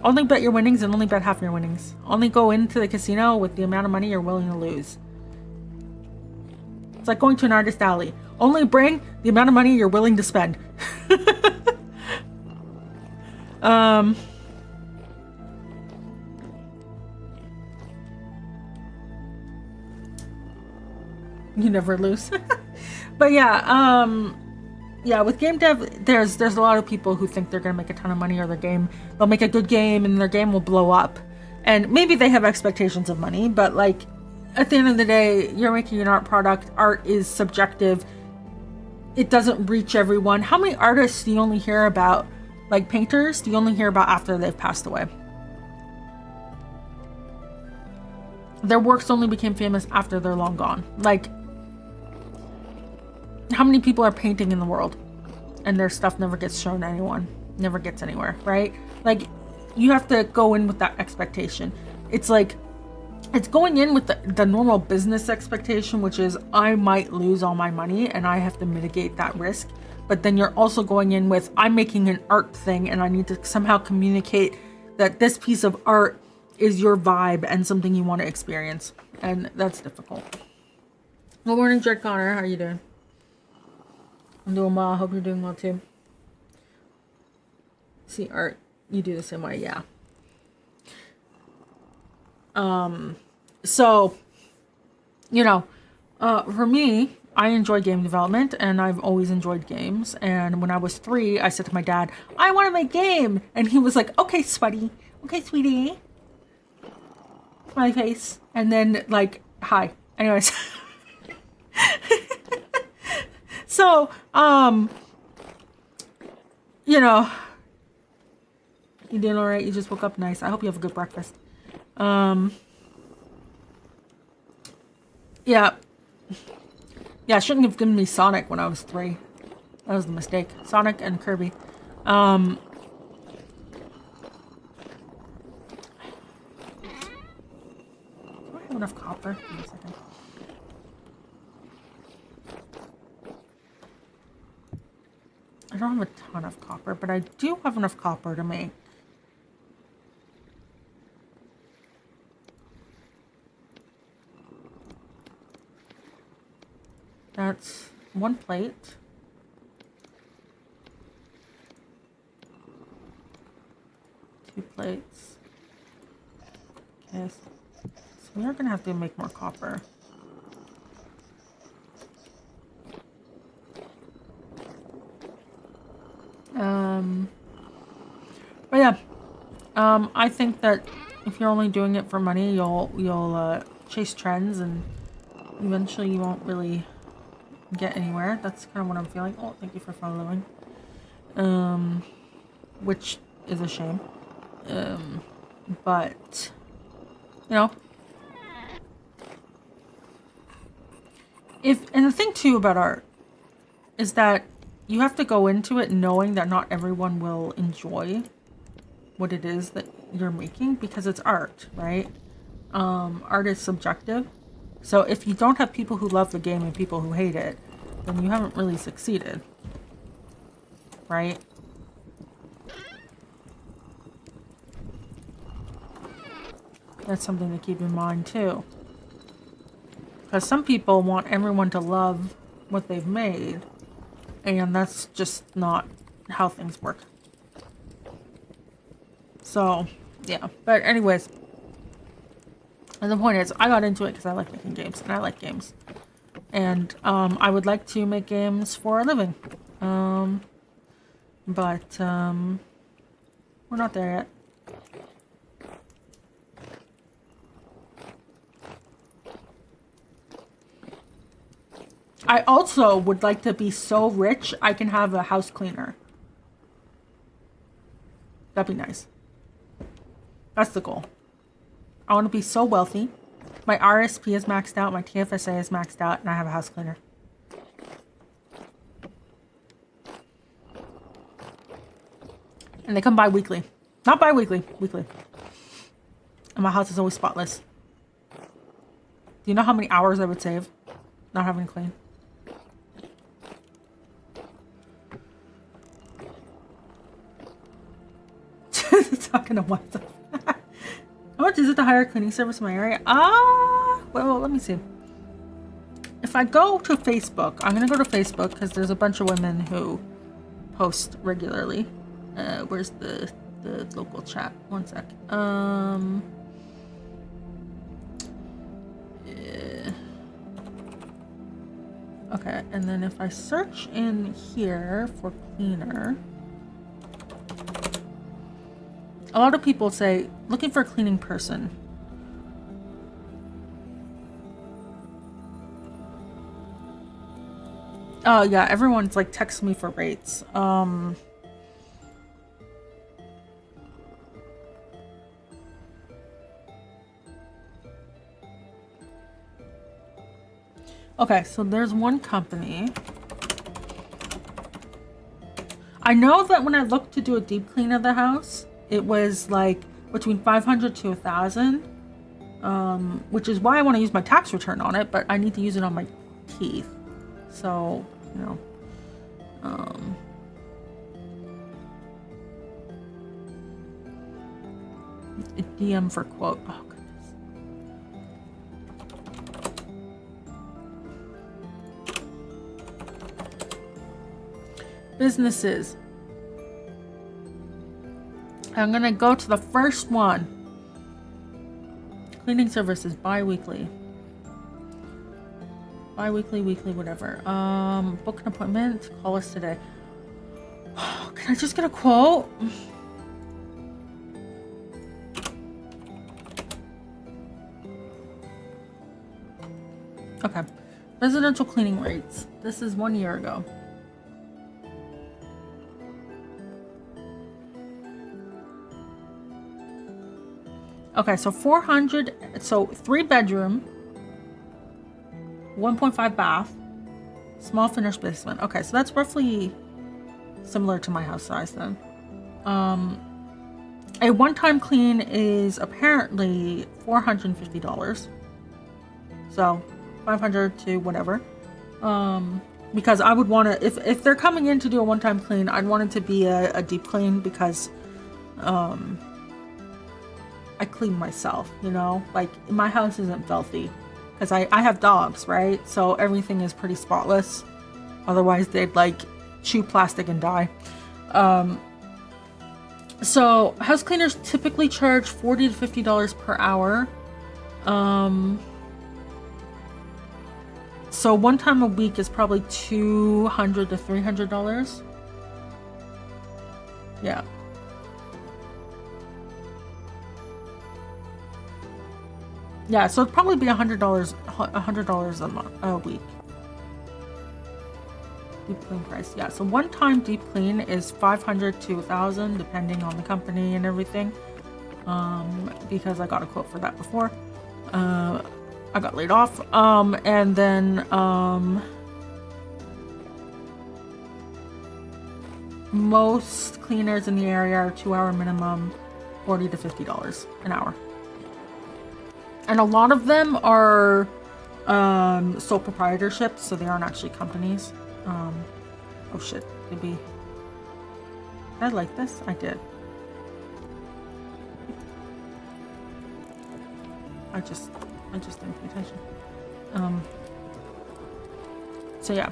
Only bet your winnings and only bet half your winnings. Only go into the casino with the amount of money you're willing to lose. It's like going to an artist alley. Only bring the amount of money you're willing to spend. You never lose. But yeah, yeah, with game dev, there's a lot of people who think they're gonna make a ton of money, or they'll make a good game and their game will blow up. And maybe they have expectations of money, but like at the end of the day, you're making an art product. Art is subjective. It doesn't reach everyone. How many artists do you only hear about, like painters, do you only hear about after they've passed away? Their works only became famous after they're long gone. Like, how many people are painting in the world and their stuff never gets shown to anyone, never gets anywhere, right? Like, you have to go in with that expectation. It's like, it's going in with the normal business expectation, which is I might lose all my money and I have to mitigate that risk. But then you're also going in with, I'm making an art thing and I need to somehow communicate that this piece of art is your vibe and something you want to experience. And that's difficult. Good morning, Jack Connor. How are you doing? I'm doing well. I hope you're doing well too. See, art, you do the same way, yeah. So, you know, for me, I enjoy game development and I've always enjoyed games. And when I was 3, I said to my dad, I want to make a game. And he was like, okay, sweetie. Okay, sweetie. My face. And then like, hi. Anyways. So, you know, you doing all right? You just woke up nice. I hope you have a good breakfast. Yeah. Yeah, I shouldn't have given me Sonic when I was 3. That was the mistake. Sonic and Kirby. Do I have enough copper? Give me a second. I don't have a ton of copper, but I do have enough copper to make. That's 1 plate. Two plates. Okay, so we are gonna have to make more copper. But yeah, I think that if you're only doing it for money, you'll chase trends and eventually you won't really get anywhere. That's kind of what I'm feeling. Oh, thank you for following. Which is a shame. But you know, and the thing too about art is that you have to go into it knowing that not everyone will enjoy what it is that you're making, because it's art, right? Art is subjective. So if you don't have people who love the game and people who hate it, then you haven't really succeeded, right? That's something to keep in mind too. Because some people want everyone to love what they've made, and that's just not how things work. So, yeah. But anyways, and the point is, I got into it because I like making games, and I like games. And I would like to make games for a living. But we're not there yet. I also would like to be so rich I can have a house cleaner. That'd be nice. That's the goal. I want to be so wealthy. My RSP is maxed out, my TFSA is maxed out, and I have a house cleaner. And they come by weekly. Not bi-weekly, weekly. And my house is always spotless. Do you know how many hours I would save not having to clean? Talking to myself. How much is it to hire a cleaning service in my area? Well, let me see. If I go to Facebook, I'm gonna go to Facebook because there's a bunch of women who post regularly. Where's the local chat? One sec. Yeah. Okay, and then if I search in here for cleaner, a lot of people say, looking for a cleaning person. Oh yeah, everyone's like texting me for rates. Okay, so there's one company. I know that when I looked to do a deep clean of the house, it was like between 500 to 1,000, which is why I want to use my tax return on it, but I need to use it on my teeth. So, you know, DM for quote. Oh, goodness. Businesses. I'm gonna go to the first one. Cleaning services, bi-weekly. Bi-weekly, weekly, whatever. Book an appointment. Call us today. Can I just get a quote? Okay. Residential cleaning rates. This is 1 year ago. Okay, so 400, so 3-bedroom, 1.5 bath, small finished basement. Okay, so that's roughly similar to my house size then. A one-time clean is apparently $450. So 500 to whatever. Because I would want to, if they're coming in to do a one-time clean, I'd want it to be a deep clean because I clean myself, you know, like my house isn't filthy because I have dogs, right? So everything is pretty spotless. Otherwise they'd like chew plastic and die. So house cleaners typically charge $40 to $50 per hour. So one time a week is probably $200 to $300. Yeah. Yeah, so it'd probably be $100 a week. Deep clean price. Yeah, so one-time deep clean is $500 to $1,000 depending on the company and everything. Because I got a quote for that before. I got laid off. And then most cleaners in the area are 2-hour minimum, $40 to $50 an hour. And a lot of them are sole proprietorships, so they aren't actually companies. Oh shit, did I like this? I did. I just didn't pay attention. So yeah.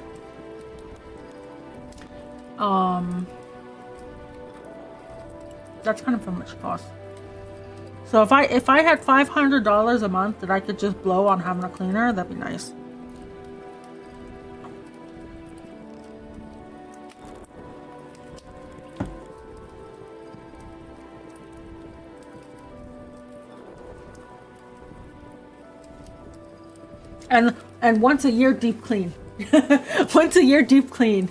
That's kind of how much it costs. So if I had $500 a month that I could just blow on having a cleaner, that'd be nice. And once a year deep clean. Once a year deep clean.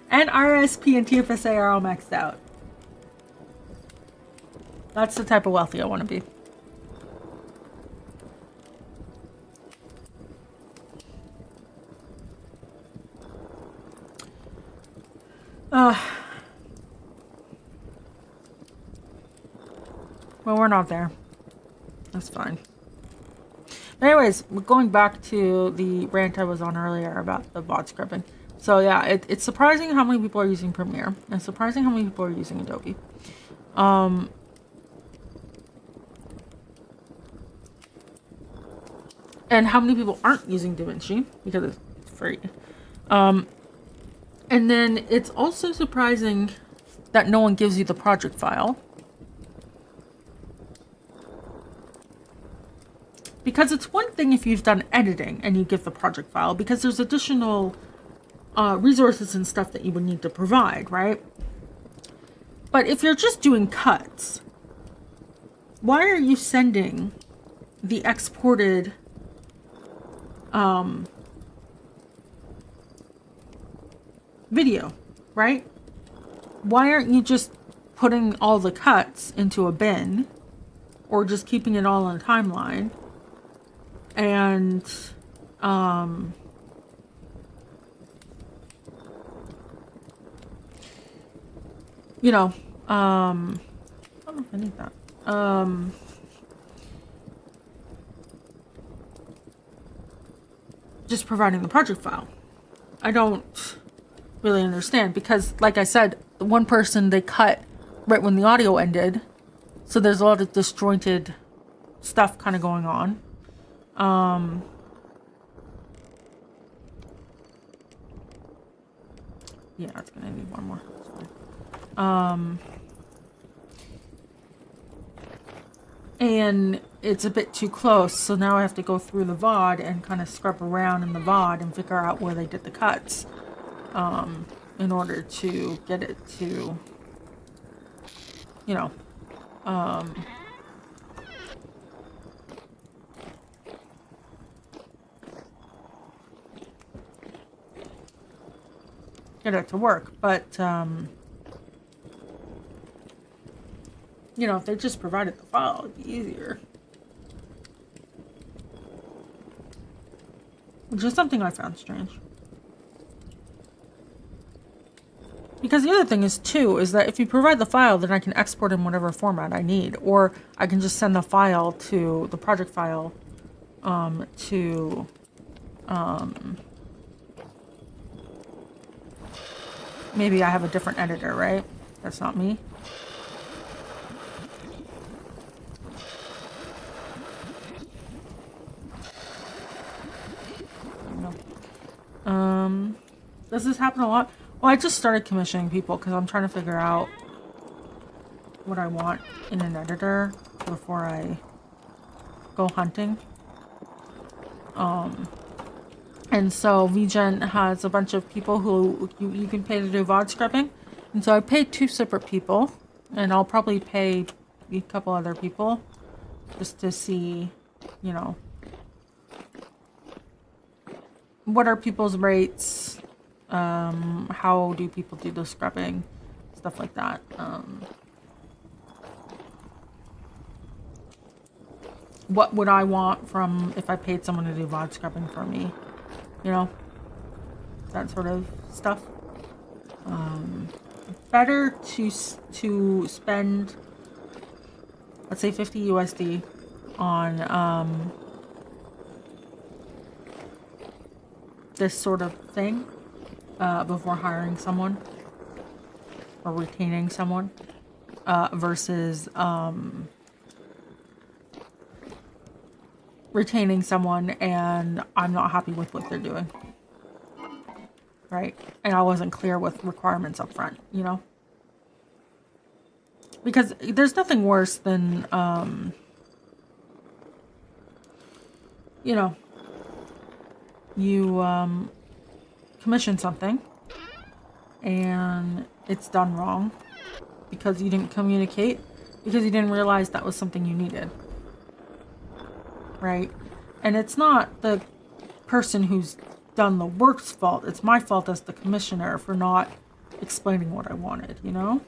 And RSP and TFSA are all maxed out. That's the type of wealthy I want to be. Well, we're not there. That's fine. But anyways, going back to the rant I was on earlier about the bot scripting. So yeah, it's surprising how many people are using Premiere. And surprising how many people are using Adobe. And how many people aren't using DaVinci because it's free. And then it's also surprising that no one gives you the project file. Because it's one thing if you've done editing and you give the project file, because there's additional resources and stuff that you would need to provide, right? But if you're just doing cuts, why are you sending the exported video, right? Why aren't you just putting all the cuts into a bin or just keeping it all on a timeline and you know, I don't know if I need that. Just providing the project file. I don't really understand because, like I said, the one person they cut right when the audio ended, so there's a lot of disjointed stuff kind of going on. Yeah, it's gonna need one more. And it's a bit too close, so now I have to go through the VOD and kind of scrub around in the VOD and figure out where they did the cuts, in order to get it to, you know, get it to work. But, you know, if they just provided the file, it'd be easier. Which is something I found strange. Because the other thing is, too, is that if you provide the file, then I can export in whatever format I need. Or I can just send the file to, the project file, maybe I have a different editor, right? That's not me. Does this happen a lot? Well, I just started commissioning people because I'm trying to figure out what I want in an editor before I go hunting. And so VGen has a bunch of people who you can pay to do VOD scrubbing. And so I paid 2 separate people, and I'll probably pay a couple other people just to see, you know, what are people's rates, how do people do the scrubbing, stuff like that. What would I want from if I paid someone to do VOD scrubbing for me, you know, that sort of stuff. Better to spend, let's say 50 USD on this sort of thing before hiring someone or retaining someone versus retaining someone and I'm not happy with what they're doing. Right? And I wasn't clear with requirements up front, you know? Because there's nothing worse than, you know, you commission something and it's done wrong because you didn't communicate, because you didn't realize that was something you needed. Right? And it's not the person who's done the work's fault. It's my fault as the commissioner for not explaining what I wanted, you know?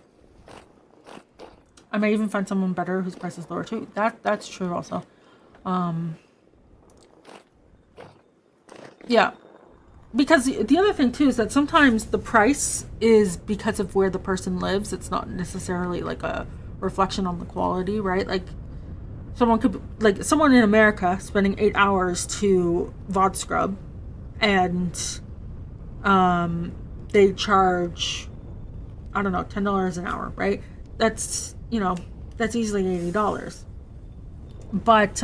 I may even find someone better whose price is lower too. That's true also. Yeah. Because the other thing too is that sometimes the price is because of where the person lives. It's not necessarily like a reflection on the quality, right? Like someone in America spending 8 hours to VOD scrub and they charge, I don't know, $10 an hour, right? That's, you know, that's easily $80. But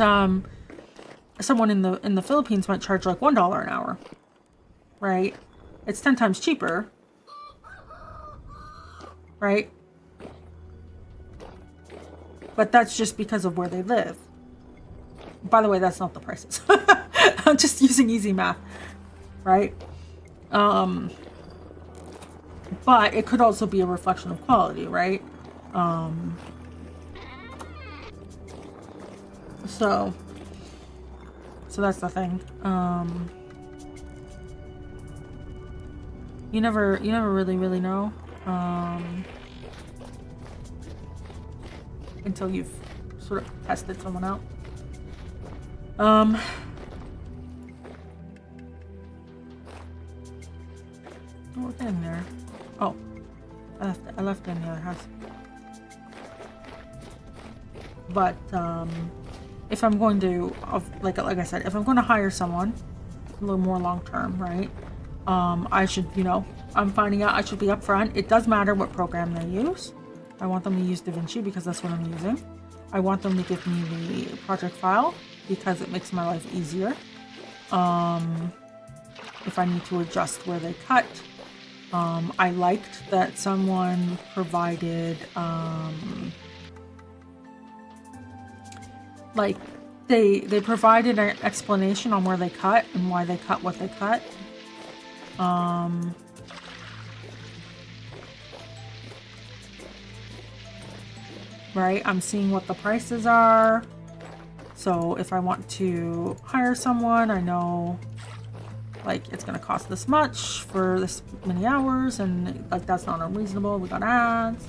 someone in the Philippines might charge like $1 an hour, right? It's 10 times cheaper, right? But that's just because of where they live. By the way, that's not the prices. I'm just using easy math, right? But it could also be a reflection of quality, right? So that's the thing. You never really know until you've sort of tested someone out. We're getting there. Oh, I left it in the other house. But if I'm going to, like I said, if I'm going to hire someone a little more long term, right? I should, you know, I'm finding out I should be upfront. It does matter what program they use. I want them to use DaVinci because that's what I'm using. I want them to give me the project file because it makes my life easier. If I need to adjust where they cut. I liked that someone provided, like, they provided an explanation on where they cut and why they cut what they cut. Right, I'm seeing what the prices are. So if I want to hire someone, I know, like, it's going to cost this much for this many hours, and like that's not unreasonable. We got ads.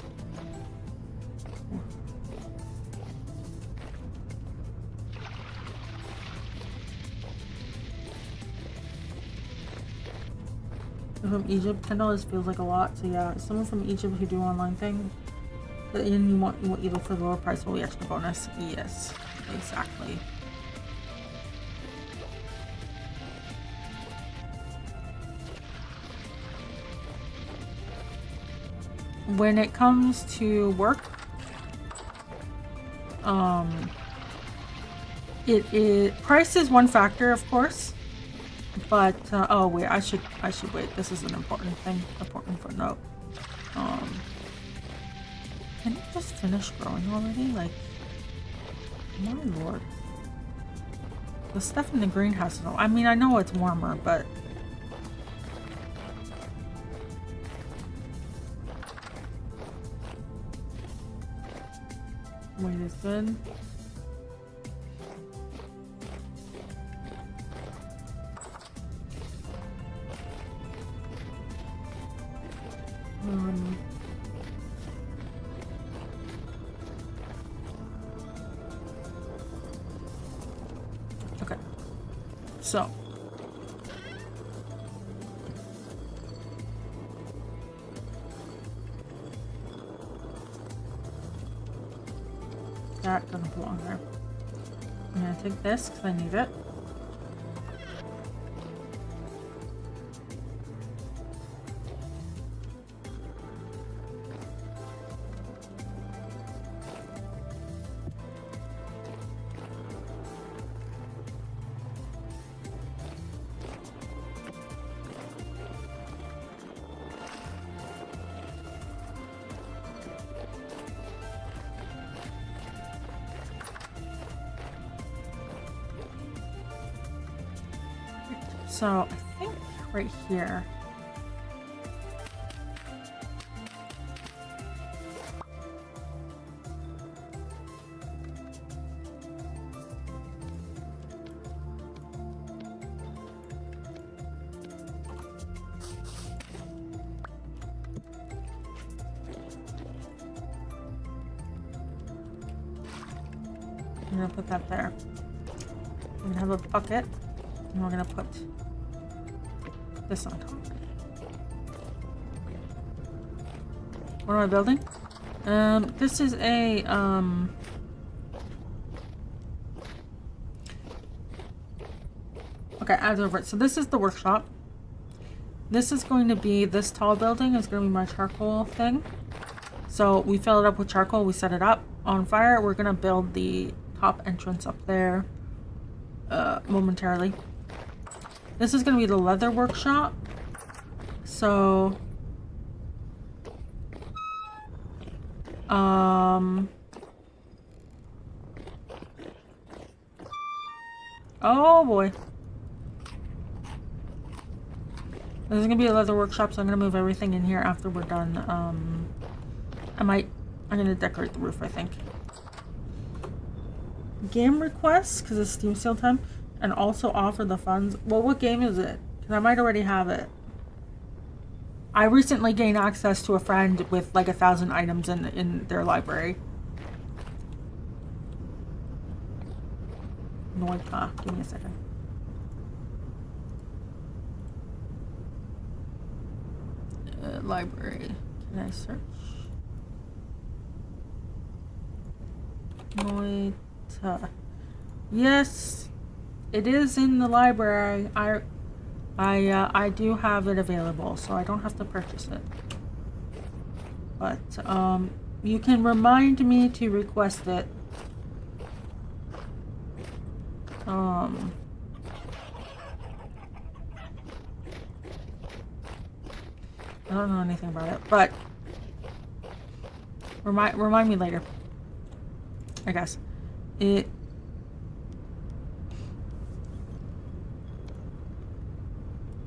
From Egypt, $10 feels like a lot. So yeah, someone from Egypt who do online thing, and you want you look for the lower price will be extra bonus. Yes, exactly. When it comes to work, price is one factor, of course, but oh wait, I should wait. This is an important footnote. Can it just finish growing already? Like, my lord, the stuff in the greenhouse is. I mean, I know it's warmer, but. Wait, Good. Okay. So. That doesn't belong there. I'm gonna take this because I need it. So I think right here. I'm gonna put that there. We're gonna have a bucket, and we're gonna put this on top. What am I building? This is a okay, I was over it. So this is the workshop. This is going to be, this tall building is going to be my charcoal thing. So we fill it up with charcoal, we set it up on fire. We're gonna build the top entrance up there momentarily. This is gonna be the leather workshop. So oh boy. This is gonna be a leather workshop, so I'm gonna move everything in here after we're done. I'm gonna decorate the roof, I think. Game requests, because it's Steam sale time, and also offer the funds. Well, what game is it? Because I might already have it. I recently gained access to a friend with like 1,000 items in their library. Noika, give me a second. Library. Can I search? Noita. Yes, it is in the library. I do have it available, so I don't have to purchase it. But you can remind me to request it. I don't know anything about it, but remind me later. I guess it.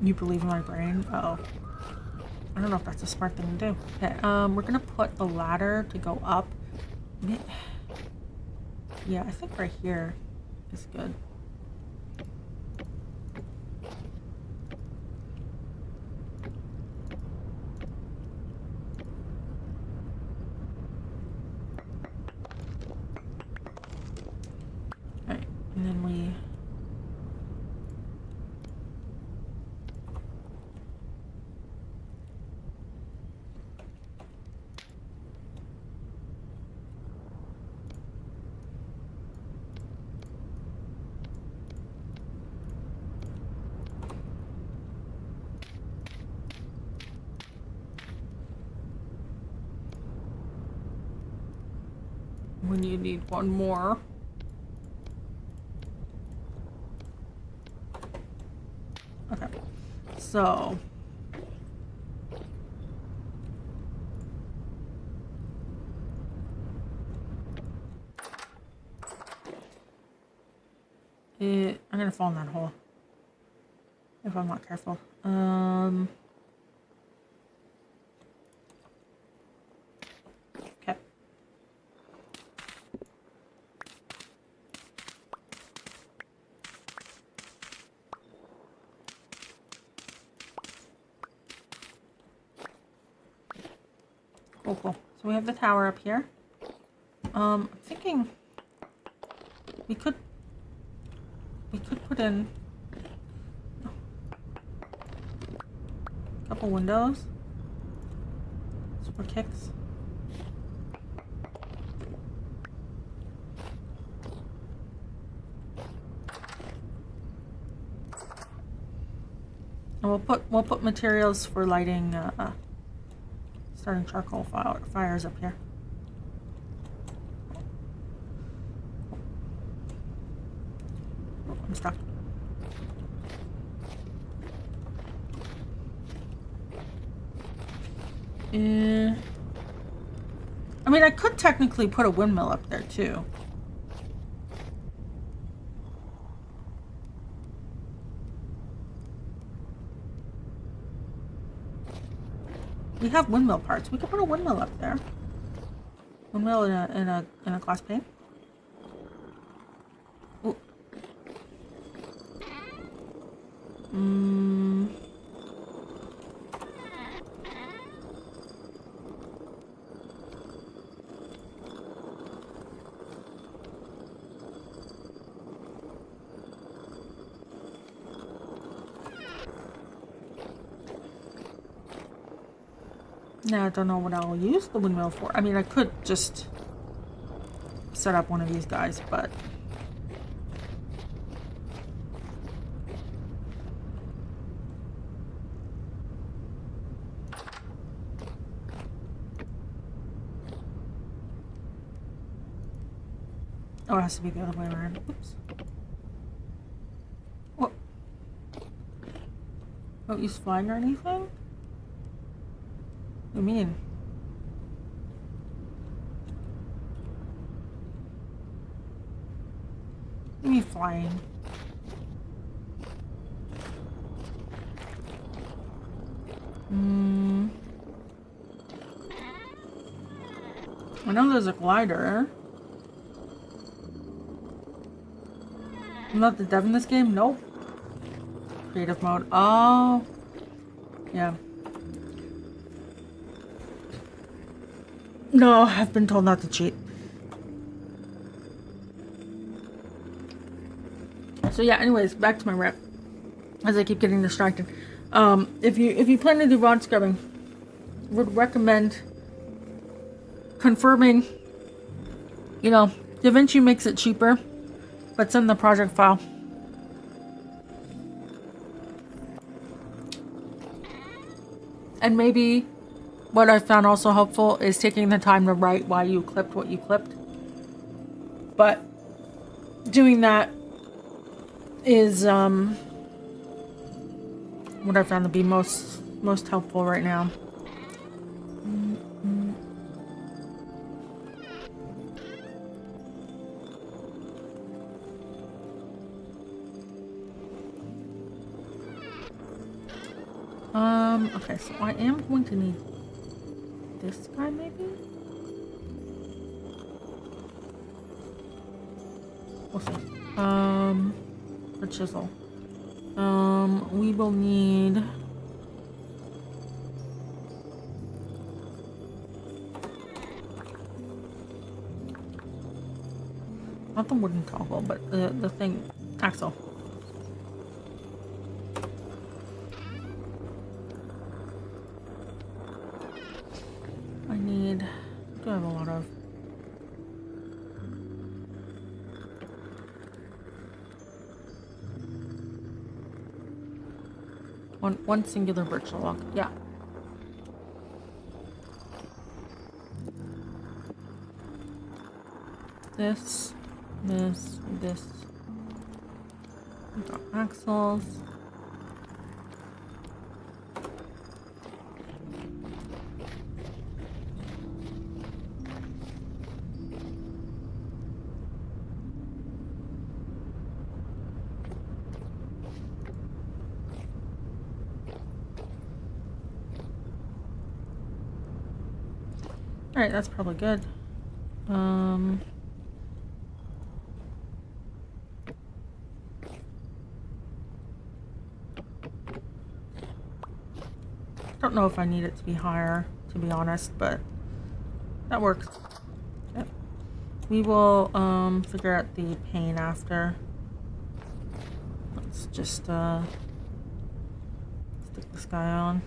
You believe in my brain? Uh-oh. I don't know if that's a smart thing to do. Okay, we're gonna put the ladder to go up. Yeah, I think right here is good. Alright, and then we when you need one more. Okay, so I'm gonna fall in that hole if I'm not careful. Okay. Cool, cool. So we have the tower up here. I'm thinking we could put in a couple windows for kicks. And we'll put materials for lighting starting charcoal fires up here. Oh, I'm stuck. I mean, I could technically put a windmill up there too. We have windmill parts. We could put a windmill up there. Windmill in a glass pane. Ooh. Now I don't know what I'll use the windmill for. I mean, I could just set up one of these guys, but oh, it has to be the other way around. Oops. What? Don't use flying or anything? What do you mean? What do you mean flying? I know there's a glider. I'm not the dev in this game? Nope. Creative mode. Oh. Yeah. No, I've been told not to cheat. So yeah, anyways, back to my rep. As I keep getting distracted. If you plan to do rod scrubbing, would recommend confirming, DaVinci makes it cheaper, but send the project file. And maybe what I found also helpful is taking the time to write why you clipped what you clipped. But doing that is what I found to be most helpful right now. Okay, so I am going to need this guy maybe? We'll see. The chisel. We will need not the wooden toggle, but the thing axle. I do have a lot of one singular birch log. Yeah. This. We've got axles. Alright, that's probably good. Don't know if I need it to be higher, to be honest, but That works. Yep. We will figure out the pain after. Let's just stick this guy on.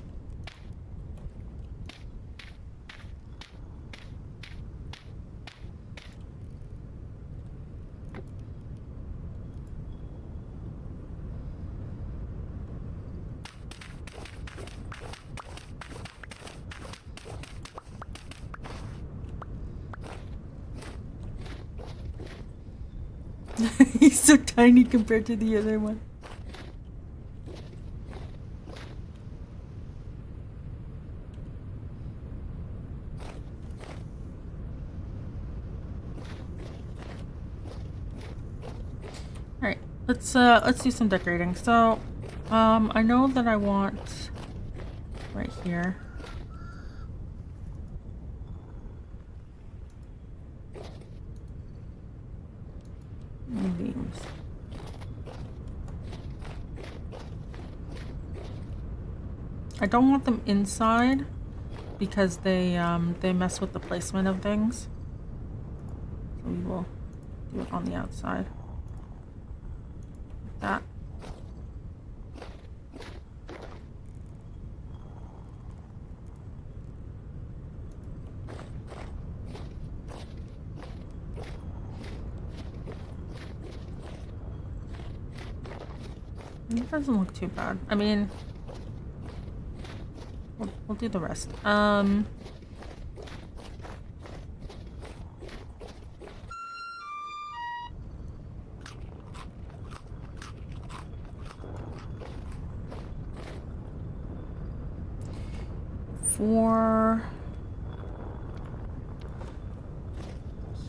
He's so tiny compared to the other one. Alright, let's do some decorating. So, I know that I want right here. Beams. I don't want them inside because they mess with the placement of things. So we will do it on the outside. Like that. It doesn't look too bad. I mean, we'll do the rest. For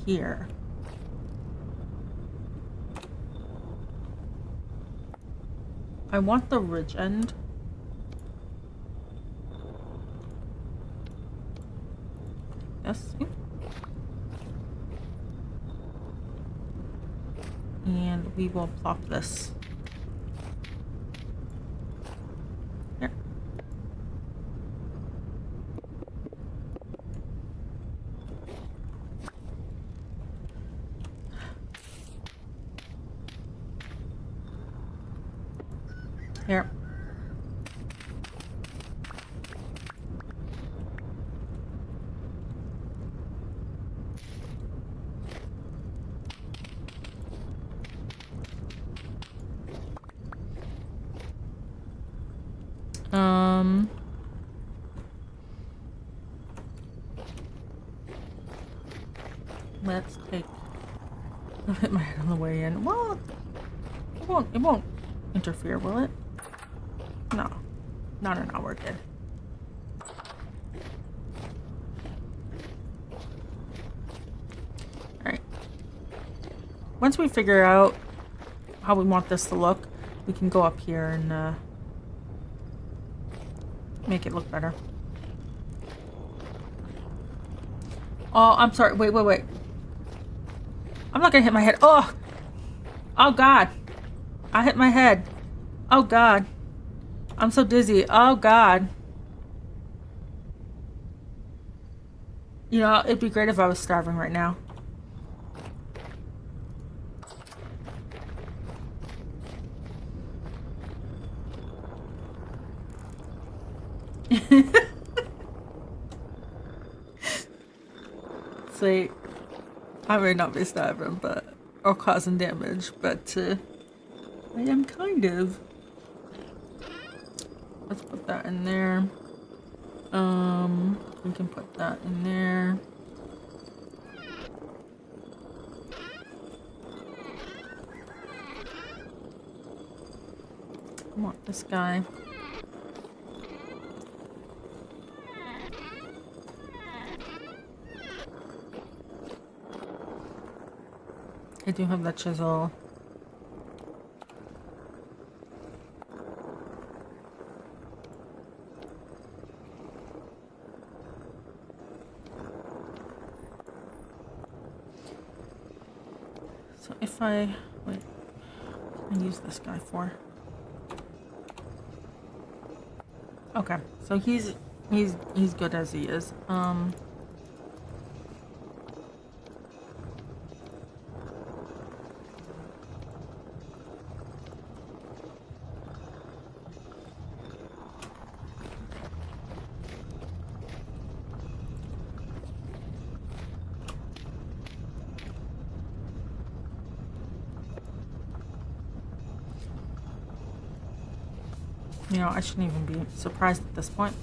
here. I want the ridge end. Yes. And we will plop this. Here. Here. Let's take. I'll hit my head on the way in. Well, it won't interfere, will it? No. Not an hour good. Alright. Once we figure out how we want this to look, we can go up here and make it look better. Oh, I'm sorry. Wait. I'm not gonna hit my head. Oh! Oh God. I hit my head. Oh God. I'm so dizzy. Oh God. You know, it'd be great if I was starving right now. See, I may not be starving, or causing damage, but I am kind of. Let's put that in there. We can put that in there. I want this guy. I do have that chisel. So if I wait, what can I use this guy for? Okay, so he's good as he is. You know, I shouldn't even be surprised at this point.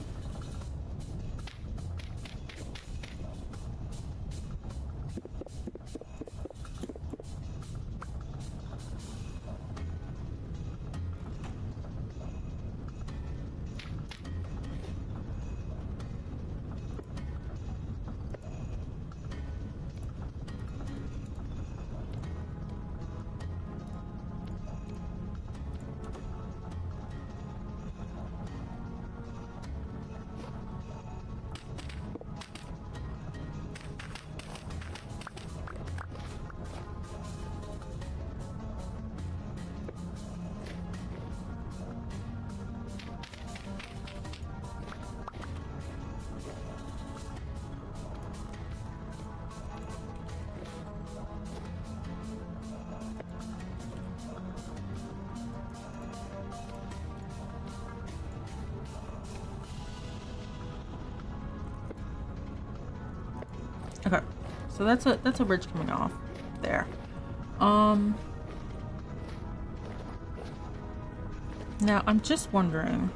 Okay, so that's a bridge coming off there. Now I'm just wondering.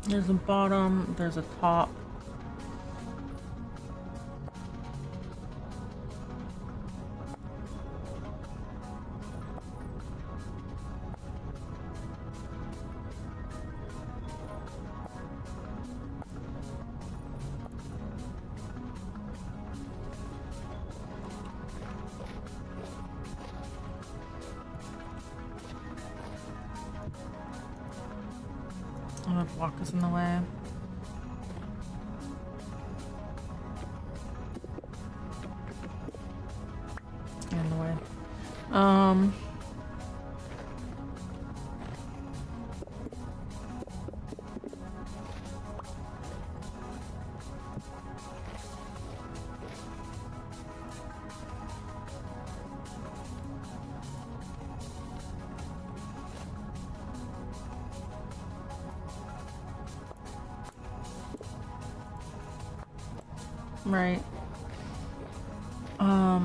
There's a bottom, there's a top. Oh, that block is in the way. In the way. Right. I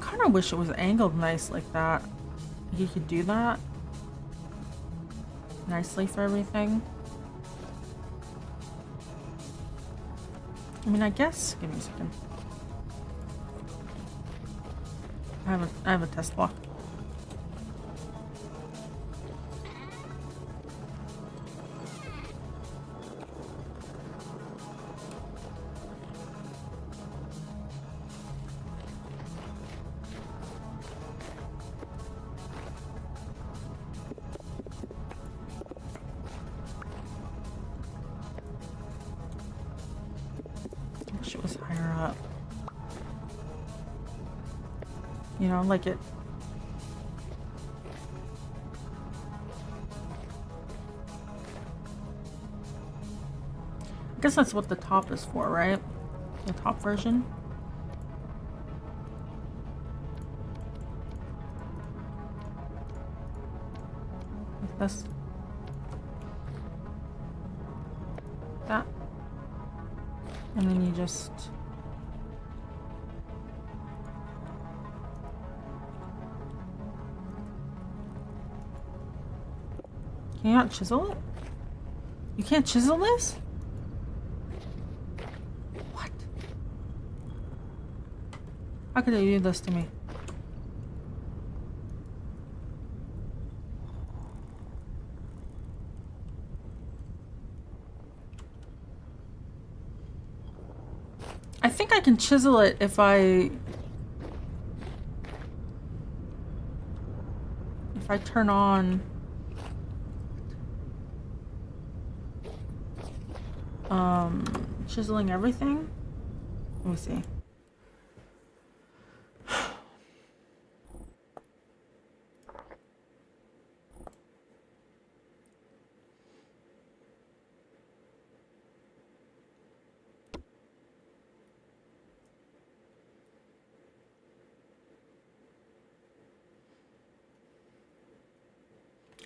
kind of wish it was angled nice like that. You could do that nicely for everything. I mean, I guess. Give me a second. I have a test block. Wish it was higher up. You know, like it. I guess that's what the top is for, right? The top version. Like this. That. And then you just... Can you not chisel it? You can't chisel this? What? How could they do this to me? I think I can chisel it if I turn on... Chiseling everything. Let me see.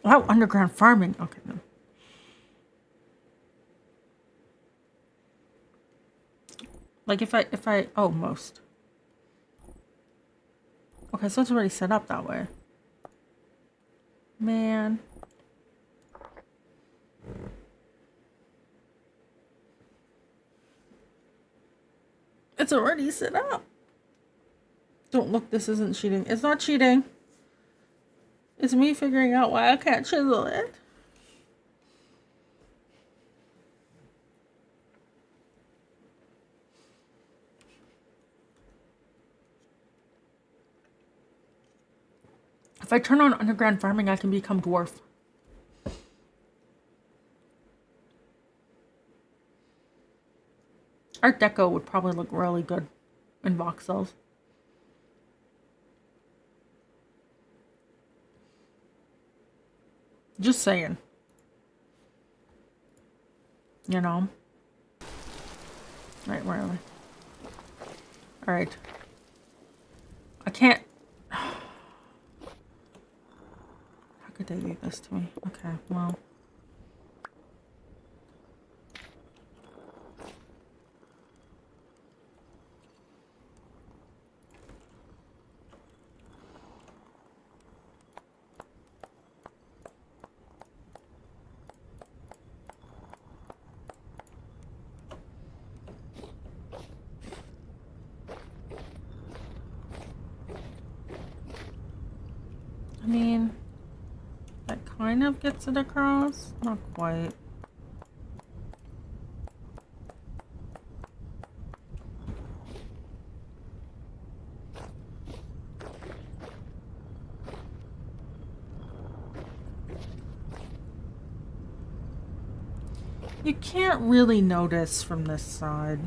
Wow, underground farming. Okay, no. Like if I, oh, most. Okay, so it's already set up that way. Man. It's already set up. Don't look, this isn't cheating. It's not cheating. It's me figuring out why I can't chisel it. If I turn on underground farming, I can become dwarf. Art Deco would probably look really good in voxels. Just saying. You know? Right, where are we? Alright. I can't... How could they do this to me? Okay, well... I mean, that kind of gets it across. Not quite. You can't really notice from this side.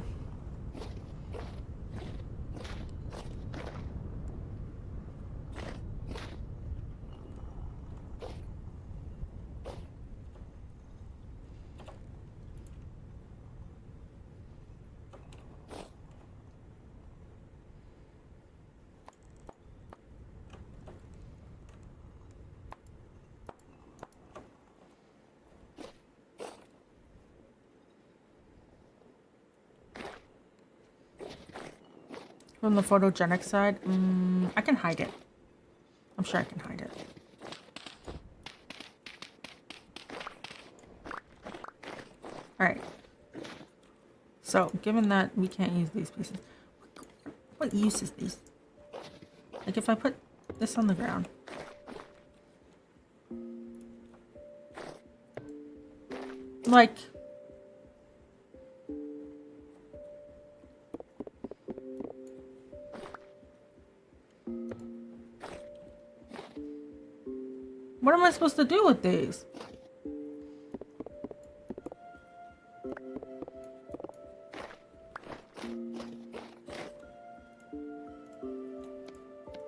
From the photogenic side, I can hide it. I'm sure I can hide it. Alright. So, given that we can't use these pieces, what use is these? Like if I put this on the ground. Like... What am I supposed to do with these?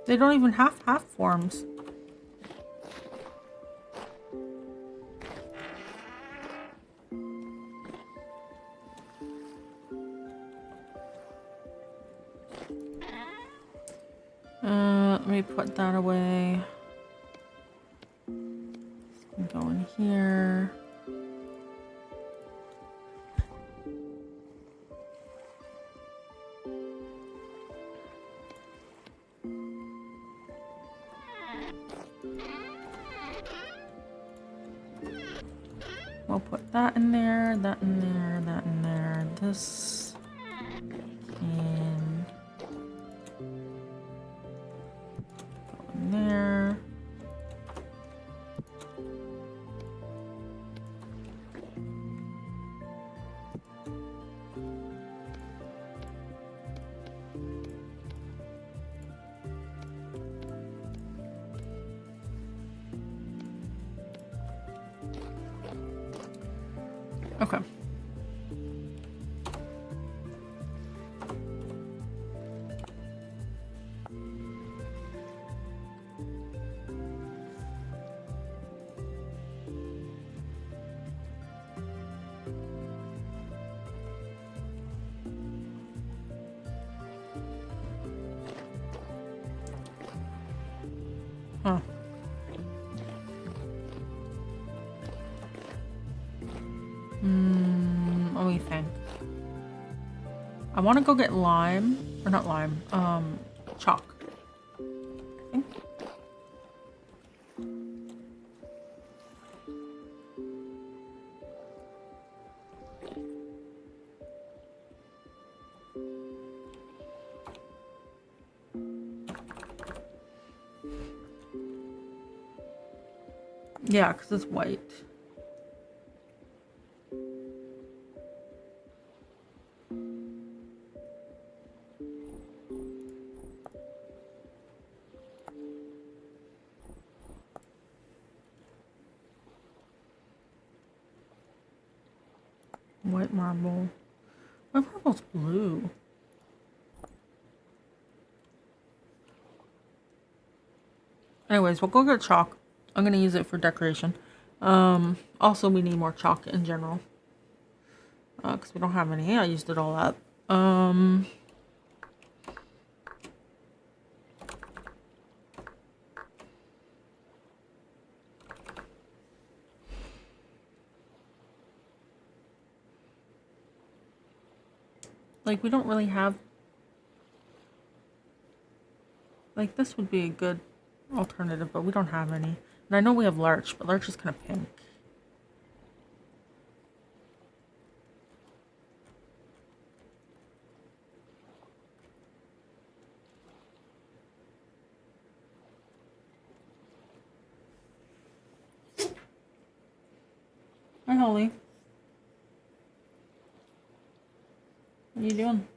They don't even have half forms. Let me put that away. Go in here. We'll put that in there, that in there, that in there. This can go in there. Okay. Huh. Let me think. I want to go get lime. Or not lime. Chalk. I think. Yeah, because it's white. White marble. White marble's blue. Anyways, we'll go get chalk. I'm gonna use it for decoration. Also we need more chalk in general. Because we don't have any. I used it all up. Like, we don't really have... Like, this would be a good alternative, but we don't have any. And I know we have larch, but larch is kind of pink. Hi, Holly. What are you doing?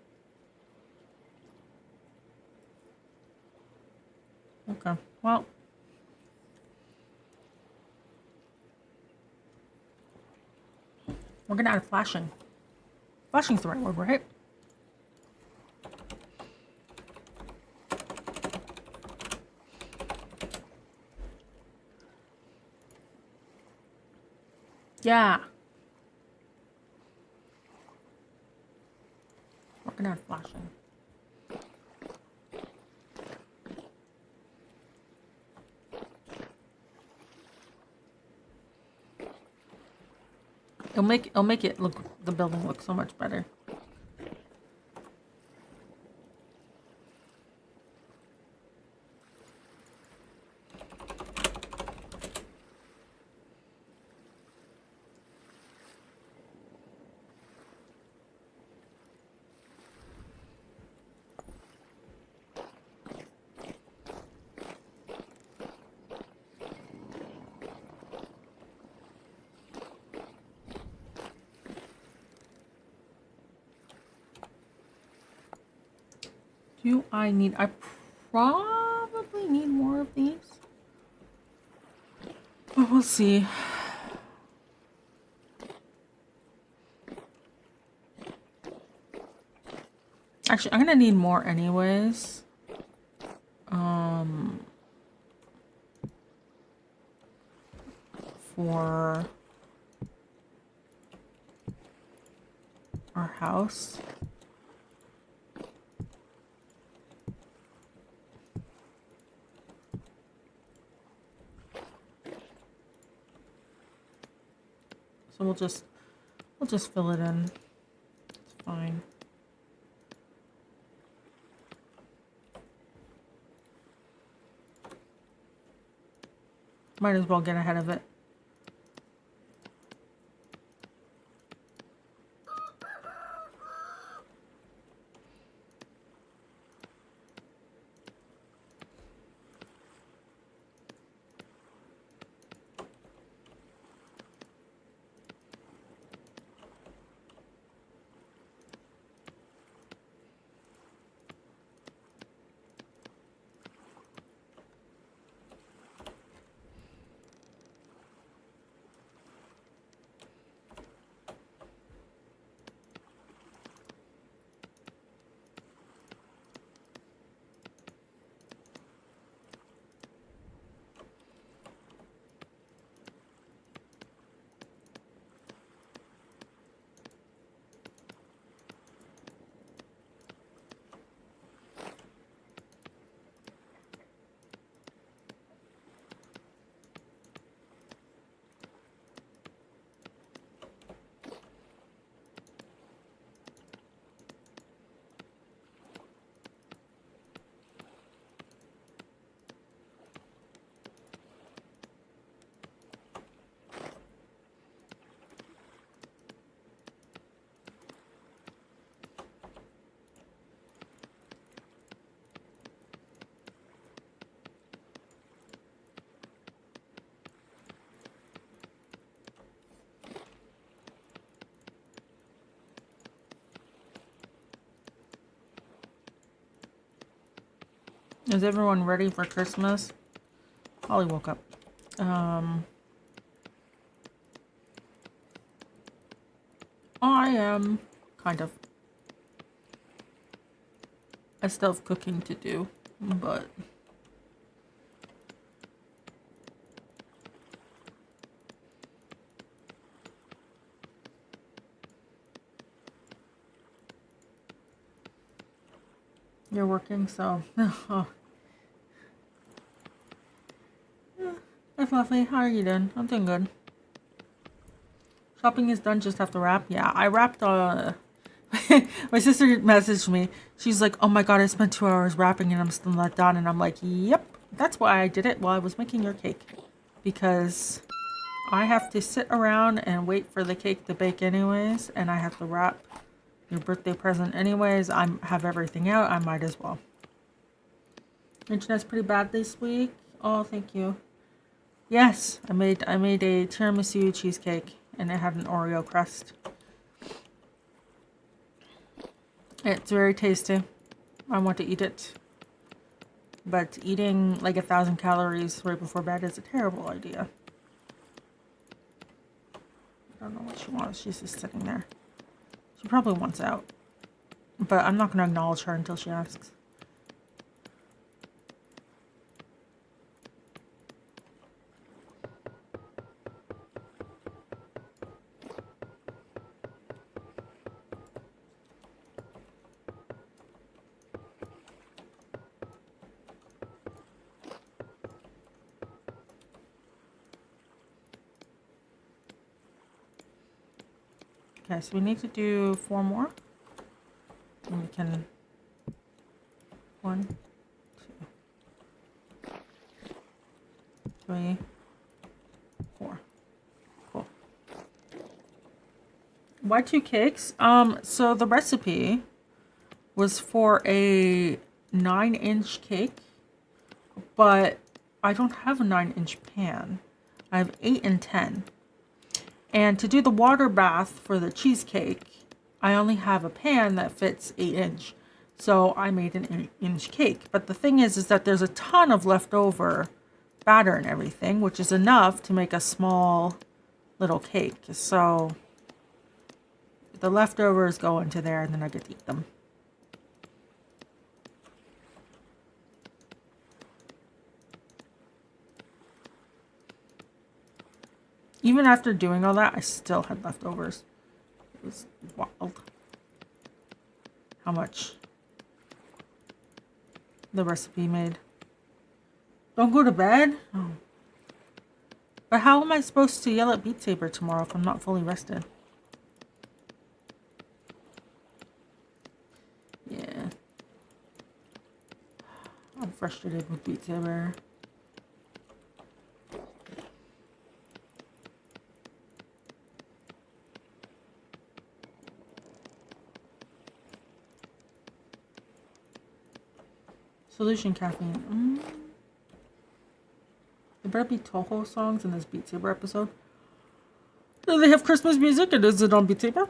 Okay, well. We're gonna add flashing. Flashing's the right word, right? Yeah. We're gonna add flashing. It'll make it look, the building look so much better. I probably need more of these. But we'll see. Actually, I'm gonna need more anyways. For our house. So we'll just fill it in. It's fine. Might as well get ahead of it. Is everyone ready for Christmas? Holly woke up. I am, kind of. I still have cooking to do, but... You're working, so... Oh. Hi, Fluffy. How are you doing? I'm doing good. Shopping is done, just have to wrap. Yeah, I wrapped, my sister messaged me. She's like, oh my god, I spent 2 hours wrapping and I'm still not done. And I'm like, yep, that's why I did it while I was making your cake. Because I have to sit around and wait for the cake to bake anyways. And I have to wrap your birthday present anyways. I have everything out. I might as well. Internet's pretty bad this week. Oh, thank you. Yes, I made a tiramisu cheesecake. And it had an Oreo crust. It's very tasty. I want to eat it. But eating like 1,000 calories right before bed is a terrible idea. I don't know what she wants. She's just sitting there. She probably wants out. But I'm not going to acknowledge her until she asks. Okay, so we need to do 4 more. And we can... 1, 2, 3, 4. Cool. Why 2 cakes? So the recipe was for a 9-inch cake, but I don't have a 9-inch pan. I have 8 and 10. And to do the water bath for the cheesecake, I only have a pan that fits 8-inch. So I made an 8-inch cake. But the thing is that there's a ton of leftover batter and everything, which is enough to make a small little cake. So the leftovers go into there and then I get to eat them. Even after doing all that, I still had leftovers. It was wild. How much the recipe made. Don't go to bed? Oh. But how am I supposed to yell at Beat Saber tomorrow if I'm not fully rested? Yeah. I'm frustrated with Beat Saber. Solution caffeine. There better be Toho songs in this Beat Saber episode. Do they have Christmas music and is it on Beat Saber?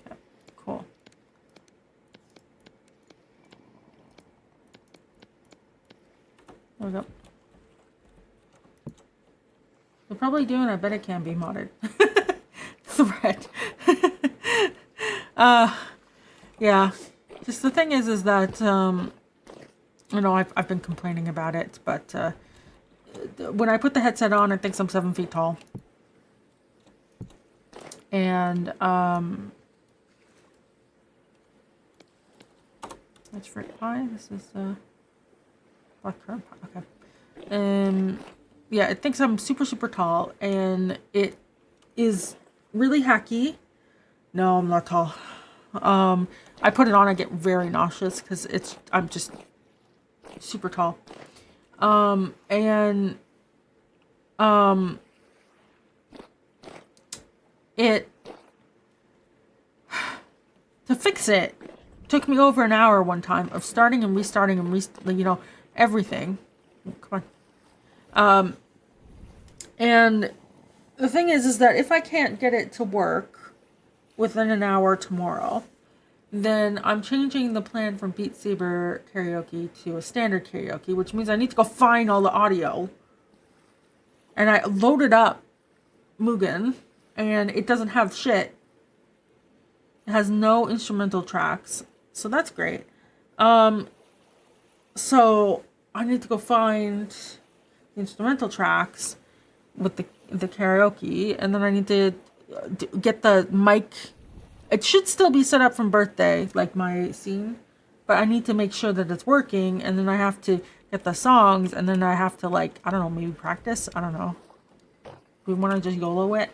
Okay, cool. There we go. They're probably doing, I bet it can be modded. Thread. Yeah. Just the thing is that, you know, I've been complaining about it, but, when I put the headset on, it thinks I'm 7 feet tall. And, that's fruit pie. This is, blackcurrant pie. Okay. Yeah, it thinks I'm super, super tall, and it is really hacky. No, I'm not tall. I put it on, I get very nauseous, because I'm just super tall. To fix it, took me over an hour one time of starting and restarting and you know, everything. Come on. And the thing is that if I can't get it to work within an hour tomorrow, then I'm changing the plan from Beat Saber karaoke to a standard karaoke, which means I need to go find all the audio. And I loaded up Mugen, and it doesn't have shit. It has no instrumental tracks, so that's great. So I need to go find the instrumental tracks with the karaoke, and then I need to get the mic. It should still be set up from birthday, like my scene, but I need to make sure that it's working, and then I have to get the songs, and then I have to, like, I don't know, maybe practice? I don't know. Do we want to just YOLO it?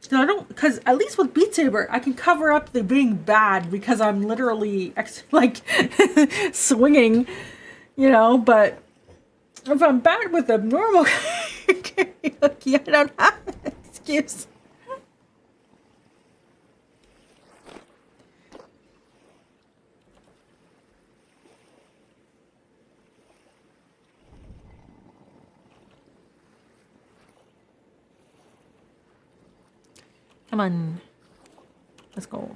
So I don't, because at least with Beat Saber, I can cover up the being bad because I'm literally, like, swinging, you know, but if I'm bad with a normal karaoke, I don't have an excuse. Come on. Let's go.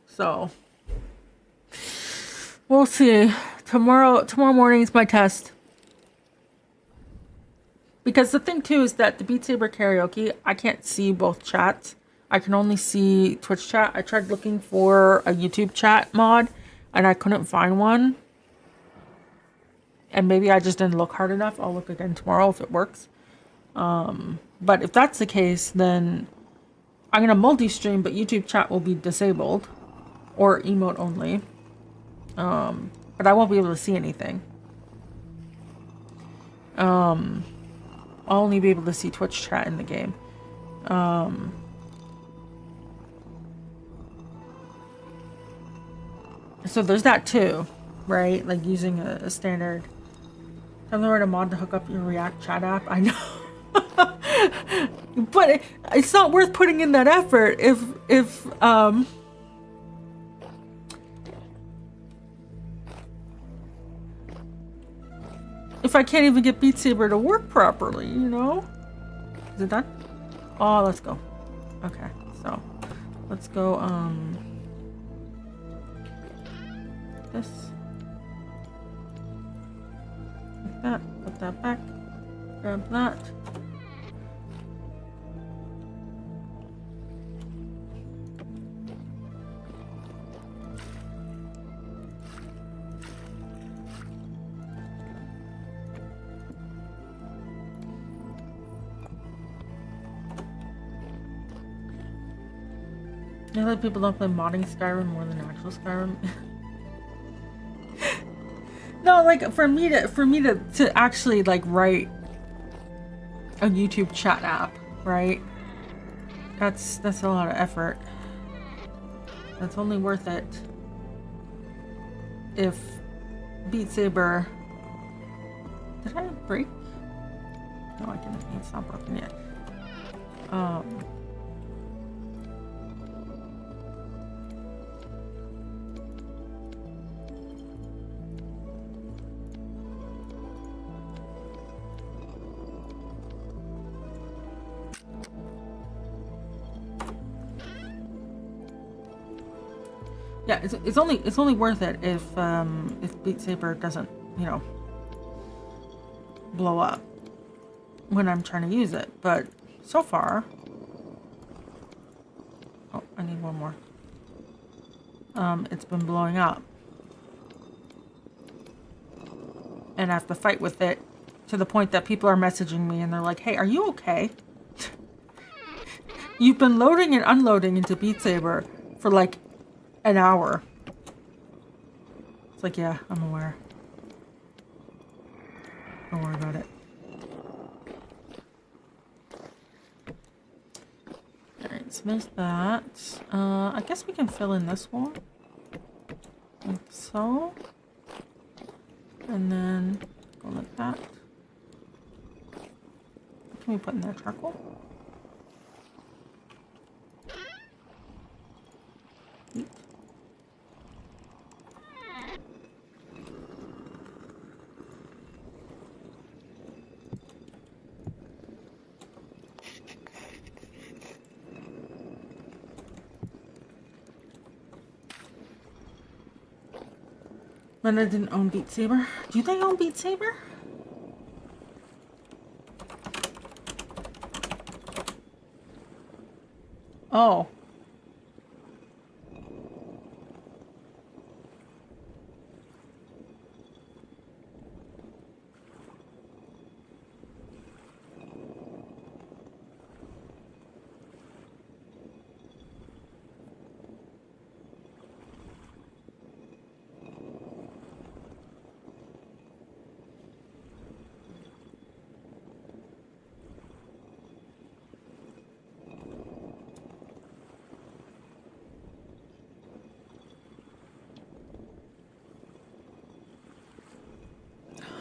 So we'll see. Tomorrow morning is my test. Because the thing too is that the Beat Saber karaoke, I can't see both chats. I can only see Twitch chat. I tried looking for a YouTube chat mod and I couldn't find one. And maybe I just didn't look hard enough. I'll look again tomorrow if it works. But if that's the case, then I'm going to multi-stream, but YouTube chat will be disabled. Or emote only. But I won't be able to see anything. I'll only be able to see Twitch chat in the game. So there's that too, right? Like using a standard... I've never read a mod to hook up your React chat app. I know. But it's not worth putting in that effort if I can't even get Beat Saber to work properly, you know? Is it done? Oh, let's go. Okay, so let's go, this. Like that. Put that back. Grab that. You know that people don't play modding Skyrim more than actual Skyrim? No, like for me to actually like write a YouTube chat app, right? That's a lot of effort. That's only worth it if Beat Saber. Did I break? No, I didn't. It's not broken yet. Yeah, it's only worth it if Beat Saber doesn't, you know, blow up when I'm trying to use it. But so far, oh, I need one more. It's been blowing up, and I have to fight with it to the point that people are messaging me and they're like, "Hey, are you okay? You've been loading and unloading into Beat Saber for like an hour." It's like, yeah, I'm aware. Don't worry about it. Alright, so there's that. I guess we can fill in this one. Like so. And then go like that. What can we put in there? Charcoal? Lena didn't own Beat Saber. Do they own Beat Saber? Oh.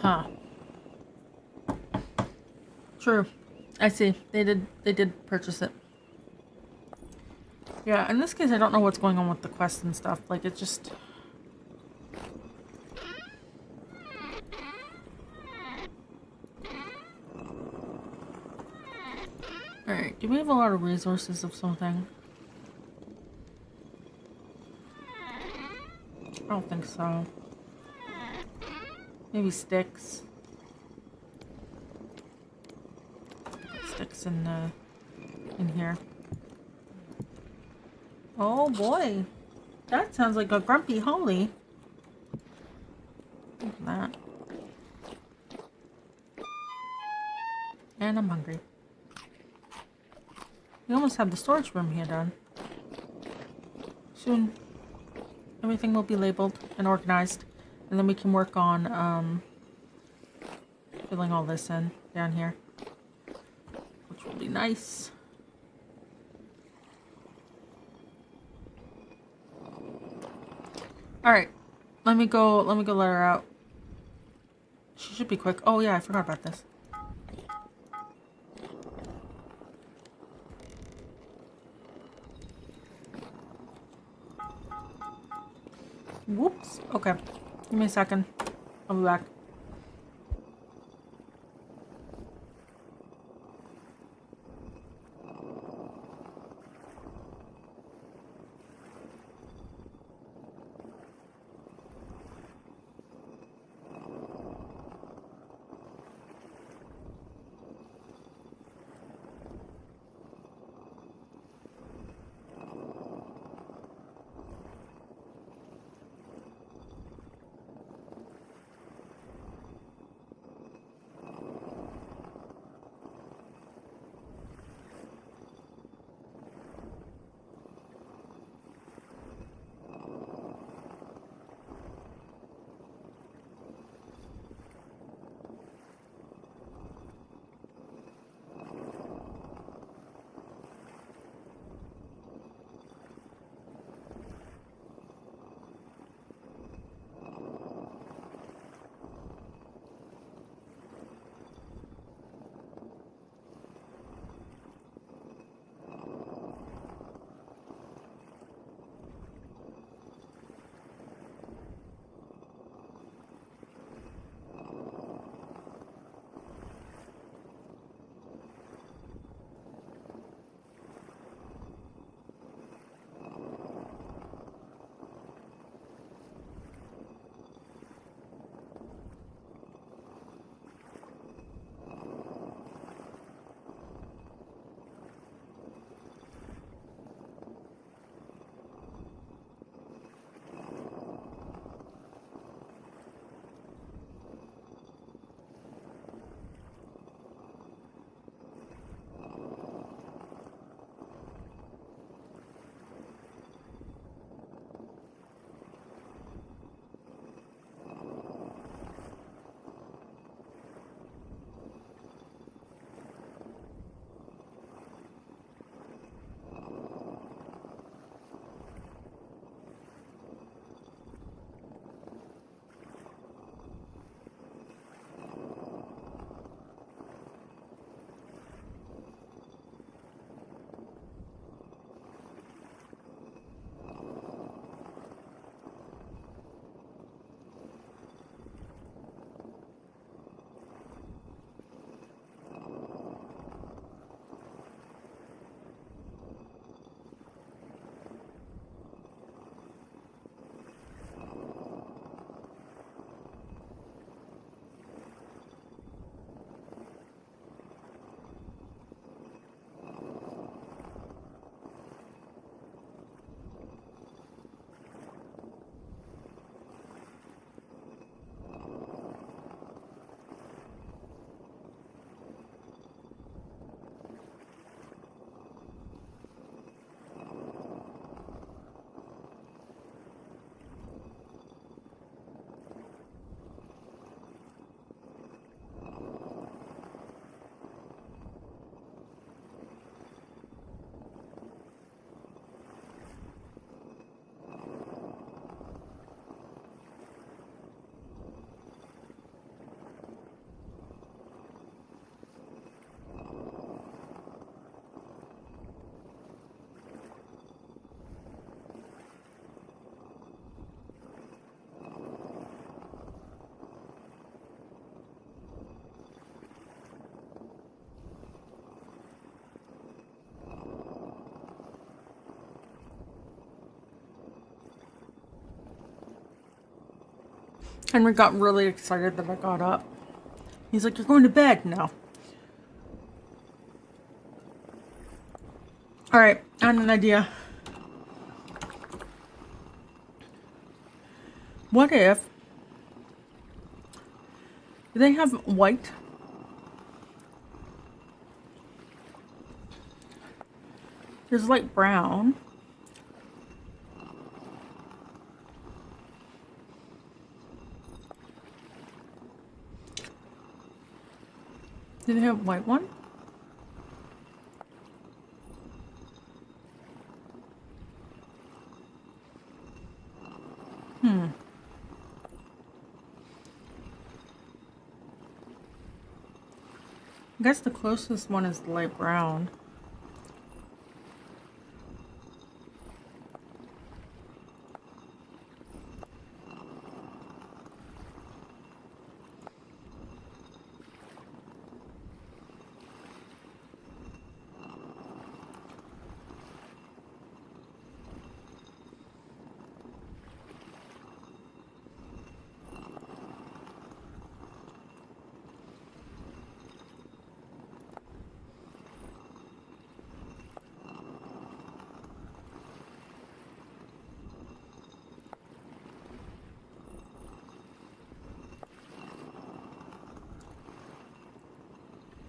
Huh. True. I see. They did purchase it. Yeah, in this case I don't know what's going on with the quest and stuff. Like it just Alright, do we have a lot of resources of something? I don't think so. Maybe sticks. Sticks in here. Oh boy. That sounds like a grumpy holy. Look at that. And I'm hungry. We almost have the storage room here done. Soon everything will be labeled and organized. And then we can work on filling all this in down here. Which will be nice. Alright. Let me go let her out. She should be quick. Oh yeah, I forgot about this. Whoops. Okay. Give me a second. I'll be back. Henry got really excited that I got up. He's like, "You're going to bed now." Alright, I had an idea. What if they have white? There's light brown. Do they have white one? I guess the closest one is light brown.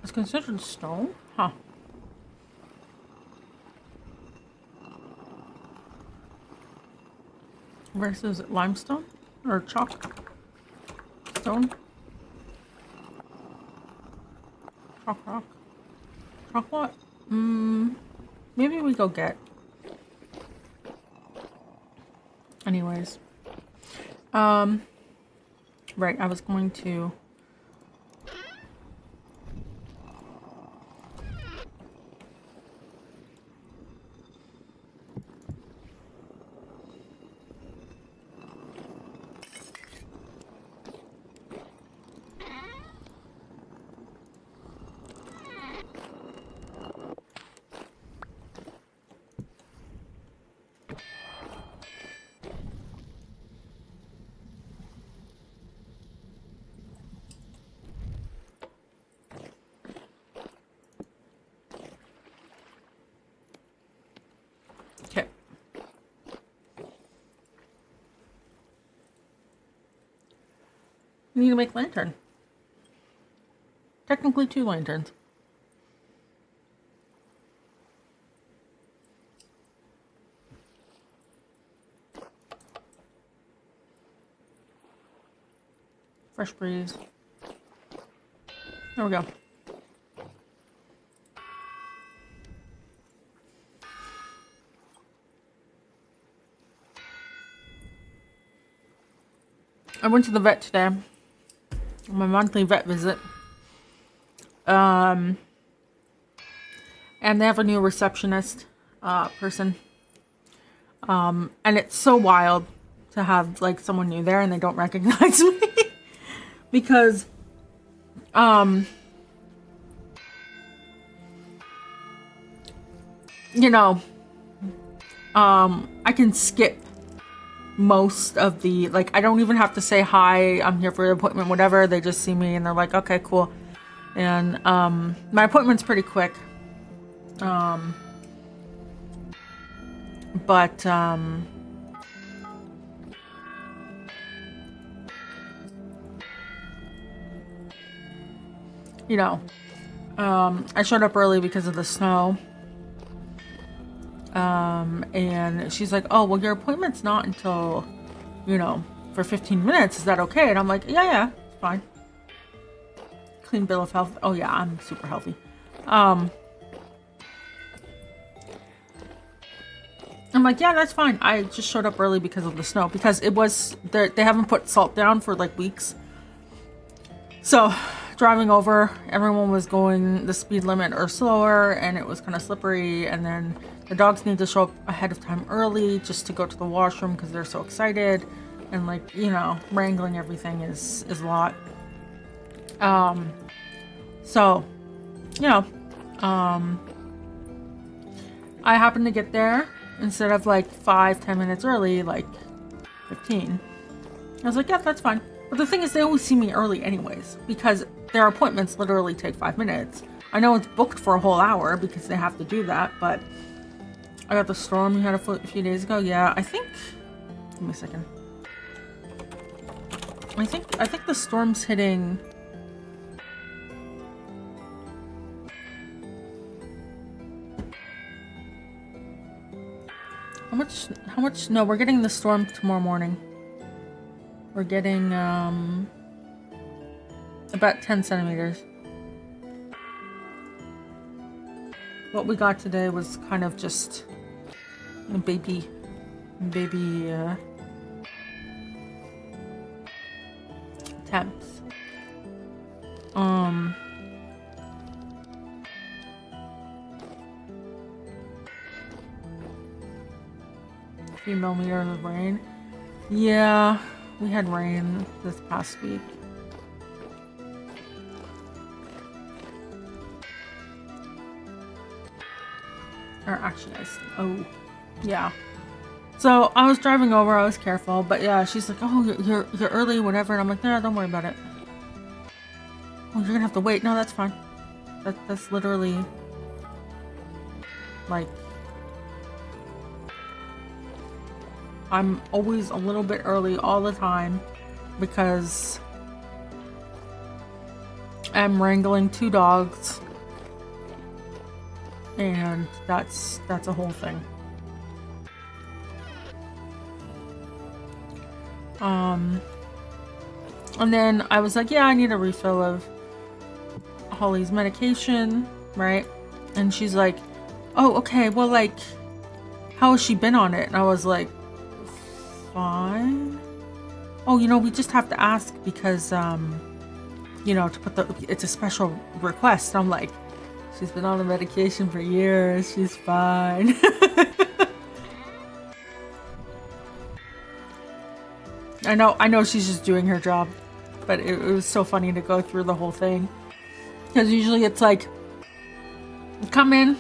It's considered stone? Huh. Versus limestone? Or chalk? Stone? Chalk rock? Chalk what? Maybe we go get. Anyways. Right, I was going to... Okay. We need to make lantern. Technically 2 lanterns. Fresh breeze. There we go. I went to the vet today. My monthly vet visit. And they have a new receptionist person. And it's so wild to have like someone new there and they don't recognize me. Because you know, I can skip most of the, like, I don't even have to say hi, I'm here for the appointment, whatever. They just see me and they're like, okay, cool. And my appointment's pretty quick. But you know, I showed up early because of the snow. And she's like, oh, well, your appointment's not until, you know, for 15 minutes. Is that okay? And I'm like, yeah, it's fine. Clean bill of health. Oh yeah, I'm super healthy. I'm like, yeah, that's fine. I just showed up early because of the snow, because it was, they haven't put salt down for like weeks. So driving over, everyone was going the speed limit or slower, and it was kind of slippery. And then the dogs need to show up ahead of time early just to go to the washroom because they're so excited, and like, you know, wrangling everything is a lot. So, you know, I happened to get there instead of like 5-10 minutes early, like 15. I was like, yeah, that's fine. But the thing is, they always see me early anyways, because their appointments literally take 5 minutes. I know it's booked for a whole hour because they have to do that, but I got the storm you had a few days ago. Yeah, I think, give me a second. I think the storm's hitting. How much? No, we're getting the storm tomorrow morning. We're getting, about 10 centimeters. What we got today was kind of just baby, temps. A few millimeters of rain. Yeah, we had rain this past week. Or actually, oh, yeah. So I was driving over. I was careful, but yeah, she's like, "Oh, you're early, whatever." And I'm like, "No, don't worry about it. Oh, you're gonna have to wait." No, that's fine. That's literally like, I'm always a little bit early all the time because I'm wrangling 2 dogs. And that's a whole thing. And then I was like, yeah, I need a refill of Holly's medication, right? And she's like, oh, okay, well, like, how has she been on it? And I was like, fine. Oh, you know, we just have to ask because, you know, to put it's a special request. I'm like, she's been on the medication for years. She's fine. I know she's just doing her job, but it was so funny to go through the whole thing. Because usually it's like, come in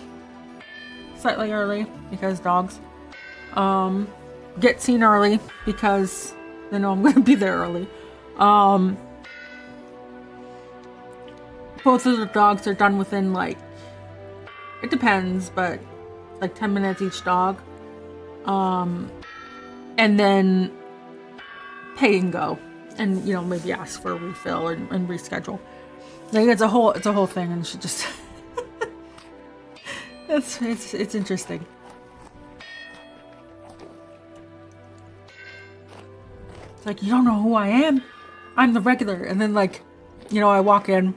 slightly early because dogs. Get seen early because they know I'm going to be there early. Both of the dogs are done within, like, it depends, but like 10 minutes each dog. And then pay and go, and you know, maybe ask for a refill and reschedule. Like, it's a whole thing, and she just it's interesting. It's like, you don't know who I am. I'm the regular. And then, like, you know, I walk in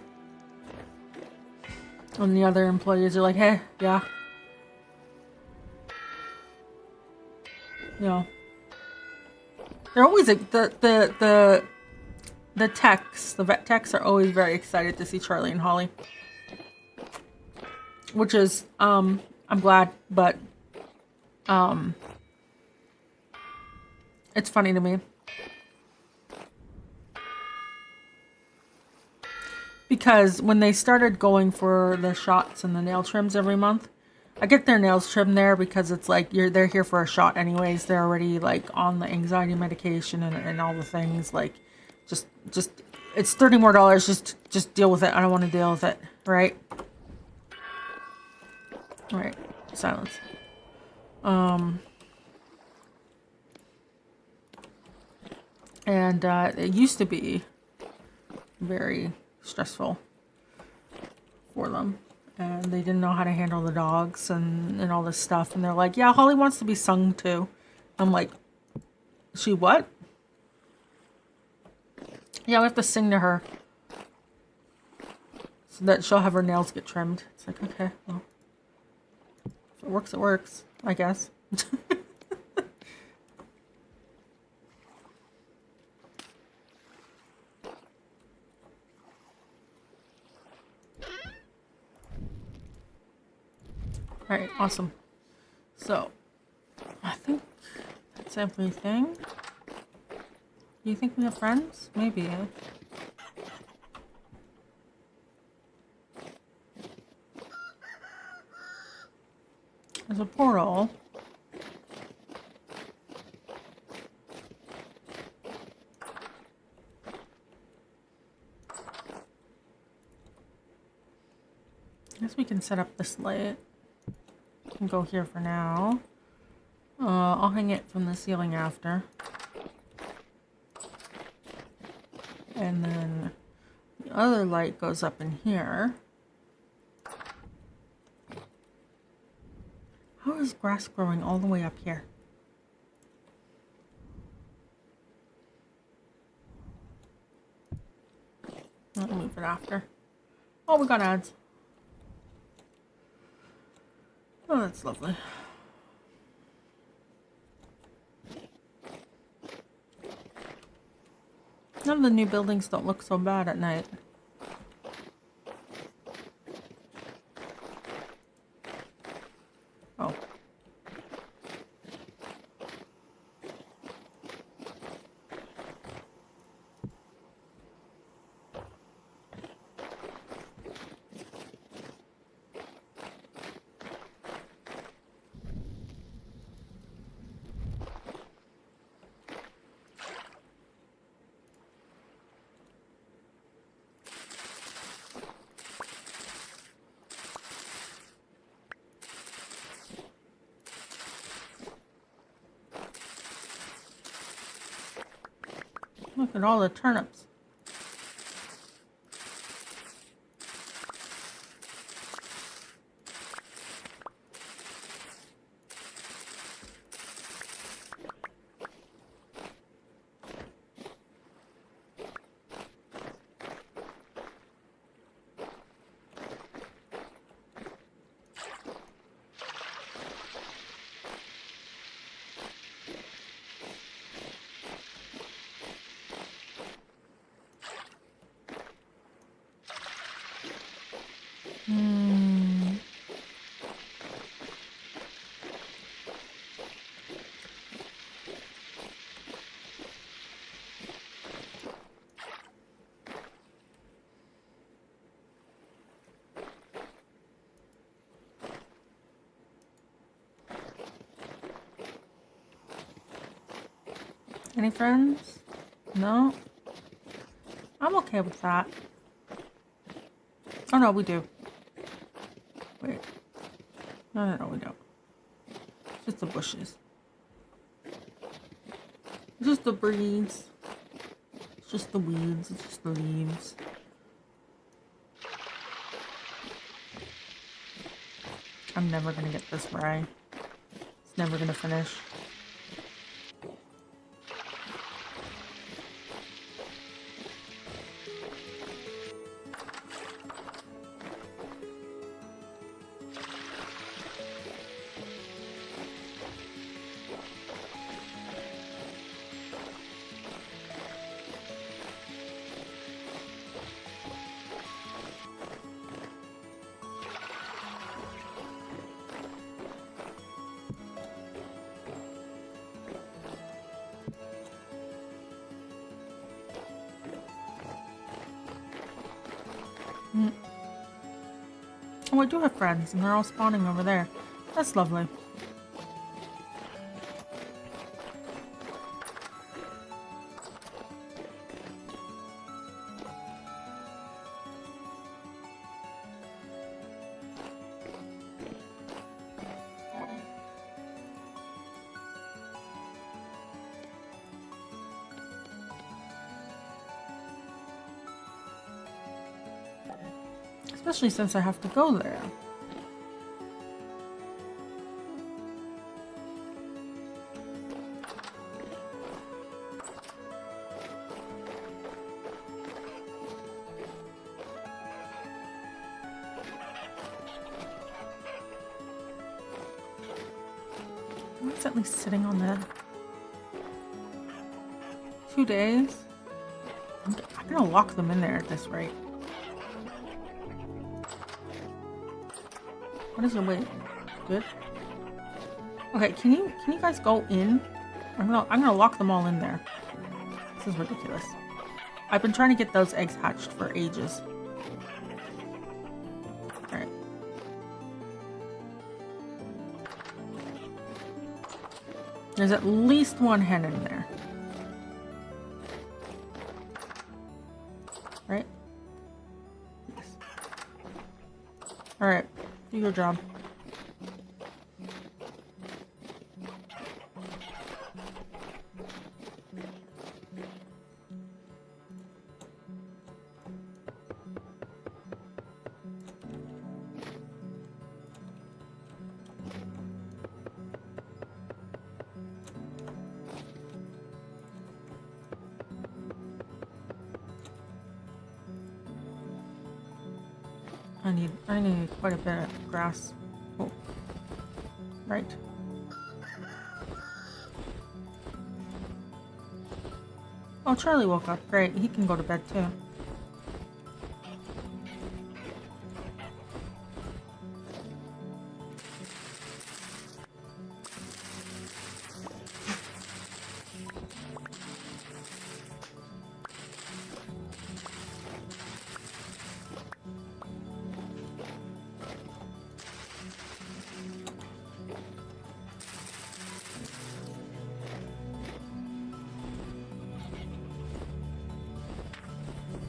and the other employees are like, hey, yeah. You know. They're always like, the techs, the vet techs are always very excited to see Charlie and Holly. Which is, I'm glad, but it's funny to me. Because when they started going for the shots and the nail trims every month, I get their nails trimmed there because it's like they're here for a shot anyways. They're already like on the anxiety medication and all the things. Like, just it's $30 more. Just deal with it. I don't want to deal with it. Right? All right. Silence. And it used to be very stressful for them, and they didn't know how to handle the dogs and all this stuff, and they're like, yeah, Holly wants to be sung to. I'm like, she what? Yeah, we have to sing to her so that she'll have her nails get trimmed. It's like, okay, well, if it works, it works, I guess. Alright, awesome. So, I think that's everything. Do you think we have friends? Maybe, eh? There's a portal. I guess we can set up this light. Can go here for now. I'll hang it from the ceiling after. And then the other light goes up in here. How is grass growing all the way up here? I'll move it after. Oh, we got ads. Oh, that's lovely. None of the new buildings don't look so bad at night. Oh. Look at all the turnips. Any friends? No? I'm okay with that. Oh no, we do. Wait. No, we don't. Just the bushes. Just the breeze. It's just the weeds. It's just the leaves. I'm never gonna get this right. It's never gonna finish. Oh, I do have friends, and they're all spawning over there. That's lovely. Especially since I have to go there. It's at least sitting on that. 2 days? I'm gonna lock them in there at this rate. What is your weight? Good. Okay, can you guys go in? I'm gonna lock them all in there. This is ridiculous. I've been trying to get those eggs hatched for ages. Alright. There's at least one hen in there. Right? Yes. Alright, do your job. I need quite a bit of grass. Oh. Right. Oh, Charlie woke up. Great. He can go to bed too.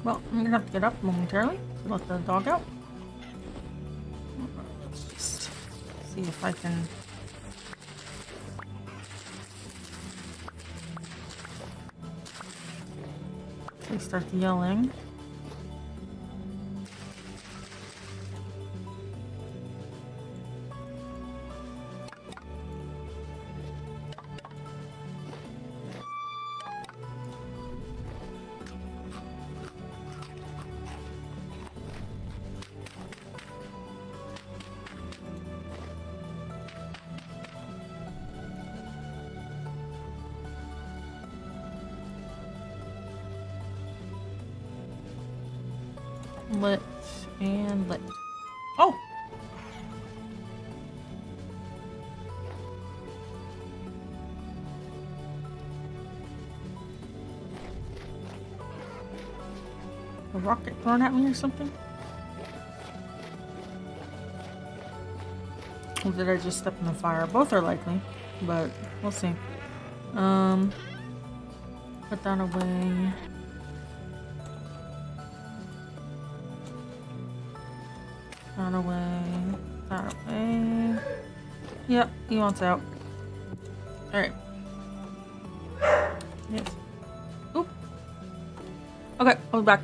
Well, I'm gonna have to get up momentarily to let the dog out. Let's just see if I can. He starts yelling. Lit and lit. Oh! A rocket thrown at me or something? Or did I just step in the fire? Both are likely, but we'll see. Put that away. That away. That away. Yep, he wants out. Alright. Yes. Oop. Okay, I'll be back.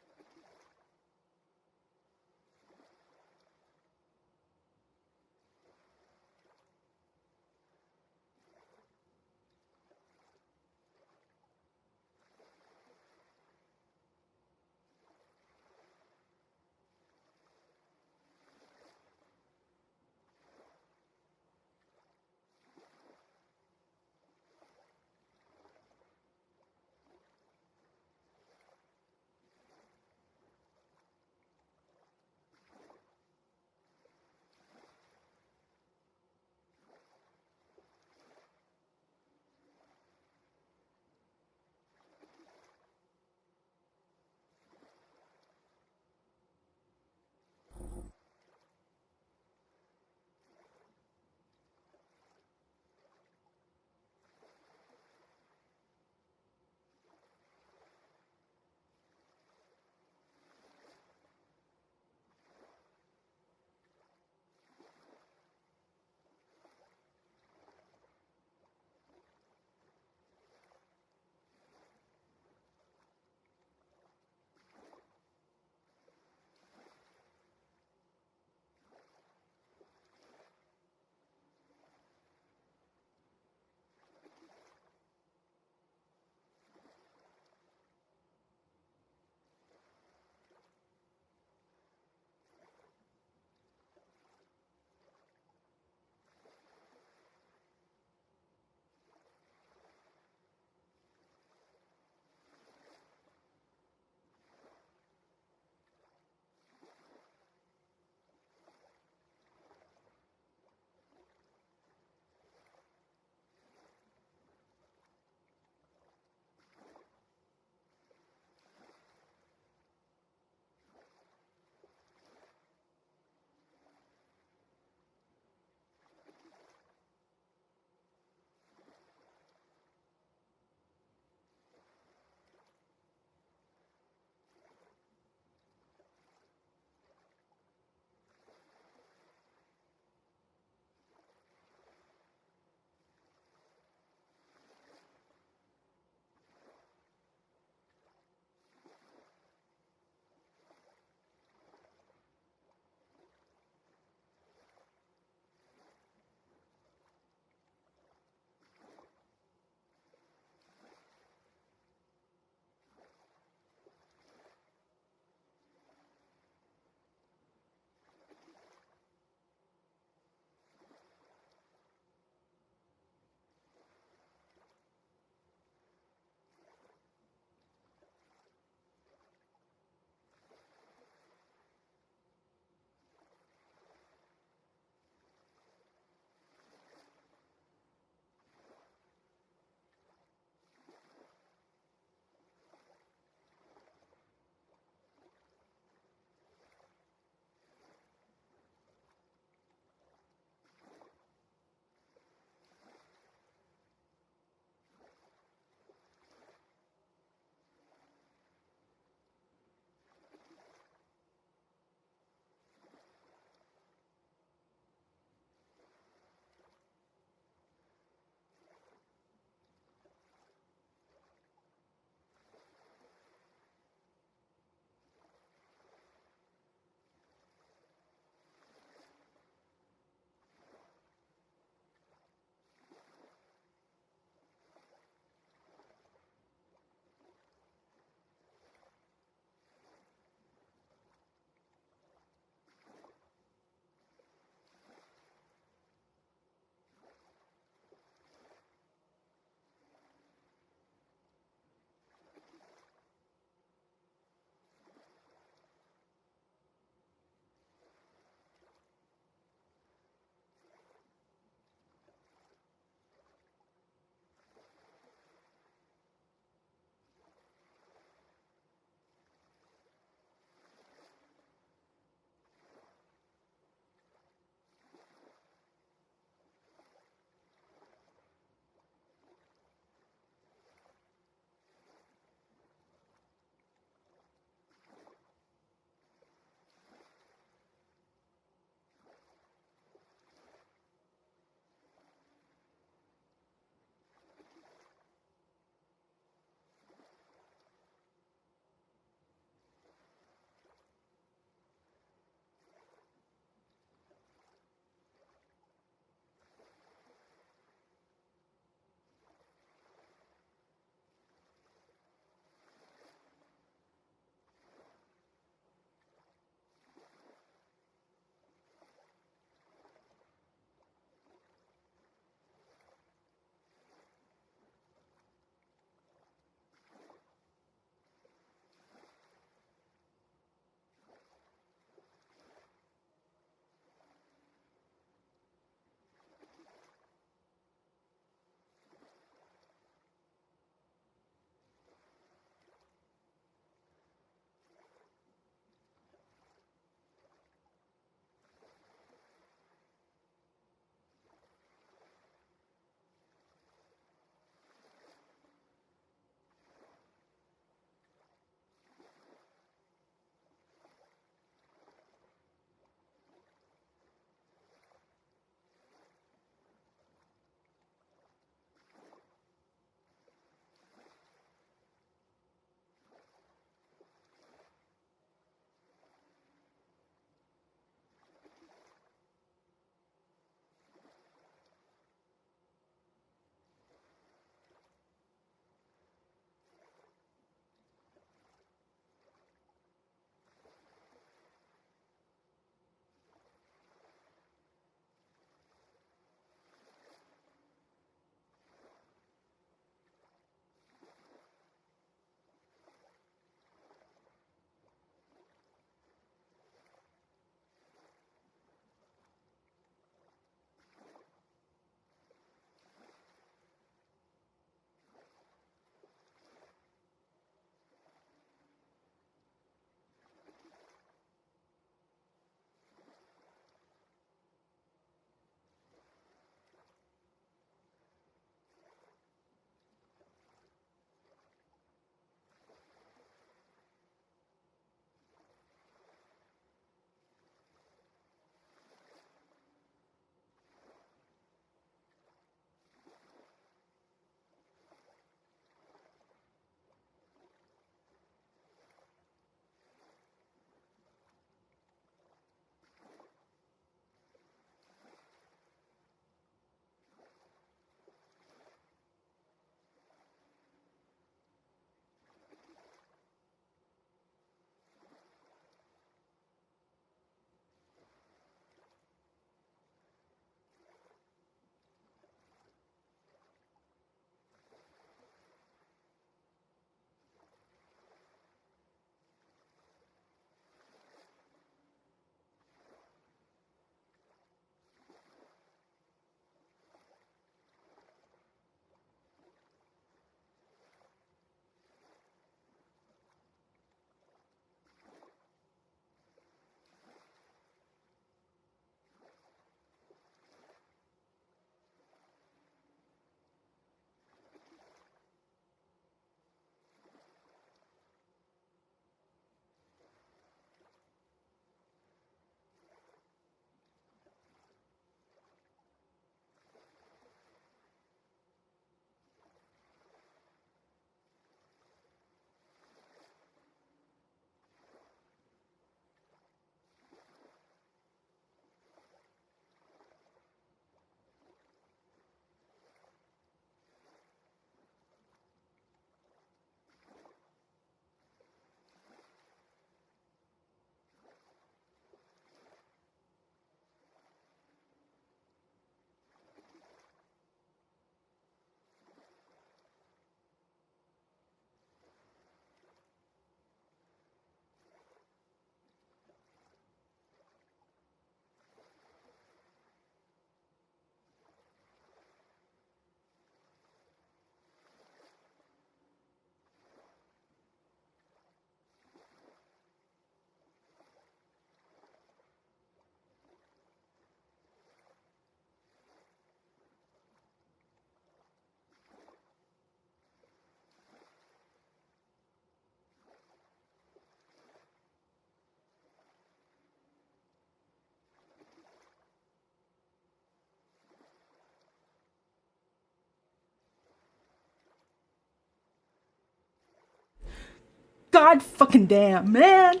God fucking damn, man.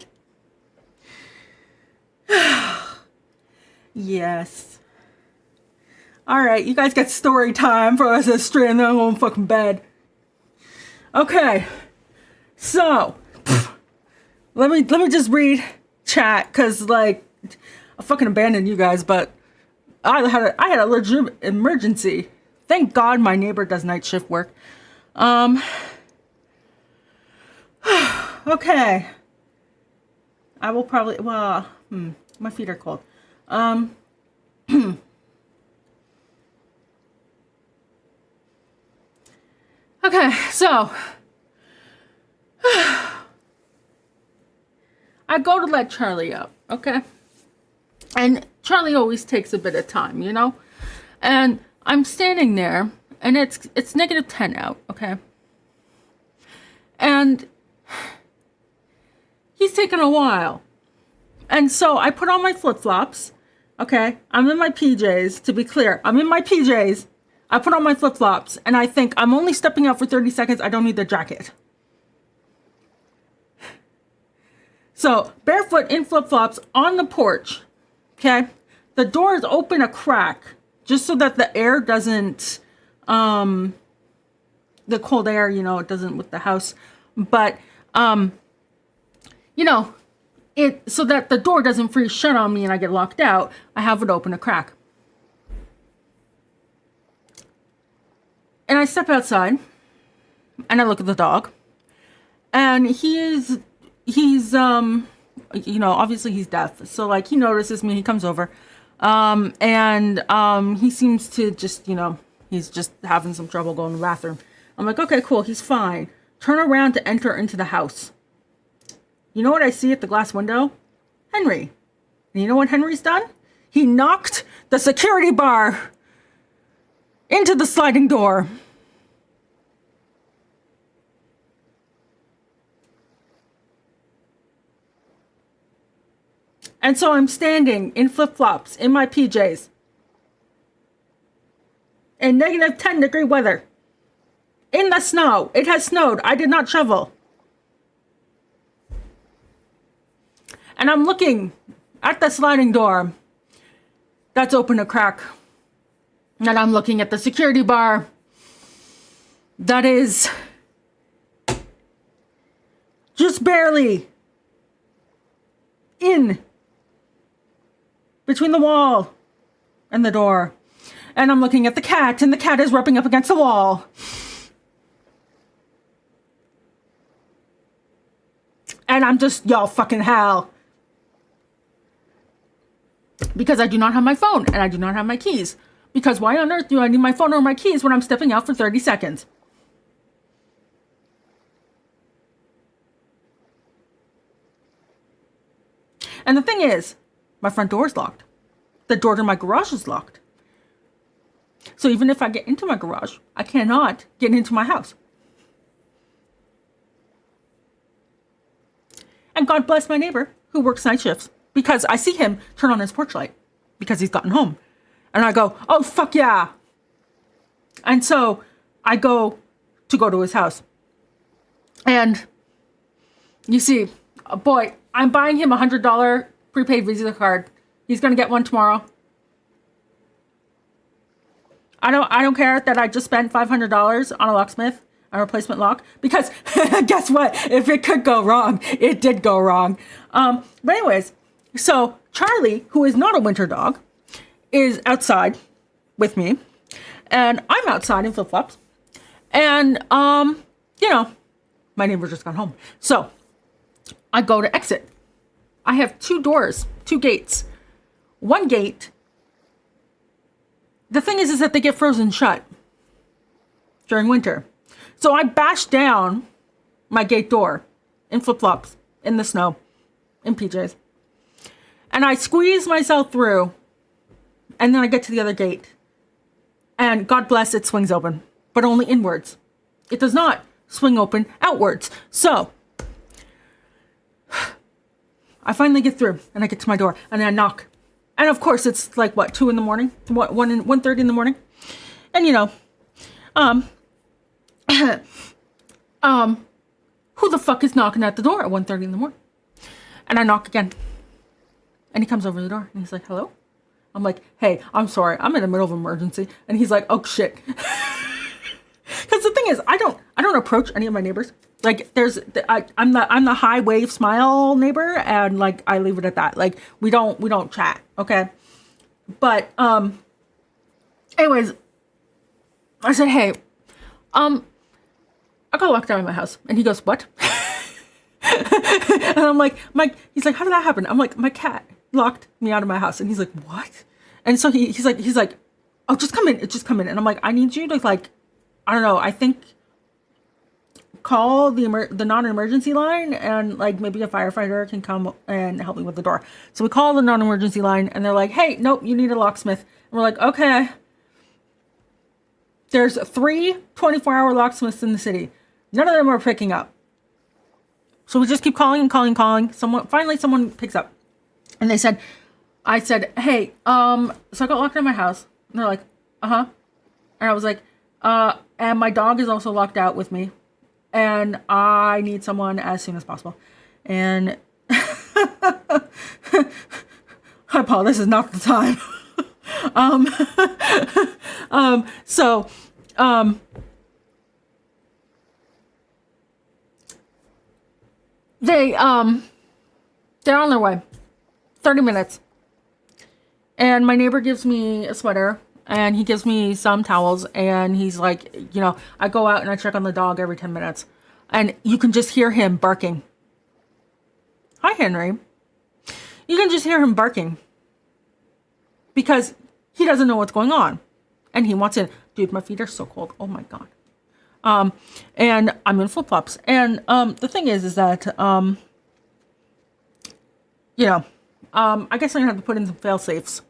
Yes. Alright, you guys got story time for us to straight in their own fucking bed. Okay. So, let me just read chat, cause like I fucking abandoned you guys, but I had a legit emergency. Thank God my neighbor does night shift work. Okay. I will probably, well, my feet are cold. Okay, so I go to let Charlie up, okay? And Charlie always takes a bit of time, you know? And I'm standing there, and it's -10 out, okay? And he's taking a while. And so I put on my flip-flops, okay? I'm in my PJs, to be clear. I'm in my PJs. I put on my flip-flops, and I think I'm only stepping out for 30 seconds. I don't need the jacket. So, barefoot in flip-flops on the porch, okay? The door is open a crack, just so that the air doesn't, the cold air, you know, it doesn't with the house. But, you know, so that the door doesn't freeze shut on me and I get locked out, I have it open a crack. And I step outside, and I look at the dog, and he's, you know, obviously he's deaf. So like he notices me, he comes over, and he seems to just, you know, he's just having some trouble going to the bathroom. I'm like, okay, cool, he's fine. Turn around to enter into the house. You know what I see at the glass window? Henry. And you know what Henry's done? He knocked the security bar into the sliding door. And so I'm standing in flip-flops in my PJs in -10-degree weather in the snow. It has snowed. I did not shovel. And I'm looking at the sliding door that's open a crack. And I'm looking at the security bar that is just barely in between the wall and the door. And I'm looking at the cat, and the cat is rubbing up against the wall. And I'm just, y'all fucking hell. Because I do not have my phone, and I do not have my keys. Because why on earth do I need my phone or my keys when I'm stepping out for 30 seconds? And the thing is, my front door is locked. The door to my garage is locked. So even if I get into my garage, I cannot get into my house. And God bless my neighbor who works night shifts, because I see him turn on his porch light because he's gotten home. And I go, oh, fuck yeah. And so I go to his house. And you see, boy, I'm buying him a $100 prepaid Visa card. He's going to get one tomorrow. I don't care that I just spent $500 on a locksmith, a replacement lock, because guess what? If it could go wrong, it did go wrong. But anyways, so Charlie, who is not a winter dog, is outside with me, and I'm outside in flip-flops, and you know, my neighbor just got home. So I go to exit. I have two doors, two gates. One gate, the thing is that they get frozen shut during winter. So I bashed down my gate door in flip-flops, in the snow, in PJs. And I squeeze myself through, and then I get to the other gate. And God bless, it swings open, but only inwards. It does not swing open outwards. So I finally get through, and I get to my door, and I knock. And of course, it's like, what, 2 in the morning? 1:30 in the morning? And, you know, who the fuck is knocking at the door at 1:30 in the morning? And I knock again. And he comes over the door and he's like, hello? I'm like, hey, I'm sorry. I'm in the middle of an emergency. And he's like, oh shit. Because the thing is, I don't approach any of my neighbors. Like I'm the high wave smile neighbor, and like I leave it at that. Like we don't chat, okay? But anyways, I said, hey, I got locked out of my house. And he goes, what? And I'm like, Mike, he's like, how did that happen? I'm like, my cat locked me out of my house. And he's like, what? And so he's like, oh, just come in. And I'm like, I need you to like, I don't know, I think call the non-emergency line, and like maybe a firefighter can come and help me with the door. So we call the non-emergency line and they're like, hey, nope, you need a locksmith. And we're like, okay. There's 3 24-hour locksmiths in the city. None of them are picking up. So we just keep calling and calling. Finally someone picks up. And I said, hey, so I got locked in my house. And they're like, uh-huh. And I was like, and my dog is also locked out with me. And I need someone as soon as possible. And hi, Paul, this is not the time. They're on their way. 30 minutes. And my neighbor gives me a sweater, and he gives me some towels, and he's like, you know, I go out and I check on the dog every 10 minutes. And you can just hear him barking. Hi, Henry. You can just hear him barking. Because he doesn't know what's going on. And he wants in. Dude, my feet are so cold. Oh my God. And I'm in flip-flops. And the thing is that, you know, I guess I'm going to have to put in some fail-safes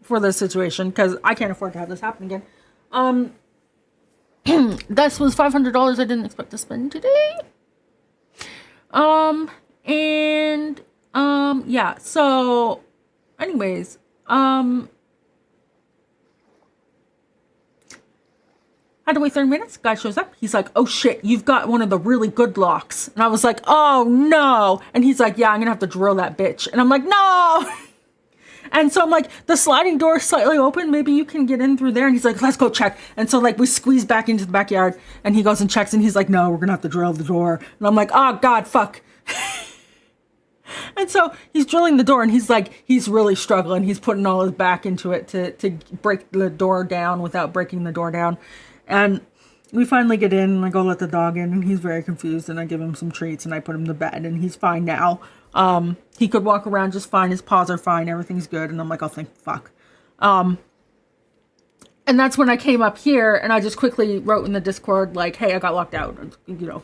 for this situation, because I can't afford to have this happen again. This was $500 I didn't expect to spend today. Yeah, so anyways, had to wait 30 minutes. Guy shows up. He's like, oh shit, you've got one of the really good locks. And I was like, oh no. And he's like, yeah, I'm gonna have to drill that bitch. And I'm like, no. And so I'm like, the sliding door is slightly open. Maybe you can get in through there. And he's like, let's go check. And so like we squeeze back into the backyard, and he goes and checks, and he's like, no, we're gonna have to drill the door. And I'm like, oh God, fuck. And so he's drilling the door, and he's like, he's really struggling. He's putting all his back into it to break the door down without breaking the door down. And we finally get in, and I go let the dog in, and he's very confused, and I give him some treats, and I put him to bed, and he's fine now. He could walk around just fine. His paws are fine. Everything's good. And I'm like, oh, thank fuck. And that's when I came up here, and I just quickly wrote in the Discord, like, hey, I got locked out. You know,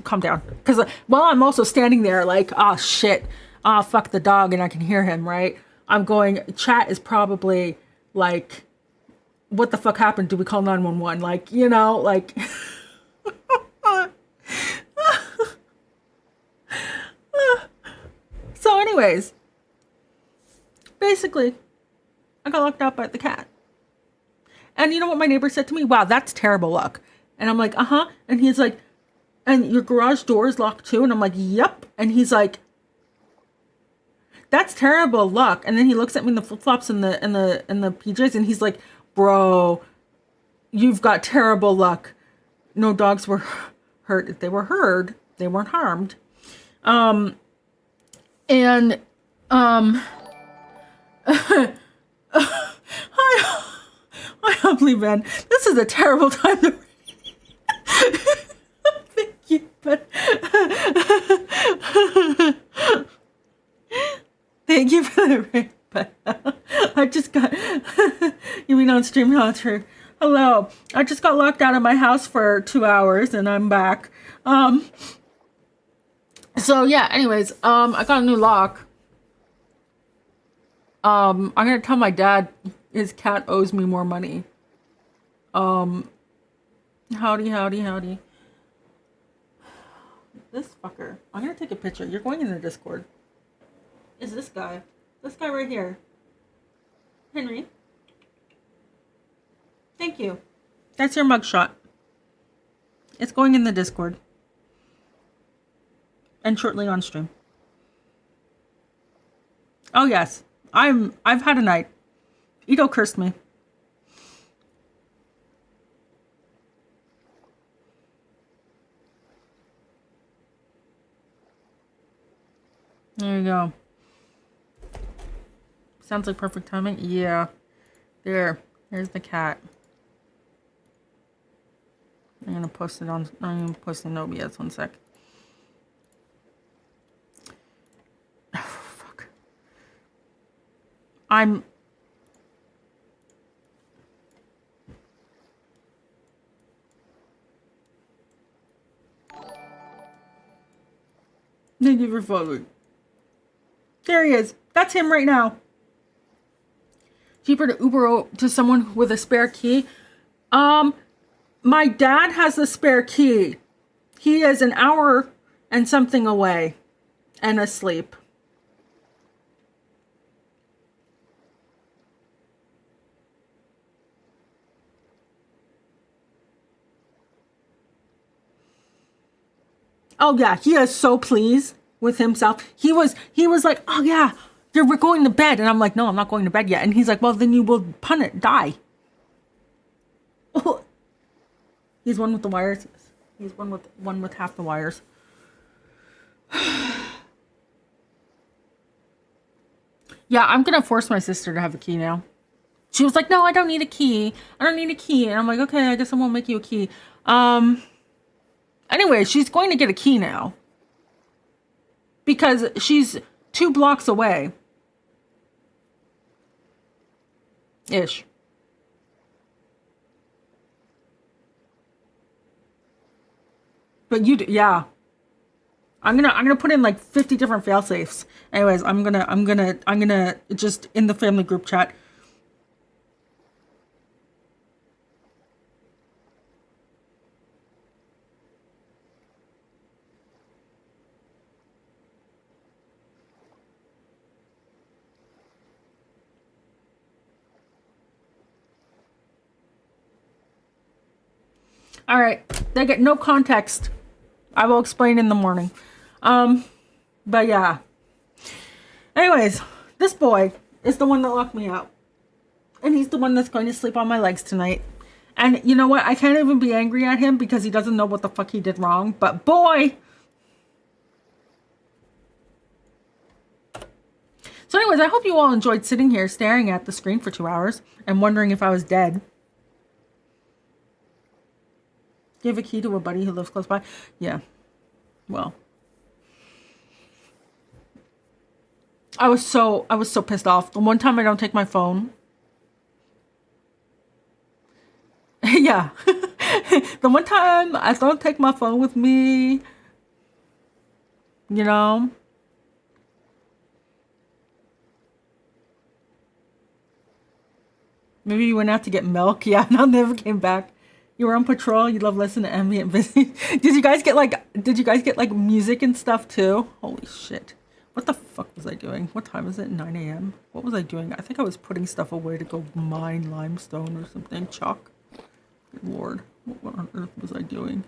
calm down. Because while I'm also standing there like, oh, shit. Oh, fuck the dog. And I can hear him, right? I'm going, chat is probably like, what the fuck happened? Do we call 911? Like, you know, like... So anyways, basically, I got locked out by the cat. And you know what my neighbor said to me? Wow, that's terrible luck. And I'm like, uh-huh. And he's like, and your garage door is locked too? And I'm like, yep. And he's like, that's terrible luck. And then he looks at me in the flip-flops and the PJs, and he's like, bro, you've got terrible luck. No dogs were hurt. If they were hurt, they weren't harmed. And, I don't believe, man, this is a terrible time to thank you, but thank you for the rain, but I just got, you mean on stream, not true. Hello, I just got locked out of my house for 2 hours, and I'm back. So yeah, anyways, I got a new lock. I'm gonna tell my dad his cat owes me more money. Howdy. This fucker. I'm gonna take a picture. You're going in the Discord. Is this guy. This guy right here. Henry. Thank you. That's your mugshot. It's going in the Discord. And shortly on stream. Oh yes. I've had a night. Ito cursed me. There you go. Sounds like perfect timing. Yeah. There's the cat. I'm gonna post it on. I'm gonna post it in OBS. 1 sec. Oh, fuck. I'm. Thank you for following. There he is. That's him right now. Cheaper to Uber to someone with a spare key. My dad has the spare key. He is an hour and something away and asleep. Oh yeah, he is so pleased with himself. He was like, oh yeah, we're going to bed. And I'm like, no, I'm not going to bed yet. And he's like, well, then you will die. Oh. He's one with the wires. He's one with half the wires. Yeah, I'm gonna force my sister to have a key now. She was like, no, I don't need a key. I don't need a key. And I'm like, okay, I guess I won't make you a key. Anyway, she's going to get a key now. Because she's 2 blocks away. Ish. But yeah. I'm gonna put in like 50 different fail safes. Anyways, I'm gonna just in the family group chat. All right, they get no context. I will explain in the morning. But yeah. Anyways, this boy is the one that locked me out. And he's the one that's going to sleep on my legs tonight. And you know what? I can't even be angry at him because he doesn't know what the fuck he did wrong. But boy! So anyways, I hope you all enjoyed sitting here staring at the screen for 2 hours and wondering if I was dead. Give a key to a buddy who lives close by. Yeah. Well. I was so pissed off. The one time I don't take my phone. Yeah. The one time I don't take my phone with me. You know. Maybe you went out to get milk. Yeah, and I never came back. You were on patrol. You love listening to ambient busy. Did you guys get like music and stuff too? Holy shit. What the fuck was I doing? What time is it? 9 a.m. What was I doing? I think I was putting stuff away to go mine limestone or something. Chalk. Good lord. What on earth was I doing?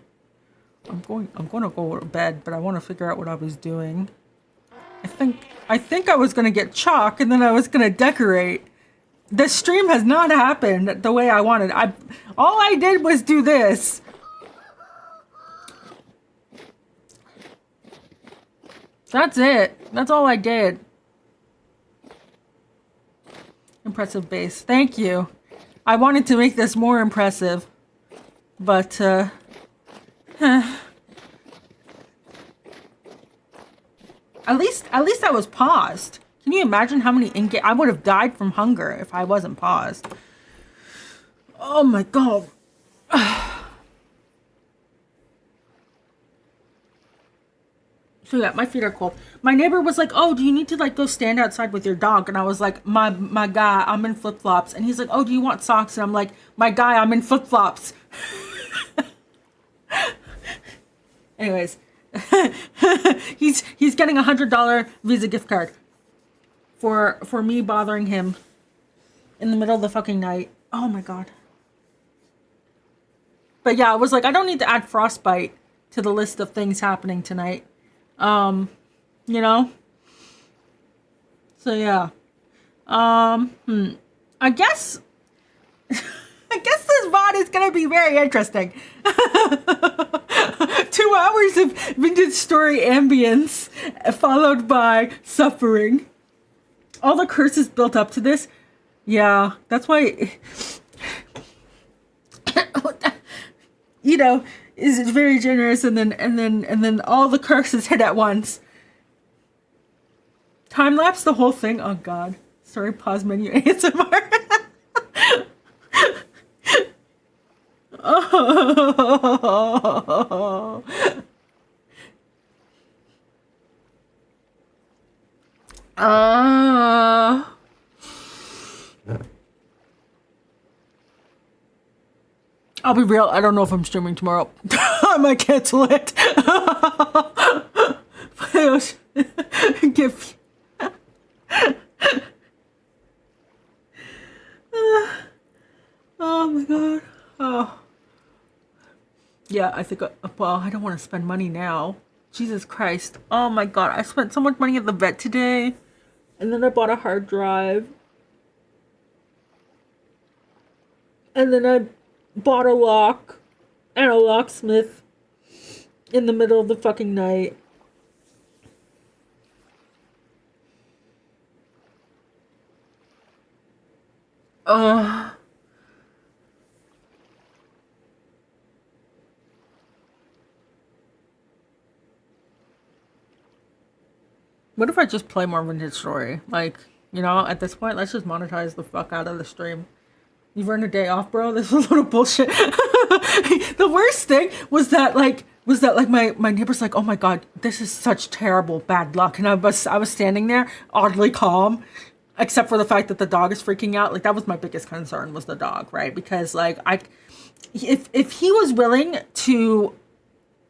I'm going to go to bed, but I want to figure out what I was doing. I think I was going to get chalk and then I was going to decorate. The stream has not happened the way I wanted. All I did was do this. That's it. That's all I did. Impressive base. Thank you. I wanted to make this more impressive. But, at least I was paused. Can you imagine how many in-game... I would have died from hunger if I wasn't paused. Oh my god. So yeah, my feet are cold. My neighbor was like, oh, do you need to like go stand outside with your dog? And I was like, my guy, I'm in flip-flops. And he's like, oh, do you want socks? And I'm like, my guy, I'm in flip-flops. Anyways. he's getting $100 Visa gift card. For me bothering him in the middle of the fucking night. Oh my god. But yeah, I was like, I don't need to add frostbite to the list of things happening tonight. You know? So yeah. I guess this VOD is gonna be very interesting. 2 hours of vintage story ambience followed by suffering. All the curses built up to this. Yeah, that's why you know, is very generous and then all the curses hit at once. Time lapse the whole thing. Oh god. Sorry, pause menu ASMR. Oh. I'll be real, I don't know if I'm streaming tomorrow. I might cancel it. Give. Oh my god. Oh. Yeah, I think, well, I don't want to spend money now. Jesus Christ. Oh my god, I spent so much money at the vet today. And then I bought a hard drive. And then I bought a lock and a locksmith in the middle of the fucking night. What if I just play more Vintage Story? Like, you know, at this point, let's just monetize the fuck out of the stream. You've earned a day off, bro. This was a little bullshit. The worst thing was that my neighbor's like, oh my god, this is such terrible bad luck, and I was standing there oddly calm, except for the fact that the dog is freaking out. Like, that was my biggest concern, was the dog, right? Because like if he was willing to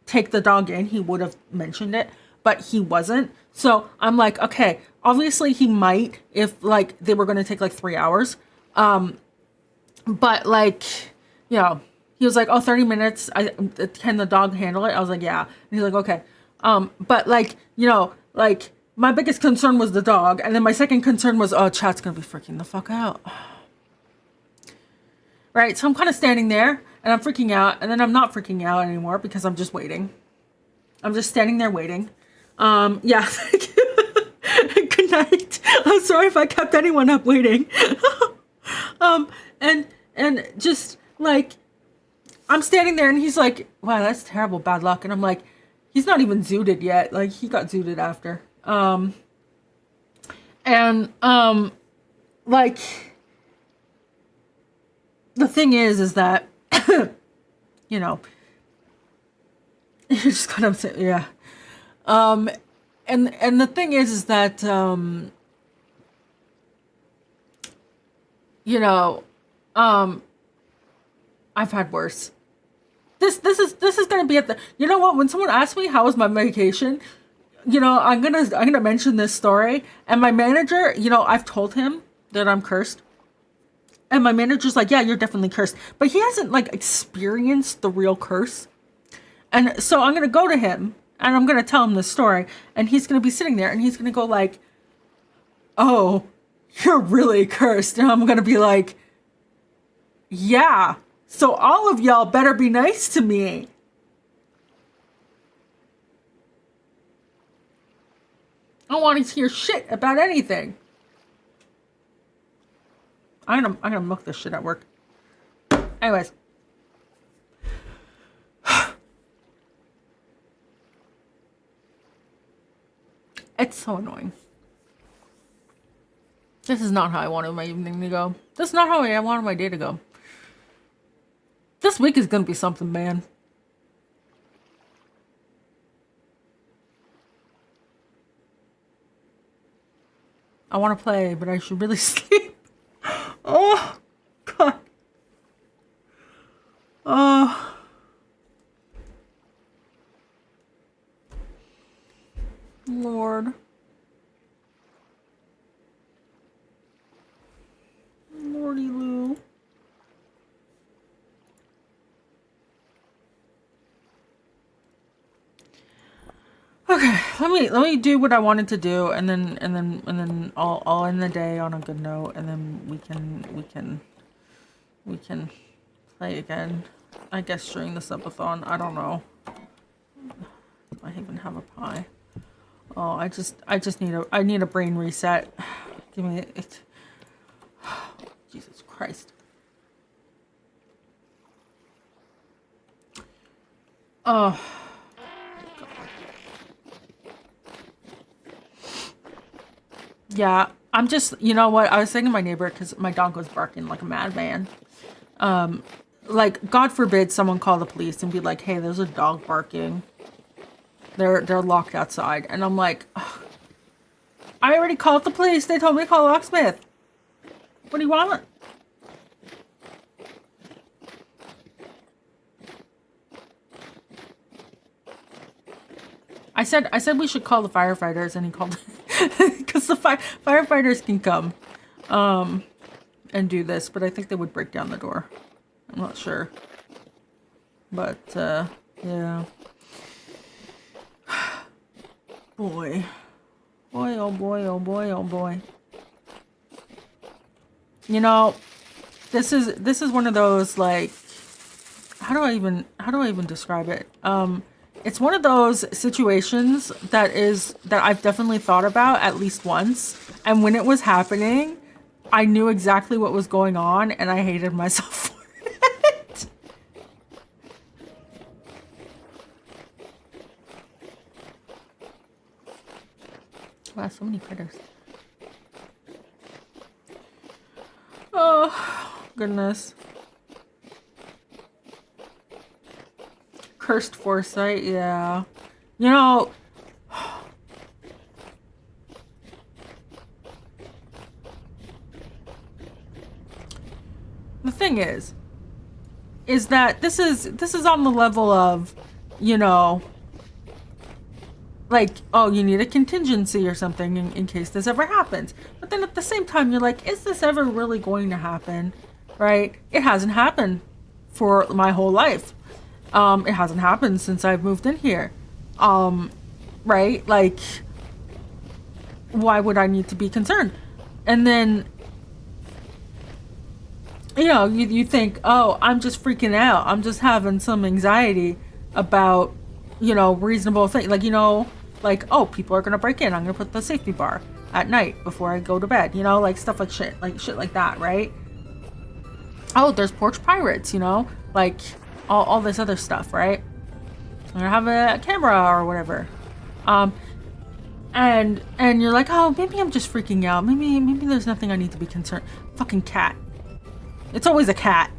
take the dog in, he would have mentioned it, but he wasn't. So I'm like, okay, obviously he might if like they were going to take like 3 hours. But like, you know, he was like, oh, 30 minutes. Can the dog handle it? I was like, yeah. And he's like, okay. But like, you know, like my biggest concern was the dog. And then my second concern was, oh, chat's going to be freaking the fuck out. Right. So I'm kind of standing there and I'm freaking out. And then I'm not freaking out anymore because I'm just waiting. I'm just standing there waiting. Yeah. Good night. I'm sorry if I kept anyone up waiting. And just like, I'm standing there and he's like, wow, that's terrible bad luck. And I'm like, he's not even zooted yet. Like, he got zooted after. Like, the thing is that, you know, you just kind of say, yeah. And the thing is that, you know, I've had worse. This is gonna be at the, you know what, when someone asks me how was my vacation, you know, I'm gonna mention this story, and my manager, you know, I've told him that I'm cursed, and my manager's like, yeah, you're definitely cursed, but he hasn't like experienced the real curse. And so I'm gonna go to him and I'm gonna tell him this story, and he's gonna be sitting there and he's gonna go like, oh, you're really cursed. And I'm gonna be like, yeah, so all of y'all better be nice to me. I don't want to hear shit about anything. I'm gonna muck this shit at work. Anyways. It's so annoying. This is not how I wanted my evening to go. This is not how I wanted my day to go. This week is gonna be something, man. I want to play, but I should really sleep. Oh, God. Oh. Lord. Lordy Lou. Okay, let me do what I wanted to do, and then I'll end the day on a good note, and then we can play again. I guess during the subathon. I don't know. Do I even have a pie? Oh, I just need a brain reset. Give me it. Jesus Christ. Oh. Yeah, I'm just, you know what? I was saying to my neighbor, because my dog was barking like a madman. Like, God forbid someone call the police and be like, hey, there's a dog barking. They're locked outside. And I'm like, ugh, I already called the police. They told me to call a locksmith. What do you want? I said we should call the firefighters, and he called because the firefighters can come and do this, but I think they would break down the door. I'm not sure. But yeah. Boy. Boy, oh boy, oh boy, oh boy. You know, this is one of those, like, how do I even describe it? It's one of those situations that I've definitely thought about at least once. And when it was happening, I knew exactly what was going on, and I hated myself for it. Wow, so many critters. Oh, goodness. Cursed foresight, yeah. You know, the thing is that this is on the level of, you know, like, oh, you need a contingency or something in case this ever happens. But then at the same time, you're like, is this ever really going to happen? Right? It hasn't happened for my whole life. It hasn't happened since I've moved in here. Right? Like, why would I need to be concerned? And then, you know, you think, oh, I'm just freaking out. I'm just having some anxiety about, you know, reasonable things. Like, you know, like, oh, people are going to break in. I'm going to put the safety bar at night before I go to bed. You know, like stuff like shit like that, right? Oh, there's porch pirates, you know? Like, all this other stuff, right? I'm gonna have a camera or whatever. And you're like, oh, maybe I'm just freaking out. Maybe there's nothing I need to be concerned. Fucking cat. It's always a cat.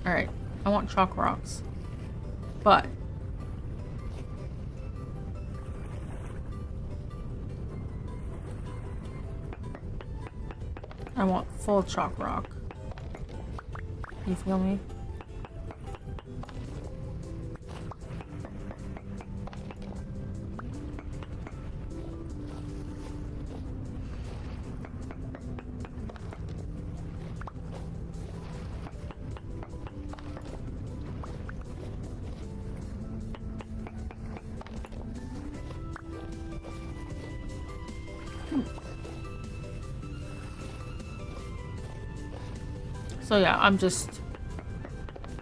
Alright, I want chalk rocks. But I want full chalk rock. You feel me? So yeah, I'm just,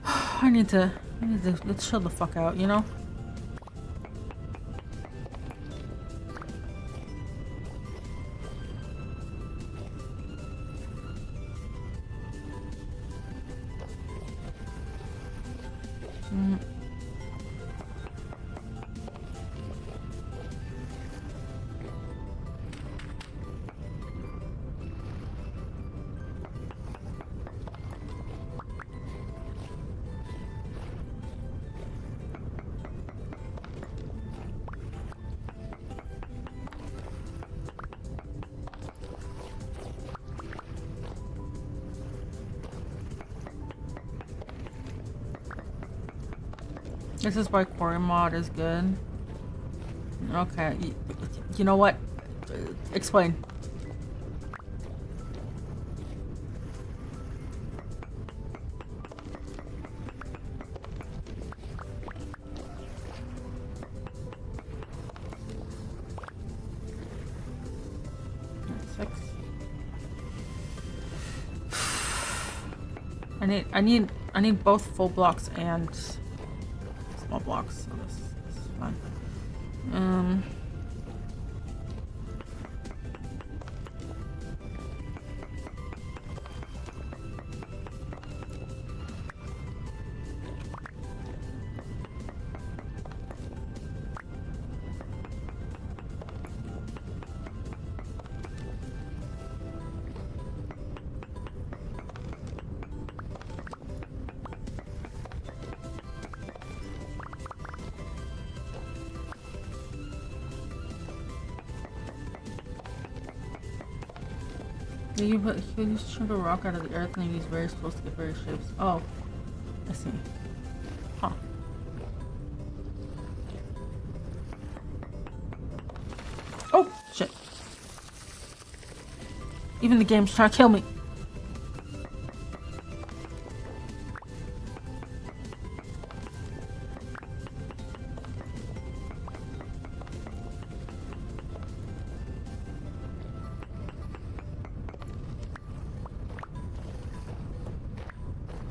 I need to let's chill the fuck out, you know? This is why Quarry Mod is good. Okay, you know what? Explain. 6. I need both full blocks and small blocks. So this is fine. You use chunk a rock out of the earth and you use various tools to get various shapes. Oh, I see. Huh. Oh, shit. Even the game's trying to kill me.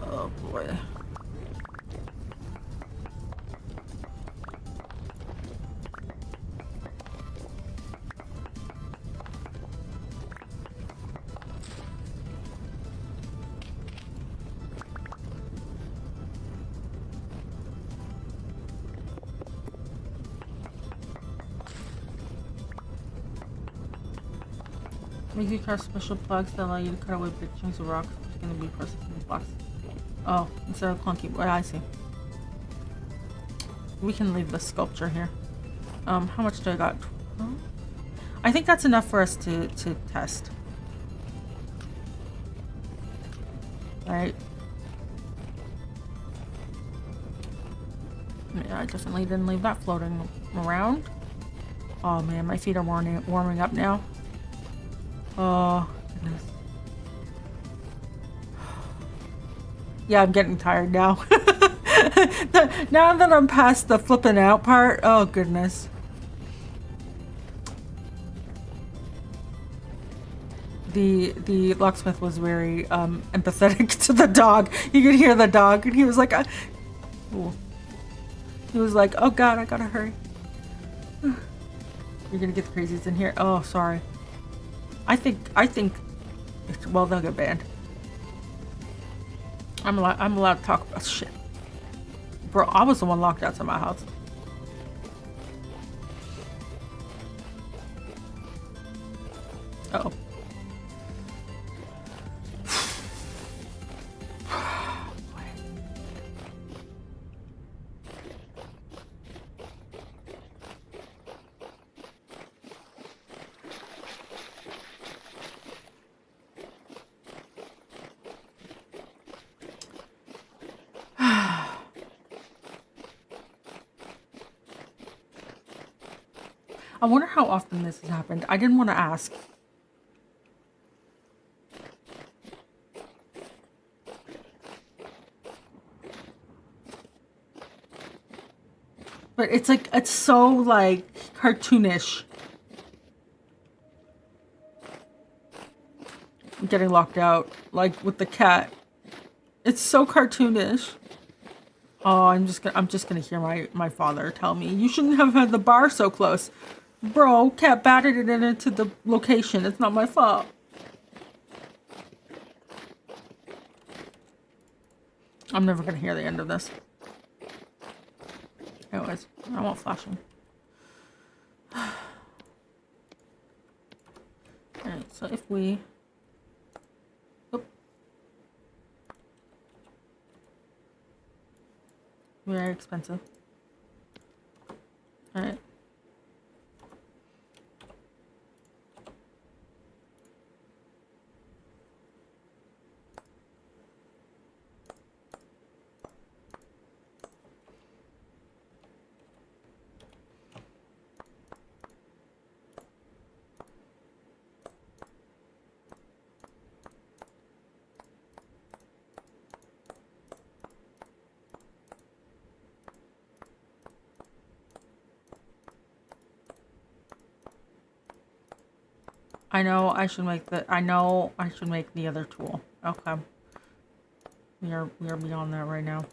Oh boy. Make you craft special plugs that allow you to cut away big chunks of rock, which is going to be processed in blocks. Oh, instead of clunky. Well, I see. We can leave the sculpture here. How much do I got? Oh, I think that's enough for us to test. Right. Yeah, I definitely didn't leave that floating around. Oh man, my feet are warming up now. Oh, goodness. Yeah, I'm getting tired now. Now that I'm past the flipping out part, oh goodness. The locksmith was very empathetic to the dog. You could hear the dog, and he was like, ooh. He was like, oh god, I gotta hurry. You're gonna get the crazies in here. Oh, sorry. I think well, they'll get banned. I'm allowed to talk about shit. Bro, I was the one locked outside my house. Uh-oh. I wonder how often this has happened. I didn't want to ask. But it's like, it's so like cartoonish. I'm getting locked out, like with the cat. It's so cartoonish. Oh, I'm just gonna hear my father tell me, you shouldn't have had the bar so close. Bro, cat batted it into the location. It's not my fault. I'm never gonna hear the end of this. Anyways, I won't flash him. Alright, so if we... Oop. Very expensive. Alright. I know I should make the other tool. Okay. We are beyond that right now.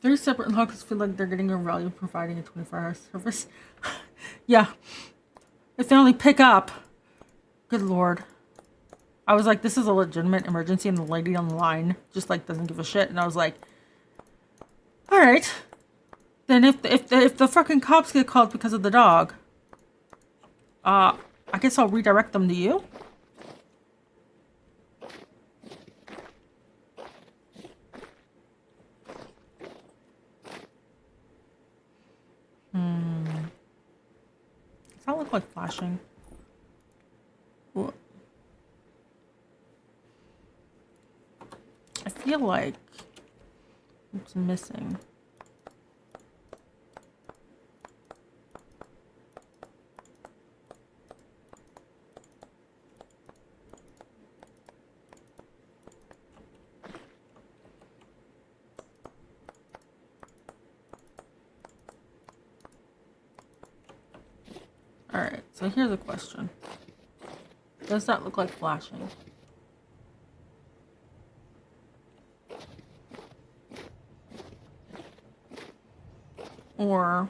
Three separate logs feel like they're getting a value providing a 24-hour service. Yeah. If they only pick up. Good lord. I was like, this is a legitimate emergency, and the lady on the line just like doesn't give a shit. And I was like, all right. Then if the fucking cops get called because of the dog, I guess I'll redirect them to you. Does that look like flashing? Ooh. I feel like it's missing. Alright, so here's a question. Does that look like flashing? Or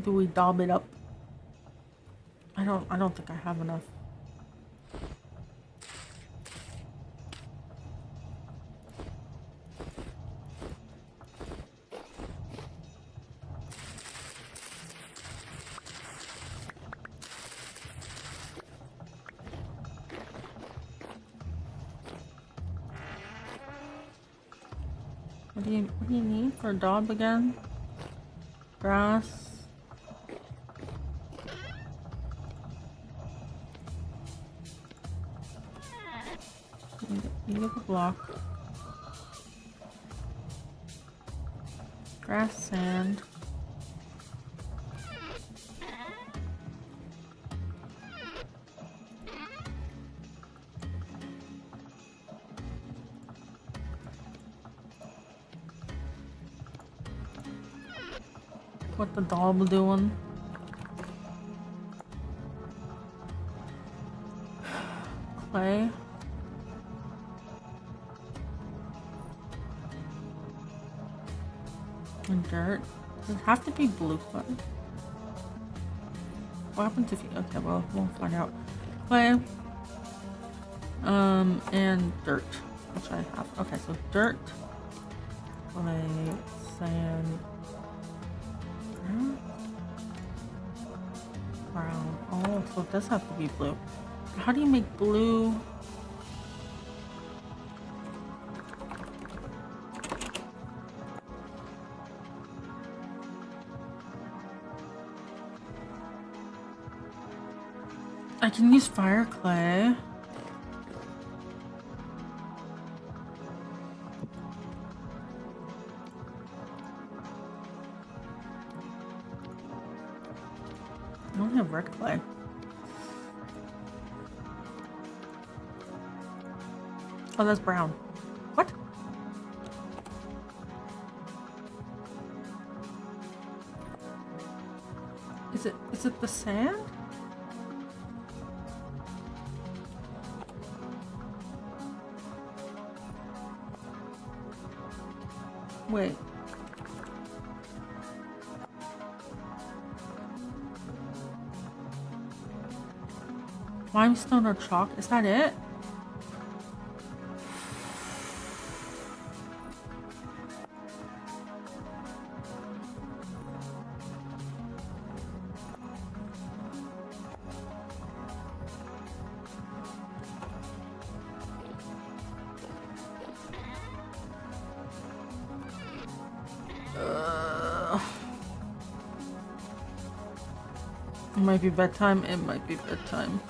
do we daub it up? I don't think I have enough. What do you need for a daub again? Grass. You get the block. Grass, sand. What the daub doing? Clay. And dirt. Does it have to be blue clay? What happens if you... Okay, well, we'll find out. Clay. And dirt. Which I have. Okay, so dirt. Clay. Sand. Brown. Oh, so it does have to be blue. How do you make blue? I can use fire clay. I don't have red clay. Oh, that's brown. What? Is it the sand? Wait. Limestone or chalk? Is that it? It might be bedtime. It might be bedtime.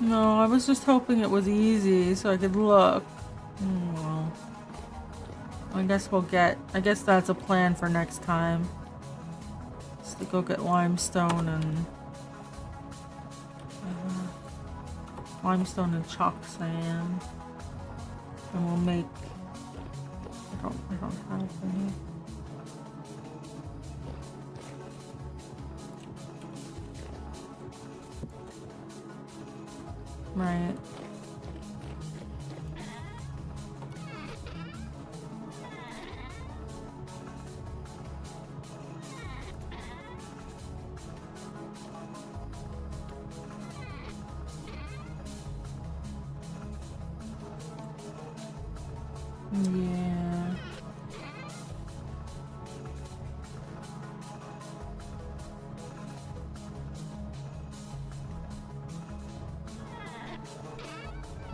No, I was just hoping it was easy so I could look. Well, I guess I guess that's a plan for next time. Just to go get limestone and chalk sand, and we'll make. I don't have any. Right. Yeah.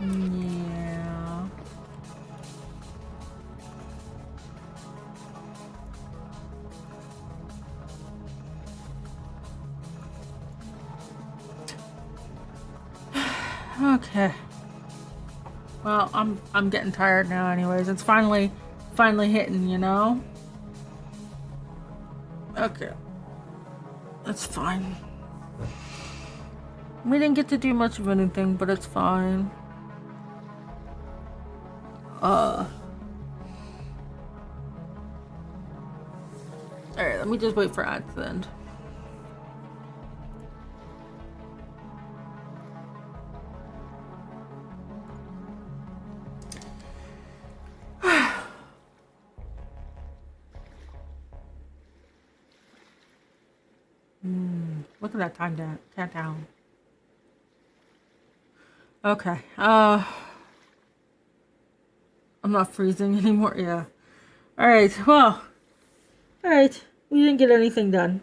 Yeah. Okay. Well, I'm getting tired now anyways. It's finally hitting, you know? Okay. That's fine. We didn't get to do much of anything, but it's fine. Alright, let me just wait for ads to end. Look at that time down. Countdown. Okay. I'm not freezing anymore. Yeah. Alright, well. Alright. We didn't get anything done.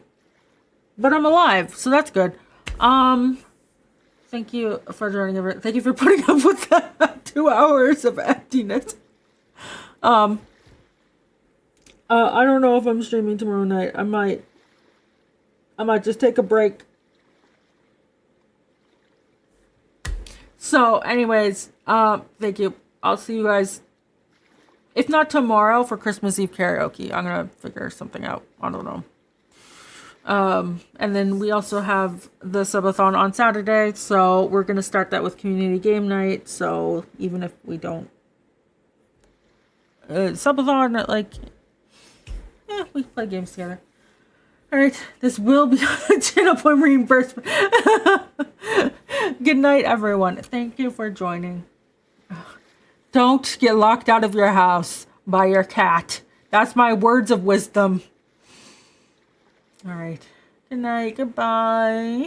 But I'm alive, so that's good. Thank you for joining everyone. Thank you for putting up with that 2 hours of emptiness. I don't know if I'm streaming tomorrow night. I might just take a break. So, anyways, thank you. I'll see you guys, if not tomorrow, for Christmas Eve karaoke. I'm gonna figure something out. I don't know. And then we also have the subathon on Saturday, so we're gonna start that with community game night. So even if we don't subathon, we play games together. All right, this will be a channel point reimbursement. Good night, everyone. Thank you for joining. Don't get locked out of your house by your cat. That's my words of wisdom. All right. Good night. Goodbye.